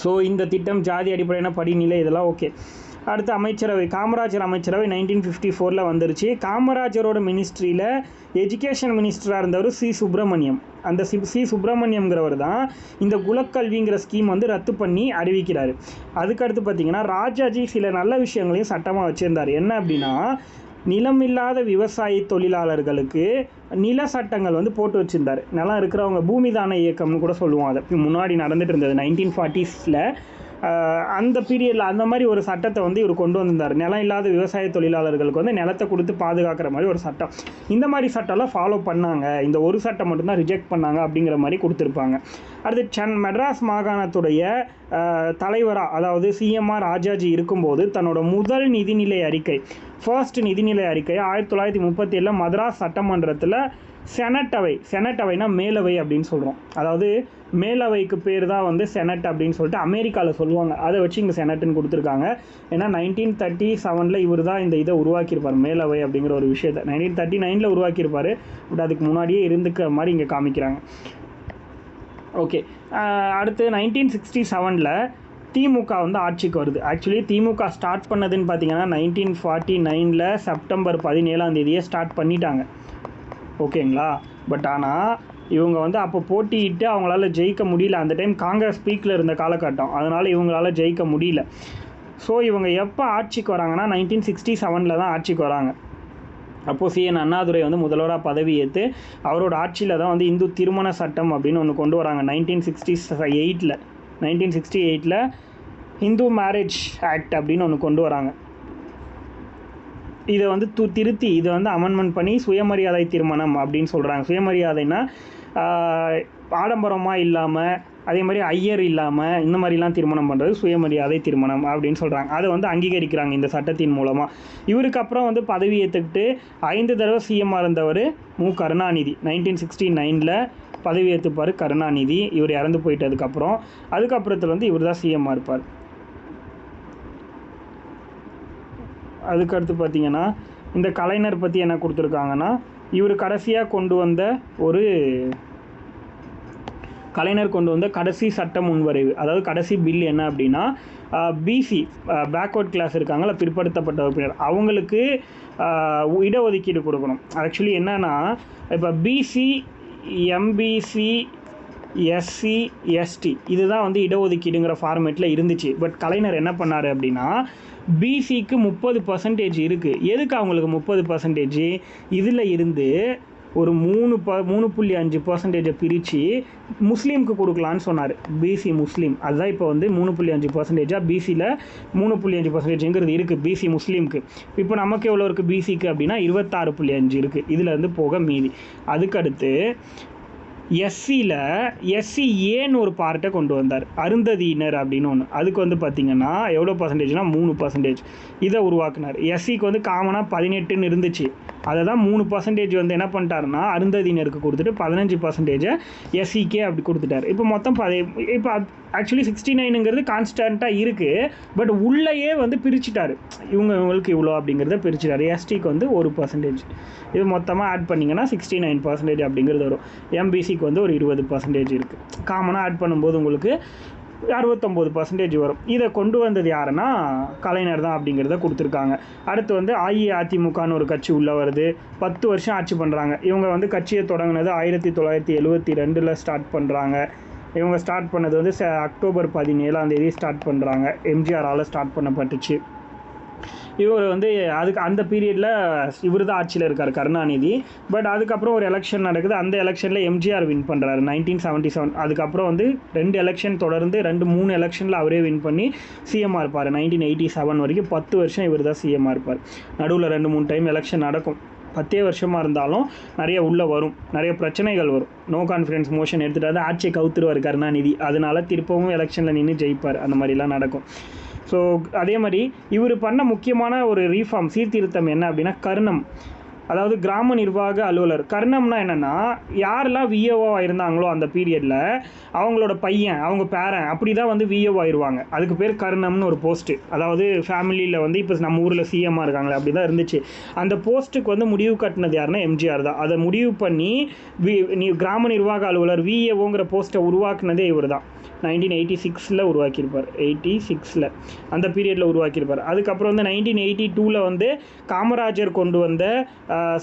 ஸோ இந்த திட்டம் ஜாதி அடிப்படையான படிநிலை இதெல்லாம் ஓகே. அடுத்து அமைச்சரவை, காமராஜர் அமைச்சரவை 1954 வந்துருச்சு. காமராஜரோட மினிஸ்ட்ரியில் எஜுகேஷன் மினிஸ்டராக இருந்தவர் சி சுப்பிரமணியம். அந்த சி சுப்பிரமணியம்ங்கிறவர் தான் இந்த குலக்கல்விங்கிற ஸ்கீம் ரத்து பண்ணி அறிவிக்கிறார். அதுக்கடுத்து பார்த்திங்கன்னா ராஜாஜி சில நல்ல விஷயங்களையும் சட்டமாக வச்சுருந்தார். என்ன அப்படின்னா, நிலமில்லாத விவசாய தொழிலாளர்களுக்கு நில சட்டங்கள் போட்டு வச்சுருந்தார். நிலம் இருக்கிறவங்க பூமிதான இயக்கம்னு கூட சொல்லுவோம். அதை முன்னாடி நடந்துகிட்டு இருந்தது 1940s. அந்த பீரியடில் அந்த மாதிரி ஒரு சட்டத்தை இவர் கொண்டு வந்திருந்தார். நிலம் இல்லாத விவசாய தொழிலாளர்களுக்கு நிலத்தை கொடுத்து பாதுகாக்கிற மாதிரி ஒரு சட்டம். இந்த மாதிரி சட்டம்லாம் ஃபாலோ பண்ணாங்க. இந்த ஒரு சட்டம் மட்டும்தான் ரிஜெக்ட் பண்ணாங்க அப்படிங்கிற மாதிரி கொடுத்துருப்பாங்க. அடுத்து மெட்ராஸ் மாகாணத்துடைய தலைவராக, அதாவது சிஎம்ஆர் ராஜாஜி இருக்கும்போது தன்னோட முதல் நிதிநிலை அறிக்கை, ஃபர்ஸ்ட் நிதிநிலை அறிக்கை 1937 மദ്രാஸ் சட்டமன்றத்தில் செனட் அவைனா மேலவை அப்படின்னு சொல்கிறோம். அதாவது மேலவைக்கு பேர் தான் செனட் அப்படின்னு சொல்லிட்டு அமெரிக்காவில் சொல்லுவாங்க. அதை வச்சு இங்கே செனட்டுன்னு கொடுத்துருக்காங்க. ஏன்னா 1937 இவர் தான் இந்த இதை உருவாக்கியிருப்பார், மேலவை அப்படிங்கிற ஒரு விஷயத்தை 1939 உருவாக்கியிருப்பார். பட் அதுக்கு முன்னாடியே இருந்துக்கிற மாதிரி இங்கே காமிக்கிறாங்க. ஓகே. அடுத்து 1967 திமுக ஆட்சிக்கு வருது. ஆக்சுவலி திமுக ஸ்டார்ட் பண்ணதுன்னு பார்த்தீங்கன்னா 1949 செப்டம்பர் 17 ஸ்டார்ட் பண்ணிட்டாங்க. ஓகேங்களா? பட் ஆனால் இவங்க அப்போ போட்டியிட்டு அவங்களால ஜெயிக்க முடியல. அந்த டைம் காங்கிரஸ் பீக்கில் இருந்த காலகட்டம், அதனால் இவங்களால ஜெயிக்க முடியல. ஸோ இவங்க எப்போ ஆட்சிக்கு வராங்கன்னா 1967 தான் ஆட்சிக்கு வராங்க. அப்போது சிஎன் அண்ணாதுரை முதல்வராக பதவி ஏற்று அவரோட ஆட்சியில் தான் இந்து திருமண சட்டம் அப்படின்னு ஒன்று கொண்டு வராங்க. 1968 ஹிந்து மேரேஜ் ஆக்ட் அப்படின்னு ஒன்று கொண்டு வராங்க. இதை திருத்தி இதை அமெண்ட்மெண்ட் பண்ணி சுயமரியாதை திருமணம் அப்படின்னு சொல்கிறாங்க. சுயமரியாதைன்னா ஆடம்பரமாக இல்லாமல், அதே மாதிரி ஐயர் இல்லாமல், இந்த மாதிரிலாம் திருமணம் பண்ணுறது சுயமரியாதை திருமணம் அப்படின்னு சொல்கிறாங்க. அதை அங்கீகரிக்கிறாங்க இந்த சட்டத்தின் மூலமாக. இவருக்கு அப்புறம் பதவி ஏற்றுக்கிட்டு 5 தடவை சிஎம்மாக இருந்தவர் மு கருணாநிதி. 1969 பதவி ஏற்றுப்பார் கருணாநிதி. இவர் இறந்து போயிட்டதுக்கப்புறம் அதுக்கப்புறத்தில் இவர் தான் சிஎம்மாக இருப்பார். அதுக்கடுத்து பார்த்திங்கன்னா இந்த கலைஞர் பற்றி என்ன கொடுத்துருக்காங்கன்னா, இவர் கடைசியாக கொண்டு வந்த கலைஞர் கொண்டு வந்த கடைசி சட்ட முன்வரைவு, அதாவது கடைசி பில் என்ன அப்படின்னா, பிசி பேக்வர்ட் கிளாஸ் இருக்காங்களா, பிற்படுத்தப்பட்ட வகுப்பினர், அவங்களுக்கு இடஒதுக்கீடு கொடுக்கணும். ஆக்சுவலி என்னென்னா, இப்போ பிசி, எம்பிசி, எஸ்சி, எஸ்டி இதுதான் இடஒதுக்கீடுங்கிற ஃபார்மேட்டில் இருந்துச்சு. பட் கலைஞர் என்ன பண்ணார் அப்படின்னா, பிசிக்கு 30% இருக்குது. எதுக்கு அவங்களுக்கு 30%? இதில் இருந்து ஒரு 3.5% பிரித்து முஸ்லீமுக்கு கொடுக்கலான்னு சொன்னார். பிசி முஸ்லீம் அதுதான் இப்போ 3.5% பிசியில் 3.5%ங்கிறது இருக்குது பிசி முஸ்லீமுக்கு. இப்போ நமக்கு எவ்வளோ இருக்குது பிசிக்கு அப்படின்னா 26.5 இருக்குது. இதில் போக மீதி. அதுக்கடுத்து எஸ்சியில் எஸ்சி ஏன்னு ஒரு பார்ட்டை கொண்டு வந்தார், அருந்ததியினர் அப்படின்னு ஒன்று. அதுக்கு பார்த்திங்கன்னா எவ்வளோ பர்சன்டேஜ்னா 3%. இதை உருவாக்குனார். எஸ்சிக்கு காமனாக 18ன்னு இருந்துச்சு. அதை தான் 3% என்ன பண்ணிட்டாருன்னா அருந்ததியினருக்கு கொடுத்துட்டு 15% எஸ்சிக்கே அப்படி கொடுத்துட்டார். இப்போ மொத்தம் இப்போ ஆக்சுவலி 69ங்கிறது கான்ஸ்டண்ட்டாக இருக்குது. பட் உள்ளேயே பிரிச்சுட்டார். இவங்களுக்கு இவ்வளோ அப்படிங்கிறத பிரிச்சுட்டார். எஸ்டிக்கு 1%. இது மொத்தமாக ஆட் பண்ணிங்கன்னா 69% அப்படிங்கிறது வரும். எம்பிசிக்கு ஒரு 20% இருக்குது. காமனாக ஆட் பண்ணும்போது உங்களுக்கு 69% வரும். இதை கொண்டு வந்தது யாருன்னா கலைஞர் தான் அப்படிங்கிறத கொடுத்துருக்காங்க. அடுத்து வந்து அஇஅதிமுகன்னு ஒரு கட்சி உள்ளே வருது. 10 வருஷம் ஆட்சி பண்ணுறாங்க. இவங்க வந்து கட்சியை தொடங்கினது 1972 ஸ்டார்ட் பண்ணுறாங்க. இவங்க ஸ்டார்ட் பண்ணது வந்து அக்டோபர் 17 ஸ்டார்ட் பண்ணுறாங்க. எம்ஜிஆரால் ஸ்டார்ட் பண்ணப்பட்டுச்சு. இவர் வந்து அதுக்கு அந்த பீரியடில் இவர் தான் ஆட்சியில் இருக்கார், கருணாநிதி. பட் அதுக்கப்புறம் ஒரு எலெக்ஷன் நடக்குது. அந்த எலெக்ஷனில் எம்ஜிஆர் வின் பண்ணுறாரு 1977. அதுக்கப்புறம் வந்து 2 எலெக்ஷன் தொடர்ந்து 2-3 எலெக்ஷனில் அவரே வின் பண்ணி சிஎம்மாக இருப்பார். 1987 வரைக்கும் 10 வருஷம் இவர் தான் சிஎம்மாக இருப்பார். நடுவில் 2-3 டைம் எலெக்ஷன் நடக்கும். 10 வருஷமாக இருந்தாலும் நிறைய உள்ளே வரும், நிறைய பிரச்சனைகள் வரும். நோ கான்ஃபிடன்ஸ் மோஷன் எடுத்துகிட்டு ஆட்சியை கவுத்துருவார் கருணாநிதி. அதனால திருப்பவும் எலெக்ஷனில் நின்று ஜெயிப்பார். அந்த மாதிரிலாம் நடக்கும். ஸோ அதே மாதிரி இவர் பண்ண முக்கியமான ஒரு ரீஃபார்ம், சீர்திருத்தம் என்ன அப்படின்னா கர்ணம், அதாவது கிராம நிர்வாக அலுவலர். கர்ணம்னா என்னென்னா, யாரெல்லாம் விஏஓவாக இருந்தாங்களோ அந்த பீரியடில் அவங்களோட பையன், அவங்க பேரன் அப்படி தான் வந்து விஏஓ ஆயிடுவாங்க. அதுக்கு பேர் கர்ணம்னு ஒரு போஸ்ட்டு. அதாவது ஃபேமிலியில் வந்து இப்போ நம்ம ஊரில் சிஎம்மாக இருக்காங்களே அப்படி தான் இருந்துச்சு. அந்த போஸ்ட்டுக்கு வந்து முடிவு கட்டினது யாருன்னா எம்ஜிஆர் தான். அதை முடிவு பண்ணி கிராம நிர்வாக அலுவலர் விஏஓங்கிற போஸ்ட்டை உருவாக்குனதே இவர் தான். 1986 உருவாக்கியிருப்பார். 86 அந்த பீரியடில் உருவாக்கியிருப்பார். அதுக்கப்புறம் வந்து 1982 வந்து காமராஜர் கொண்டு வந்த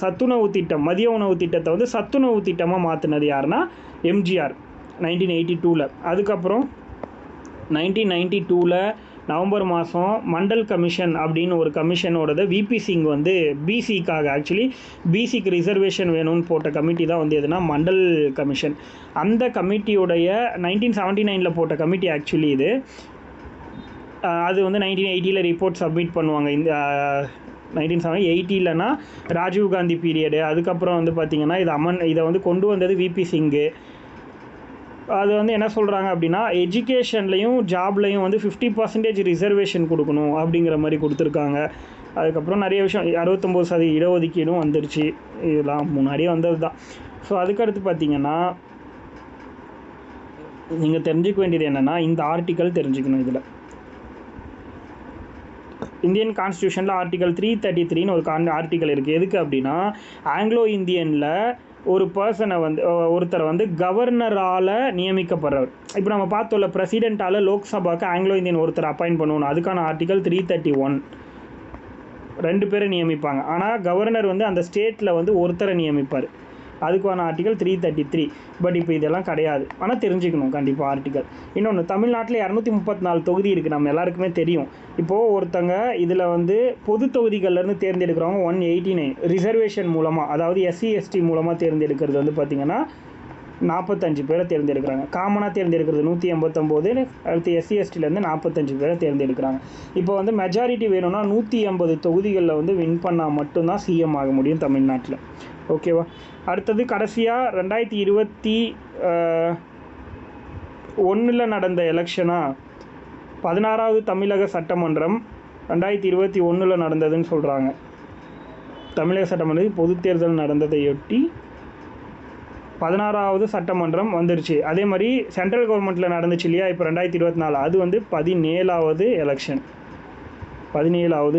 சத்துணவு திட்டம், மதிய உணவு திட்டத்தை வந்து சத்துணவு திட்டமாக மாற்றினது யாருன்னா எம்ஜிஆர் 1982. அதுக்கப்புறம் 1992 நவம்பர் மாதம் மண்டல் கமிஷன் அப்படின்னு ஒரு கமிஷனோடது விபி சிங் வந்து பிசிக்காக, ஆக்சுவலி பிசிக்கு ரிசர்வேஷன் வேணும்னு போட்ட கமிட்டி தான் வந்து எதுனா மண்டல் கமிஷன். அந்த கமிட்டியோடைய 1979 போட்ட கமிட்டி ஆக்சுவலி இது. அது வந்து 1980 ரிப்போர்ட் சப்மிட் பண்ணுவாங்க. இந்த 1980 ராஜீவ்காந்தி பீரியடு. அதுக்கப்புறம் வந்து பார்த்திங்கன்னா இதை வந்து கொண்டு வந்தது விபி சிங்கு. அது வந்து என்ன சொல்கிறாங்க அப்படின்னா, எஜுகேஷன்லையும் ஜாப்லையும் வந்து 50% ரிசர்வேஷன் கொடுக்கணும் அப்படிங்கிற மாதிரி கொடுத்துருக்காங்க. அதுக்கப்புறம் நிறைய விஷயம் 69% இடஒதுக்கீடும் வந்துருச்சு. இதெல்லாம் முன்னாடியே வந்தது தான். ஸோ அதுக்கடுத்து பார்த்திங்கன்னா நீங்கள் தெரிஞ்சுக்க வேண்டியது என்னென்னா, இந்த ஆர்டிக்கல் தெரிஞ்சுக்கணும். இதில் இந்தியன் கான்ஸ்டியூஷனில் ஆர்டிக்கல் 333ன்னு ஒரு ஆர்டிக்கல் இருக்குது. எதுக்கு அப்படின்னா, ஆங்கிலோ இந்தியனில் ஒரு பர்சனை வந்து ஒருத்தரை வந்து கவர்னரால் நியமிக்கப்படுறவர். இப்போ நம்ம பார்த்தோம்ல, பிரசிடெண்ட்டால் லோக்சபாவுக்கு ஆங்கிலோ இந்தியன் ஒருத்தர் அப்பாயிண்ட் பண்ணணும். அதுக்கான ஆர்டிக்கல் 331. 2 பேரை நியமிப்பாங்க. ஆனால் கவர்னர் வந்து அந்த ஸ்டேட்டில் வந்து ஒருத்தரை நியமிப்பார். அதுக்கான ஆர்டிக்கல் 333. பட் இப்போ இதெல்லாம் கிடையாது. ஆனால் தெரிஞ்சுக்கணும் கண்டிப்பாக ஆர்டிக்கல். இன்னொன்று, தமிழ்நாட்டில் 234 தொகுதி இருக்குது, நம்ம எல்லாருக்குமே தெரியும். இப்போது ஒருத்தங்க இதில் வந்து பொது தொகுதிகள்லேருந்து தேர்ந்தெடுக்கிறவங்க 189, ரிசர்வேஷன் மூலமாக, அதாவது எஸ்சி எஸ்டி மூலமாக தேர்ந்தெடுக்கிறது வந்து பார்த்திங்கன்னா 45 பேரை தேர்ந்தெடுக்கிறாங்க. காமனாக தேர்ந்தெடுக்கிறது 189. அடுத்து எஸ்சி எஸ்டிலேருந்து 45 பேரை தேர்ந்தெடுக்கிறாங்க. இப்போ வந்து மெஜாரிட்டி வேணும்னா 180 தொகுதிகளில் வந்து வின் பண்ணால் மட்டும்தான் சிஎம் ஆக முடியும் தமிழ்நாட்டில். ஓகேவா? அடுத்தது கடைசியாக 2021 நடந்த எலெக்ஷனாக 16வது தமிழக சட்டமன்றம் 2021 நடந்ததுன்னு சொல்கிறாங்க. தமிழக சட்டமன்றத்தில் பொது தேர்தல் நடந்ததையொட்டி 16வது சட்டமன்றம் வந்துருச்சு. அதே மாதிரி சென்ட்ரல் கவர்மெண்ட்டில் நடந்துச்சு இல்லையா, இப்போ 2024, அது வந்து 17வது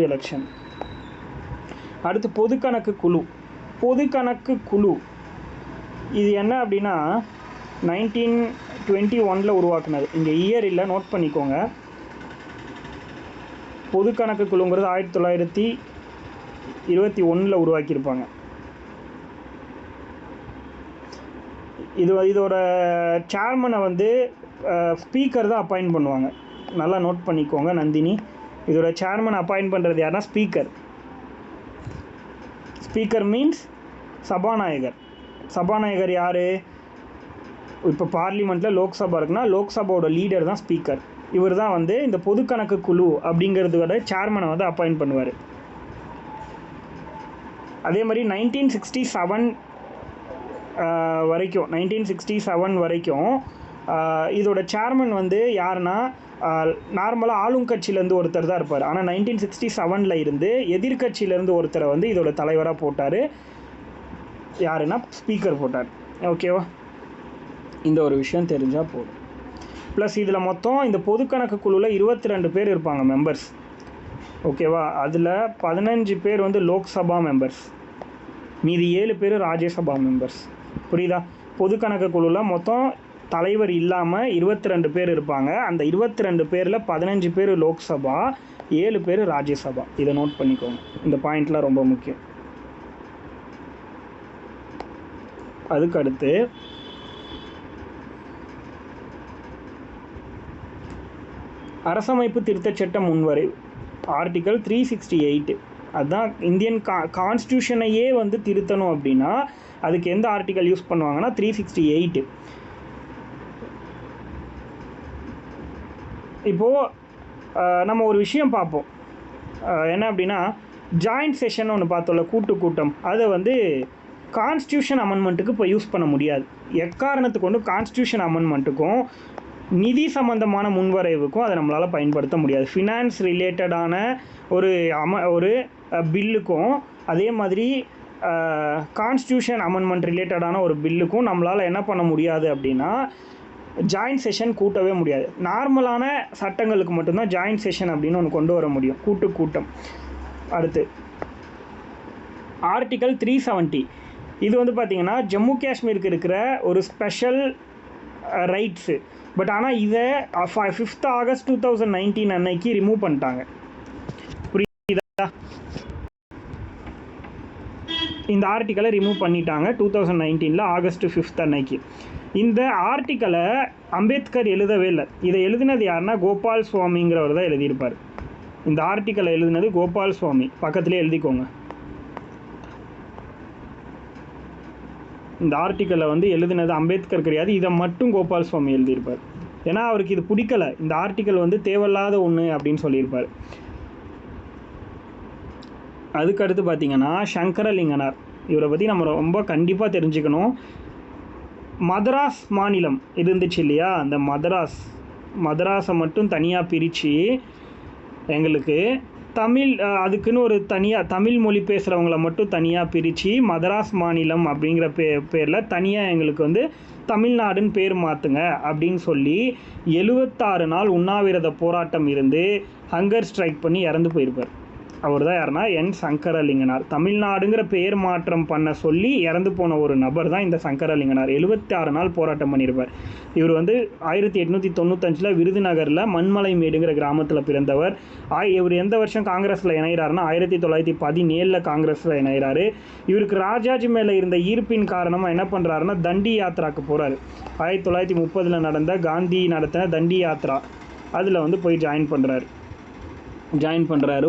எலெக்ஷன். அடுத்து பொதுக்கணக்கு குழு. இது என்ன அப்படின்னா 1921 உருவாக்குனது. இங்கே இயர் இல்லை, நோட் பண்ணிக்கோங்க. பொதுக்கணக்கு குழுங்கிறது 1921 உருவாக்கியிருப்பாங்க. இதோட சேர்மனை வந்து ஸ்பீக்கர் தான் அப்பாயிண்ட் பண்ணுவாங்க. நல்லா நோட் பண்ணிக்கோங்க நந்தினி. இதோட சேர்மன் அப்பாயிண்ட் பண்ணுறது யாருன்னா ஸ்பீக்கர் மீன்ஸ் சபாநாயகர் யார்? இப்போ பார்லிமெண்ட்டில் லோக்சபா இருக்குன்னா லோக்சபாவோட லீடர் தான் ஸ்பீக்கர். இவர் தான் வந்து இந்த பொதுக்கணக்கு குழு அப்படிங்கிறதோட சேர்மனை வந்து அப்பாயிண்ட் பண்ணுவார். அதே மாதிரி 1967 வரைக்கும் இதோட சேர்மன் வந்து யாருன்னா நார்மலாக ஆளுங்கட்சியிலேருந்து ஒருத்தர் தான் இருப்பார். ஆனால் 1967 இருந்து எதிர்கட்சியிலேருந்து ஒருத்தரை வந்து இதோட தலைவராக போட்டார். யாருன்னா ஸ்பீக்கர் போட்டார். ஓகேவா? இந்த ஒரு விஷயம் தெரிஞ்சால் போதும். ப்ளஸ் இதில் மொத்தம் இந்த பொதுக்கணக்கு குழுவில் 22 பேர் இருப்பாங்க மெம்பர்ஸ். ஓகேவா? அதில் 15 பேர் வந்து லோக்சபா மெம்பர்ஸ், மீதி 7 பேர் ராஜ்யசபா மெம்பர்ஸ். புரியுதா? பொதுக்கணக்கு குழுவில் மொத்தம் தலைவர் இல்லாமல் 22 பேர் இருப்பாங்க. அந்த 22 பேரில் 15 பேர் லோக்சபா, 7 பேர் ராஜ்யசபா. இதை நோட் பண்ணிக்கோங்க, இந்த பாயிண்ட்லாம் ரொம்ப முக்கியம். அதுக்கடுத்து அரசமைப்பு திருத்தச் சட்டம் முன்வரைவு ஆர்டிக்கல் 368. அதுதான் இந்தியன் கான்ஸ்டியூஷனையே வந்து திருத்தணும் அப்படின்னா அதுக்கு எந்த ஆர்டிக்கல் யூஸ் பண்ணுவாங்கன்னா 368. இப்போது நம்ம ஒரு விஷயம் பார்ப்போம், என்ன அப்படின்னா ஜாயிண்ட் செஷன் ஒன்று பார்த்தோம்ல, கூட்டம். அதை வந்து கான்ஸ்டியூஷன் அமெண்ட்மெண்ட்டுக்கு இப்போ யூஸ் பண்ண முடியாது. எக்காரணத்துக்கு கொண்டு கான்ஸ்டியூஷன் அமெண்ட்மெண்ட்டுக்கும் நிதி சம்பந்தமான முன்வரைவுக்கும் அதை நம்மளால் பயன்படுத்த முடியாது. ஃபினான்ஸ் ரிலேட்டடான ஒரு பில்லுக்கும் அதே மாதிரி கான்ஸ்டியூஷன் அமெண்ட்மெண்ட் ரிலேட்டடான ஒரு பில்லுக்கும் நம்மளால் என்ன பண்ண முடியாது அப்படின்னா ஜாயிண்ட் செஷன் கூட்டவே முடியாது. நார்மலான சட்டங்களுக்கு மட்டும்தான் ஜாயிண்ட் செஷன் அப்படின்னு ஒன்று கொண்டு வர முடியும், கூட்டம். அடுத்து ஆர்டிக்கல் 370. இது வந்து பார்த்திங்கன்னா ஜம்மு காஷ்மீருக்கு இருக்கிற ஒரு ஸ்பெஷல் ரைட்ஸு. பட் ஆனால் இதை 5th August 2019 அன்னைக்கு ரிமூவ் பண்ணிட்டாங்க. புரியுதா? இந்த ஆர்டிக்கலை ரிமூவ் பண்ணிட்டாங்க 2019 August 5 அன்னைக்கு. இந்த ஆர்டிக்கலை அம்பேத்கர் எழுதவே இல்லை. இதை எழுதினது யாருன்னா கோபால் சுவாமிங்கிறவர் தான் எழுதியிருப்பார். இந்த ஆர்டிக்கலை எழுதினது கோபால் சுவாமி, பக்கத்துலேயே எழுதிக்கோங்க. இந்த ஆர்டிக்கலை வந்து எழுதினது அம்பேத்கர் கிடையாது, இதை மட்டும் கோபால் சுவாமி எழுதியிருப்பார். ஏன்னா அவருக்கு இது பிடிக்கலை, இந்த ஆர்டிக்கல் வந்து தேவையில்லாத ஒன்று அப்படின்னு சொல்லியிருப்பார். அதுக்கடுத்து பார்த்திங்கன்னா சங்கரலிங்கனார், இவரை பற்றி நம்ம ரொம்ப கண்டிப்பாக தெரிஞ்சுக்கணும். மதராஸ் மாநிலம் இருந்துச்சு இல்லையா, அந்த மதராஸை மட்டும் தனியாக பிரித்து எங்களுக்கு அதுக்குன்னு ஒரு தமிழ் மொழி பேசுகிறவங்கள மட்டும் தனியாக பிரித்து மதராஸ் மாநிலம் அப்படிங்கிற பேரில் தனியாக எங்களுக்கு வந்து தமிழ்நாடுன்னு பேர் மாற்றுங்க அப்படின்னு சொல்லி 76 நாள் உண்ணாவிரத போராட்டம் இருந்து ஹங்கர் ஸ்ட்ரைக் பண்ணி இறந்து போயிருப்பார். அவர் தான் யாருன்னா சங்கரலிங்கனார். தமிழ்நாடுங்கிற பெயர் மாற்றம் பண்ண சொல்லி இறந்து போன ஒரு நபர் தான் இந்த சங்கரலிங்கனார். 76 நாள் போராட்டம் பண்ணியிருப்பார். இவர் வந்து 1895 விருதுநகரில் மண்மலை மேடுங்கிற கிராமத்தில் பிறந்தவர். இவர் எந்த வருஷம் காங்கிரஸில் இணைகிறாருன்னா 1917 காங்கிரஸில் இணைகிறாரு. இவருக்கு ராஜாஜி மேலே இருந்த ஈர்ப்பின் காரணமாக என்ன பண்ணுறாருன்னா தண்டி யாத்திராக்கு போகிறாரு. 1930 நடந்த காந்தி நடத்தின தண்டி யாத்ரா அதில் வந்து போய் ஜாயின் பண்ணுறாரு.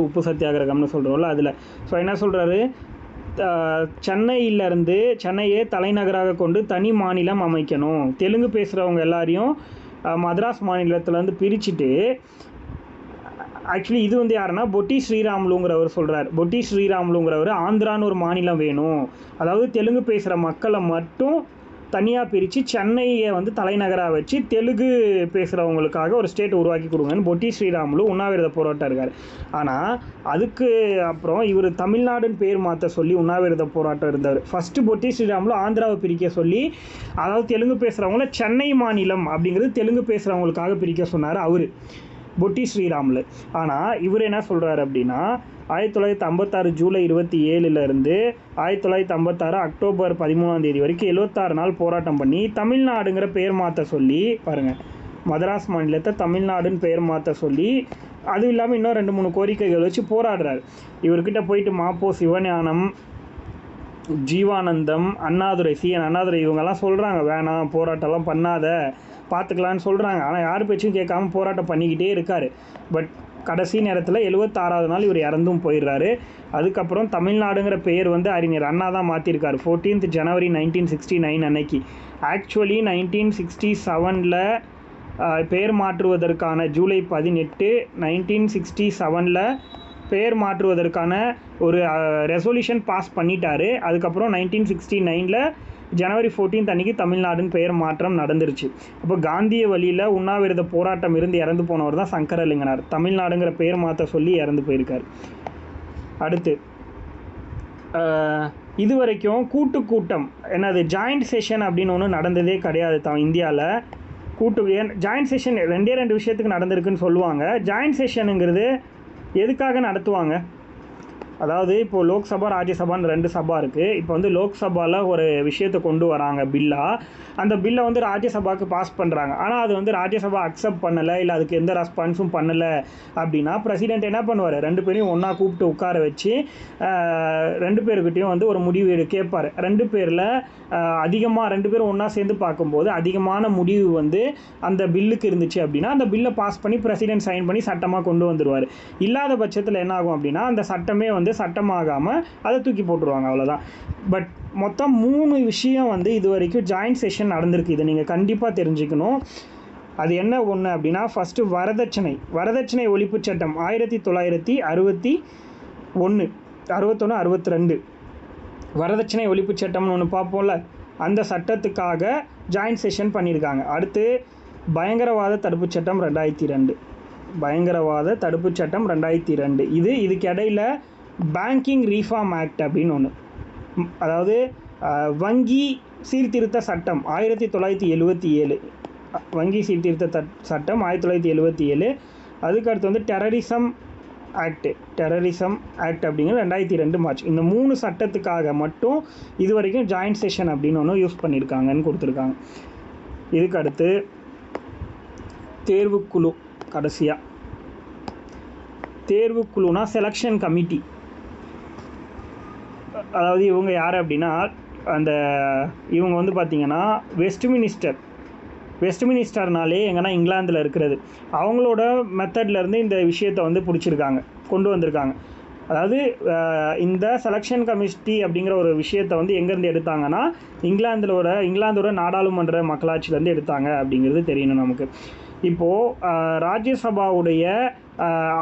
உப்பு சத்தியாகிரகம்னு சொல்கிறோம்ல அதில். ஸோ என்ன சொல்கிறாரு, சென்னையே தலைநகராக கொண்டு தனி மாநிலம் அமைக்கணும், தெலுங்கு பேசுகிறவங்க எல்லாரையும் மதராஸ் மாநிலத்தில் பிரிச்சுட்டு, ஆக்சுவலி இது வந்து யாருன்னா பொட்டி ஸ்ரீராமுலுங்கிறவர் சொல்கிறார். பொட்டி ஸ்ரீராமுலுங்கிறவர் ஆந்திரான்னு ஒரு மாநிலம் வேணும், அதாவது தெலுங்கு பேசுகிற மக்களை மட்டும் தனியாக பிரித்து சென்னையை வந்து தலைநகராக வச்சு தெலுங்கு பேசுகிறவங்களுக்காக ஒரு ஸ்டேட் உருவாக்கி கொடுங்கன்னு பொட்டி ஸ்ரீராமுலு உண்ணாவிரத போராட்டம் இருக்கார். ஆனால் அதுக்கு அப்புறம் இவர் தமிழ்நாடுன்னு பேர் மாற்ற சொல்லி உண்ணாவிரத போராட்டம் இருந்தார். ஃபஸ்ட்டு பொட்டி ஸ்ரீராமுலு ஆந்திராவை பிரிக்க சொல்லி, அதாவது தெலுங்கு பேசுகிறவங்கள சென்னை மாநிலம் அப்படிங்கிறது தெலுங்கு பேசுகிறவங்களுக்காக பிரிக்க சொன்னார் அவர் பொட்டி ஸ்ரீராமுலு. ஆனால் இவர் என்ன சொல்கிறார் அப்படின்னா 1956 ஜூலை 27 1956 அக்டோபர் 13 வரைக்கும் 76 நாள் போராட்டம் பண்ணி தமிழ்நாடுங்கிற பெயர் மாற்ற சொல்லி, பாருங்கள், மதராஸ் மாநிலத்தை தமிழ்நாடுன்னு பெயர் மாற்ற சொல்லி, அதுவும் இல்லாமல் இன்னும் 2-3 கோரிக்கைகள் வச்சு போராடுறாரு. இவர்கிட்ட போயிட்டு மாப்போ சிவஞானம், ஜீவானந்தம், அண்ணாதுரை, CN அண்ணாதுரை இவங்கெல்லாம் சொல்கிறாங்க வேணாம் போராட்டம்லாம் பண்ணாத பார்த்துக்கலான்னு சொல்கிறாங்க. ஆனால் யார் பேச்சும் கேட்காம போராட்டம் பண்ணிக்கிட்டே இருக்கார். பட் கடைசி நேரத்தில் 76வது நாள் இவர் இறந்தும் போயிடுறாரு. அதுக்கப்புறம் தமிழ்நாடுங்கிற பெயர் வந்து அறிஞர் அண்ணா தான் மாற்றிருக்காரு 14th January 1969 அன்னைக்கு. ஆக்சுவலி 1967 பெயர் மாற்றுவதற்கான ஜூலை 18 1967 பெயர் மாற்றுவதற்கான ஒரு ரெசொல்யூஷன் பாஸ் பண்ணிட்டாரு. அதுக்கப்புறம் 1969 January 14 அன்றைக்கி தமிழ்நாடுன்னு பெயர் மாற்றம் நடந்துருச்சு. அப்போ காந்திய வழியில் உண்ணாவிரத போராட்டம் இருந்து இறந்து போனவர் தான் சங்கரலிங்கனார். தமிழ்நாடுங்கிற பெயர் மாற்ற சொல்லி இறந்து போயிருக்கார். அடுத்து இது வரைக்கும் கூட்டம் என்னது ஜாயிண்ட் செஷன் அப்படின்னு ஒன்று நடந்ததே கிடையாது இந்தியாவில். ஜாயிண்ட் செஷன் 2 விஷயத்துக்கு நடந்திருக்குன்னு சொல்லுவாங்க. ஜாயிண்ட் செஷனுங்கிறது எதுக்காக நடத்துவாங்க? அதாவது இப்போது லோக்சபா ராஜ்யசபான்னு 2 சபா இருக்குது. இப்போ வந்து லோக்சபாவில் ஒரு விஷயத்தை கொண்டு வராங்க பில்லாக. அந்த பில்லை வந்து ராஜ்யசபாவுக்கு பாஸ் பண்ணுறாங்க. ஆனால் அது வந்து ராஜ்யசபா அக்செப்ட் பண்ணலை, இல்லை அதுக்கு எந்த ரெஸ்பான்ஸும் பண்ணலை அப்படின்னா பிரசிடென்ட் என்ன பண்ணுவார், 2 பேரையும் ஒன்றா கூப்பிட்டு உட்கார வச்சு 2 பேருக்கிட்டையும் வந்து ஒரு முடிவு கேட்பார். 2 பேரில் அதிகமாக 2 பேரும் ஒன்றா சேர்ந்து பார்க்கும்போது அதிகமான முடிவு வந்து அந்த பில்லுக்கு இருந்துச்சு அப்படின்னா அந்த பில்லை பாஸ் பண்ணி பிரசிடென்ட் சைன் பண்ணி சட்டமாக கொண்டு வந்துடுவார். இல்லாத பட்சத்தில் என்ன ஆகும் அப்படின்னா அந்த சட்டமே வந்து சட்டமாகாமல் அதை தூக்கி போட்டுருவாங்க, அவ்வளோதான். பட் மொத்தம் 3 விஷயம் வந்து இது வரைக்கும் ஜாயின்ட் செஷன் நடந்திருக்கு. இதை நீங்கள் கண்டிப்பாக தெரிஞ்சுக்கணும். அது என்ன ஒன்று அப்படின்னா, ஃபஸ்ட்டு வரதட்சணை ஒழிப்பு சட்டம் 1961, 61, 62 வரதட்சணை ஒழிப்பு சட்டம்னு ஒன்று பார்ப்போம்ல, அந்த சட்டத்துக்காக ஜாயின்ட் செஷன் பண்ணியிருக்காங்க. அடுத்து பயங்கரவாத தடுப்பு சட்டம் 2002, பயங்கரவாத தடுப்பு சட்டம் 2002. இதுக்கு இடையில் பேங்கிங் ரீஃபார்ம் ஆக்ட் அப்படின்னு ஒன்று, அதாவது வங்கி சீர்திருத்த சட்டம் 1977, வங்கி சீர்திருத்த சட்டம் 1977. அதுக்கடுத்து வந்து டெரரிசம் ஆக்ட் அப்படிங்கிறது 2002 மார்ச். இந்த 3 சட்டத்துக்காக மட்டும் இது வரைக்கும் ஜாயின்ட் செஷன் அப்படின்னு ஒன்று யூஸ் பண்ணியிருக்காங்கன்னு கொடுத்துருக்காங்க. இதுக்கு அடுத்து தேர்வுக்குழு. கடைசியாக தேர்வுக்குழுனா செலெக்ஷன் கமிட்டி. அதாவது இவங்க யார் அப்படின்னா இவங்க வந்து பார்த்திங்கன்னா வெஸ்ட்மினிஸ்டர்னாலே எங்கன்னா இங்கிலாந்தில் இருக்கிறது, அவங்களோட மெத்தட்லேருந்து இந்த விஷயத்தை வந்து கொண்டு வந்திருக்காங்க. அதாவது இந்த செலெக்ஷன் கமிட்டி அப்படிங்கிற ஒரு விஷயத்தை வந்து எங்கேருந்து எடுத்தாங்கன்னா இங்கிலாந்தோட நாடாளுமன்ற மக்களாட்சியிலேருந்து எடுத்தாங்க அப்படிங்கிறது தெரியணும் நமக்கு. இப்போது ராஜ்யசபாவுடைய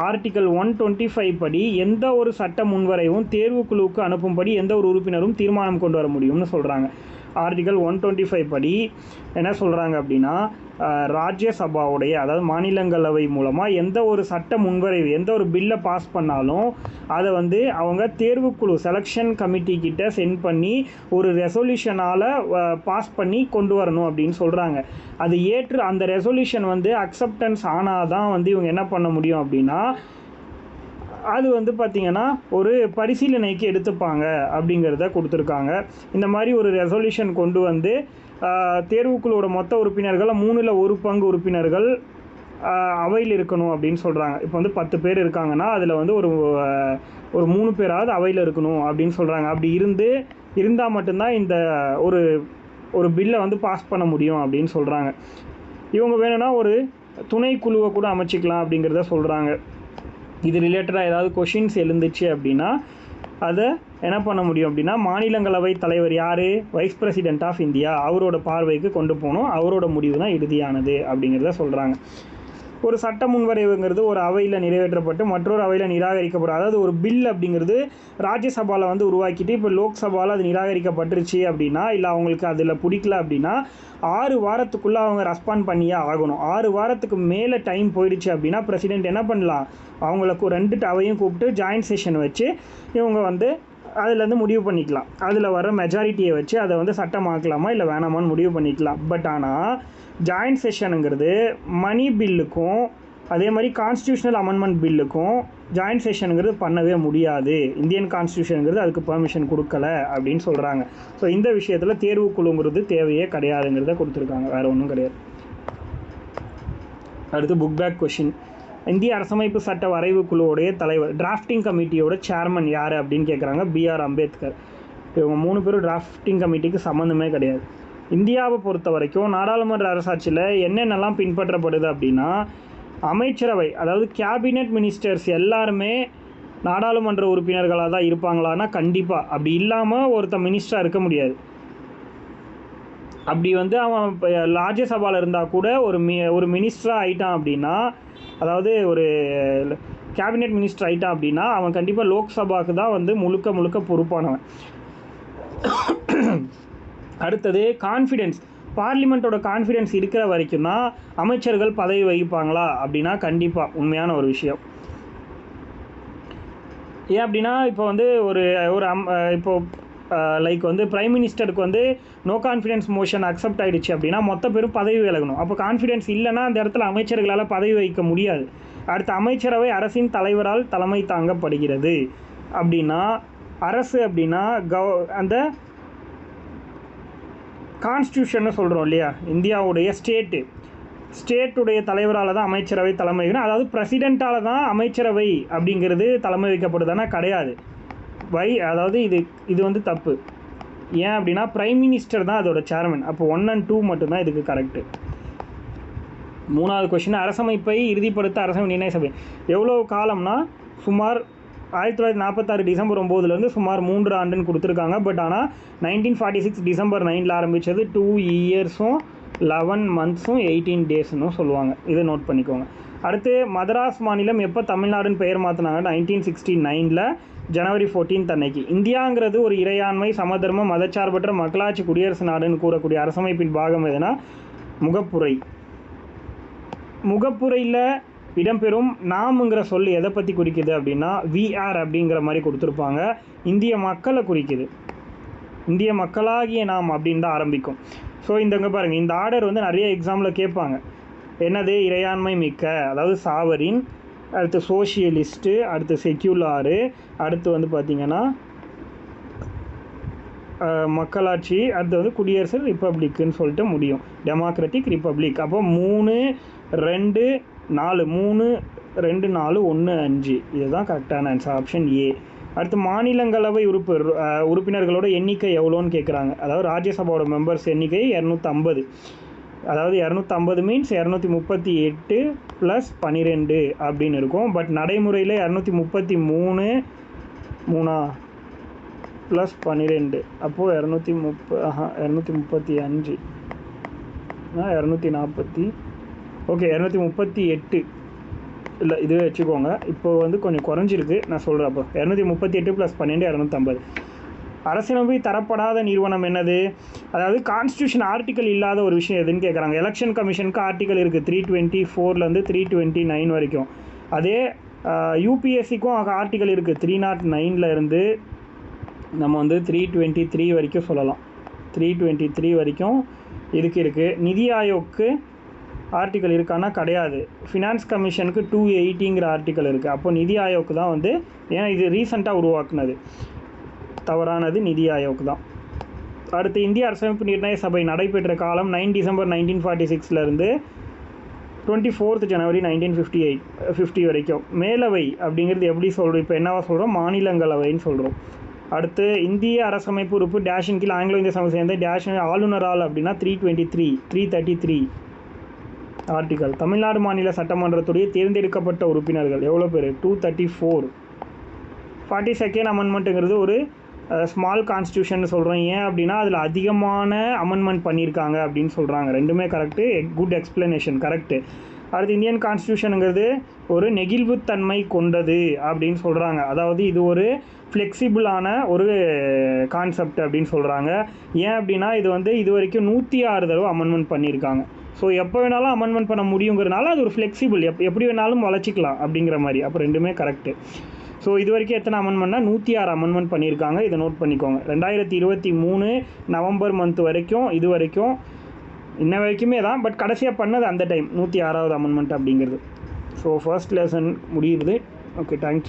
ஆர்டிக்கல் 125 படி எந்த ஒரு சட்ட முன்வரைவும் தேர்வுக்குழுவுக்கு அனுப்பும்படி எந்த ஒரு உறுப்பினரும் தீர்மானம் கொண்டு வர முடியும்னு சொல்கிறாங்க. ஆர்டிக்கல் 125 படி என்ன சொல்கிறாங்க அப்படின்னா, ராஜ்யசபாவுடைய அதாவது மாநிலங்களவை மூலமாக எந்த ஒரு சட்ட முன்வரைவு எந்த ஒரு பில்லை பாஸ் பண்ணாலும் அதை வந்து அவங்க தேர்வுக்குழு செலெக்ஷன் கமிட்டி கிட்ட சென்ட் பண்ணி ஒரு ரெசொல்யூஷனால் பாஸ் பண்ணி கொண்டு வரணும் அப்படின்னு சொல்கிறாங்க. அது அந்த ரெசொல்யூஷன் வந்து அக்செப்டன்ஸ் ஆனால் தான் வந்து இவங்க என்ன பண்ண முடியும் அப்படின்னா அது வந்து பார்த்திங்கன்னா ஒரு பரிசீலனைக்கு எடுத்துப்பாங்க அப்படிங்கிறத கொடுத்துருக்காங்க. இந்த மாதிரி ஒரு ரெசொல்யூஷன் கொண்டு வந்து தேர்வுக்குழுவோட மொத்த உறுப்பினர்கள் 3ல் 1 பங்கு உறுப்பினர்கள் அவையில் இருக்கணும் அப்படின்னு சொல்கிறாங்க. இப்போ வந்து 10 பேர் இருக்காங்கன்னா அதில் வந்து ஒரு 3 பேராவது அவையில் இருக்கணும் அப்படின்னு சொல்கிறாங்க. அப்படி இருந்தால் மட்டும்தான் இந்த ஒரு பில்லை வந்து பாஸ் பண்ண முடியும் அப்படின்னு சொல்கிறாங்க. இவங்க வேணும்னா ஒரு துணைக்குழுவை கூட அமைச்சிக்கலாம் அப்படிங்கிறத சொல்கிறாங்க. இது ரிலேட்டடாக ஏதாவது கொஷின்ஸ் எழுந்துச்சு அப்படின்னா அதை என்ன பண்ண முடியும் அப்படின்னா மாநிலங்களவை தலைவர் யார், வைஸ் பிரசிடென்ட் ஆஃப் இந்தியா, அவரோட பார்வைக்கு கொண்டு போகணும். அவரோட முடிவு தான் இறுதியானது அப்படிங்கிறத சொல்கிறாங்க. ஒரு சட்ட முன்வரைவுங்கிறது ஒரு அவையில் நிறைவேற்றப்பட்டு மற்றொரு அவையில் நிராகரிக்கப்படும். அதாவது ஒரு பில் அப்படிங்கிறது ராஜ்யசபாவில் வந்து உருவாக்கிட்டு இப்போ லோக்சபாவில் அது நிராகரிக்கப்பட்டுருச்சு அப்படின்னா, இல்லை அவங்களுக்கு அதில் பிடிக்கல அப்படின்னா 6 வாரத்துக்குள்ளே அவங்க ரெஸ்பாண்ட் பண்ணியே ஆகணும். 6 வாரத்துக்கு மேலே டைம் போயிடுச்சு அப்படின்னா பிரசிடென்ட் என்ன பண்ணலாம், அவங்களுக்கு 2 அவையும் கூப்பிட்டு ஜாயின்ட் செஷன் வச்சு இவங்க வந்து அதுலேருந்து முடிவு பண்ணிக்கலாம். அதில் வர மெஜாரிட்டியை வச்சு அதை வந்து சட்டமாக்கலாமா இல்லை வேணாமான்னு முடிவு பண்ணிக்கலாம். பட் ஆனால் ஜாயின்ட் செஷனுங்கிறது மணி பில்லுக்கும் அதே மாதிரி கான்ஸ்டியூஷனல் அமெண்ட்மெண்ட் பில்லுக்கும் ஜாயின்ட் செஷனுங்கிறது பண்ணவே முடியாது. இந்தியன் கான்ஸ்டியூஷனுங்கிறது அதுக்கு பெர்மிஷன் கொடுக்கல அப்படின்னு சொல்கிறாங்க. ஸோ இந்த விஷயத்தில் தேர்வுக்குழுங்கிறது தேவையே கிடையாதுங்கிறத கொடுத்துருக்காங்க, வேறு ஒன்றும் கிடையாது. அடுத்து புக் பேக் கொஷின். இந்திய அரசமைப்பு சட்ட வரைவு குழுவோடைய தலைவர் டிராஃப்டிங் கமிட்டியோட சேர்மன் யார் அப்படின்னு கேட்குறாங்க. B.R. அம்பேத்கர். இவங்க 3 பேரும் டிராஃப்டிங் கமிட்டிக்கு சம்மந்தமே கிடையாது. இந்தியாவை பொறுத்த வரைக்கும் நாடாளுமன்ற அரசாட்சியில் என்னென்னலாம் பின்பற்றப்படுது அப்படின்னா, அமைச்சரவை அதாவது கேபினெட் மினிஸ்டர்ஸ் எல்லாருமே நாடாளுமன்ற உறுப்பினர்களாக தான் இருப்பாங்களான்னா கண்டிப்பாக அப்படி இல்லாமல் ஒருத்தர் மினிஸ்டராக இருக்க முடியாது. அப்படி வந்து அவன் ராஜ்யசபாவில் இருந்தால் கூட ஒரு மினிஸ்டராக ஆகிட்டான் அப்படின்னா, அதாவது ஒரு கேபினெட் மினிஸ்டர் ஆகிட்டான் அப்படின்னா அவன் கண்டிப்பாக லோக்சபாவுக்கு தான் வந்து முழுக்க பொறுப்பானவன். அடுத்தது கான்ஃபிடென்ஸ். பார்லிமெண்ட்டோட கான்ஃபிடென்ஸ் இருக்கிற வரைக்கும் தான் அமைச்சர்கள் பதவி வகிப்பாங்களா அப்படின்னா கண்டிப்பாக உண்மையான ஒரு விஷயம். ஏன் அப்படின்னா இப்போ வந்து லைக் வந்து பிரைம் மினிஸ்டருக்கு வந்து நோ கான்ஃபிடென்ஸ் மோஷன் அக்செப்ட் ஆகிடுச்சு அப்படின்னா மொத்த பேரும் பதவி விலகணும். அப்போ கான்ஃபிடென்ஸ் இல்லைன்னா அந்த இடத்துல அமைச்சர்களால் பதவி வகிக்க முடியாது. அடுத்த அமைச்சரவை அரசின் தலைவரால் தலைமை தாங்கப்படுகிறது. அப்படின்னா அரசு அப்படின்னா அந்த கான்ஸ்டியூஷன்னு சொல்கிறோம் இல்லையா, இந்தியாவுடைய ஸ்டேட்டுடைய தலைவரால் தான் அமைச்சரவை தலைமை வைக்கணும். அதாவது பிரசிடெண்ட்டால் தான் அமைச்சரவை அப்படிங்கிறது தலைமை வைக்கப்படுதானா? கிடையாது. அதாவது இது வந்து தப்பு. ஏன் அப்படின்னா பிரைம் மினிஸ்டர் தான் அதோட சேர்மன். அப்போ 1 and 2 மட்டும்தான் இதுக்கு கரெக்டு. 3வது கொஸ்டின், அரசமைப்பை இறுதிப்படுத்த அரசமைப்பு நிர்ணய சபை எவ்வளோ காலம்னா சுமார் 1946 டிசம்பர் 9 சுமார் 3 ஆண்டுன்னு கொடுத்துருக்காங்க. பட் ஆனால் 1946 டிசம்பர் 9 ஆரம்பித்தது 2 இயர்ஸும் 11 மந்த்ஸும் 18 டேஸ்னும் சொல்லுவாங்க. இதை நோட் பண்ணிக்கோங்க. அடுத்து மதராஸ் மாநிலம் எப்போ தமிழ்நாடுன்னு பெயர் மாற்றினாங்க? 1969 ஜனவரி 14 அன்னைக்கு. இந்தியாங்கிறது ஒரு இறையாண்மை சமதர்ம மதச்சார்பற்ற மக்களாட்சி குடியரசு நாடுன்னு கூறக்கூடிய அரசமைப்பின் பாகம் எதுனா முகப்புரையில் இடம்பெறும் நாம்ங்கிற சொல் எதை பற்றி குறிக்குது அப்படின்னா விஆர் அப்படிங்கிற மாதிரி கொடுத்துருப்பாங்க. இந்திய மக்களை குறிக்குது. இந்திய மக்களாகிய நாம் அப்படின்னு தான் ஆரம்பிக்கும். ஸோ இங்கே பாருங்கள், இந்த ஆர்டர் வந்து நிறைய எக்ஸாமில் கேட்பாங்க. என்னது? இறையாண்மை மிக்க, அதாவது சாவரின், அடுத்து சோஷியலிஸ்ட்டு, அடுத்து செக்யூலாரு, அடுத்து வந்து பார்த்திங்கன்னா மக்களாட்சி, அடுத்து வந்து குடியரசு ரிப்பப்ளிக்குன்னு சொல்லிட்டு முடியும். Democratic republic. அப்போ 3, 2, 4 3, 2, 4, 1, 5 இதுதான் கரெக்டான ஆன்சர், ஆப்ஷன் ஏ. அடுத்து மாநிலங்களவை உறுப்பினர்களோட எண்ணிக்கை எவ்வளோன்னு கேட்குறாங்க. அதாவது ராஜ்யசபாவோட மெம்பர்ஸ் எண்ணிக்கை 250. அதாவது 250 மீன்ஸ் 238 + 12 அப்படின்னு இருக்கும். பட் நடைமுறையில் 233 + 12 அப்போது 235 240 ஓகே 238 இல்லை இதுவே வச்சுக்கோங்க. இப்போ வந்து கொஞ்சம் குறைஞ்சிருக்கு, நான் சொல்கிறேன். அப்போ 238 + 12 250. அரசியலமைப்பு தரப்படாத நிறுவனம் என்னது? அதாவது கான்ஸ்டியூஷன் ஆர்டிக்கல் இல்லாத ஒரு விஷயம் எதுன்னு கேட்குறாங்க. எலெக்ஷன் கமிஷனுக்கு ஆர்டிக்கல் இருக்குது 324 329 வரைக்கும். அதே யூபிஎஸ்சிக்கும் ஆர்டிக்கல் இருக்குது 309 நம்ம வந்து 323 வரைக்கும் சொல்லலாம். 323 வரைக்கும் இதுக்கு இருக்குது. நிதி ஆயோக்கு ஆர்டிக்கல் இருக்கான்னா கிடையாது. ஃபினான்ஸ் கமிஷனுக்கு 280 ஆர்டிக்கல் இருக்குது. அப்போ நிதி ஆயோக்கு தான் வந்து, ஏன்னா இது ரீசெண்டாக உருவாக்குனது, தவறானது நிதி ஆயோக் தான். அடுத்து இந்திய அரசமைப்பு நிர்ணய சபை நடைபெற்ற காலம் 9 டிசம்பர் 1946 24 ஜனவரி 1950 வரைக்கும். மேலவை அப்படிங்கிறது எப்படி சொல்கிறோம்? இப்போ என்னவா சொல்கிறோம்? மாநிலங்களவைன்னு சொல்கிறோம். அடுத்து இந்திய அரசமைப்பு உறுப்பு டேஷின் கீழ் ஆங்கிலோ இந்திய சமூக சேர்ந்த டேஷ் ஆளுநரால் அப்படின்னா 333 ஆர்டிக்கல். தமிழ்நாடு மாநில சட்டமன்றத்துடைய தேர்ந்தெடுக்கப்பட்ட உறுப்பினர்கள் எவ்வளோ பேர்? 234. 42nd அமெண்ட்மெண்ட்டுங்கிறது ஒரு ஸ்மால் கான்ஸ்டியூஷன் சொல்கிறோம். ஏன் அப்படின்னா அதில் அதிகமான அமெண்ட்மெண்ட் பண்ணியிருக்காங்க அப்படின்னு சொல்கிறாங்க. ரெண்டுமே கரெக்டு. Good explanation, correct. அடுத்து இந்தியன் கான்ஸ்டியூஷனுங்கிறது ஒரு நெகிழ்வுத்தன்மை கொண்டது அப்படின்னு சொல்கிறாங்க. அதாவது இது ஒரு ஃப்ளெக்சிபிளான ஒரு கான்செப்ட் அப்படின்னு சொல்கிறாங்க. ஏன் அப்படின்னா இது வந்து இது வரைக்கும் 106 தடவை அமெண்ட்மெண்ட் பண்ணியிருக்காங்க. ஸோ எப்போ வேணாலும் அமெண்ட்மெண்ட் பண்ண முடியுங்கிறதுனால அது ஒரு ஃப்ளெக்சிபிள், எப்படி வேணாலும் வளர்ச்சிக்கலாம் அப்படிங்கிற மாதிரி. அப்போ ரெண்டுமே கரெக்டு. ஸோ இது வரைக்கும் எத்தனை அமெண்ட்மெண்ட்னா 106 அமெண்ட்மெண்ட் பண்ணியிருக்காங்க. இதை நோட் பண்ணிக்கோங்க. 2023 நவம்பர் மந்த் வரைக்கும் இது வரைக்கும் இன்ன வரைக்குமே தான். பட் கடைசியாக பண்ணது அந்த டைம் 106வது அமெண்ட்மெண்ட் அப்படிங்கிறது. ஸோ ஃபர்ஸ்ட் லெசன் முடியுது. Okay, thank you.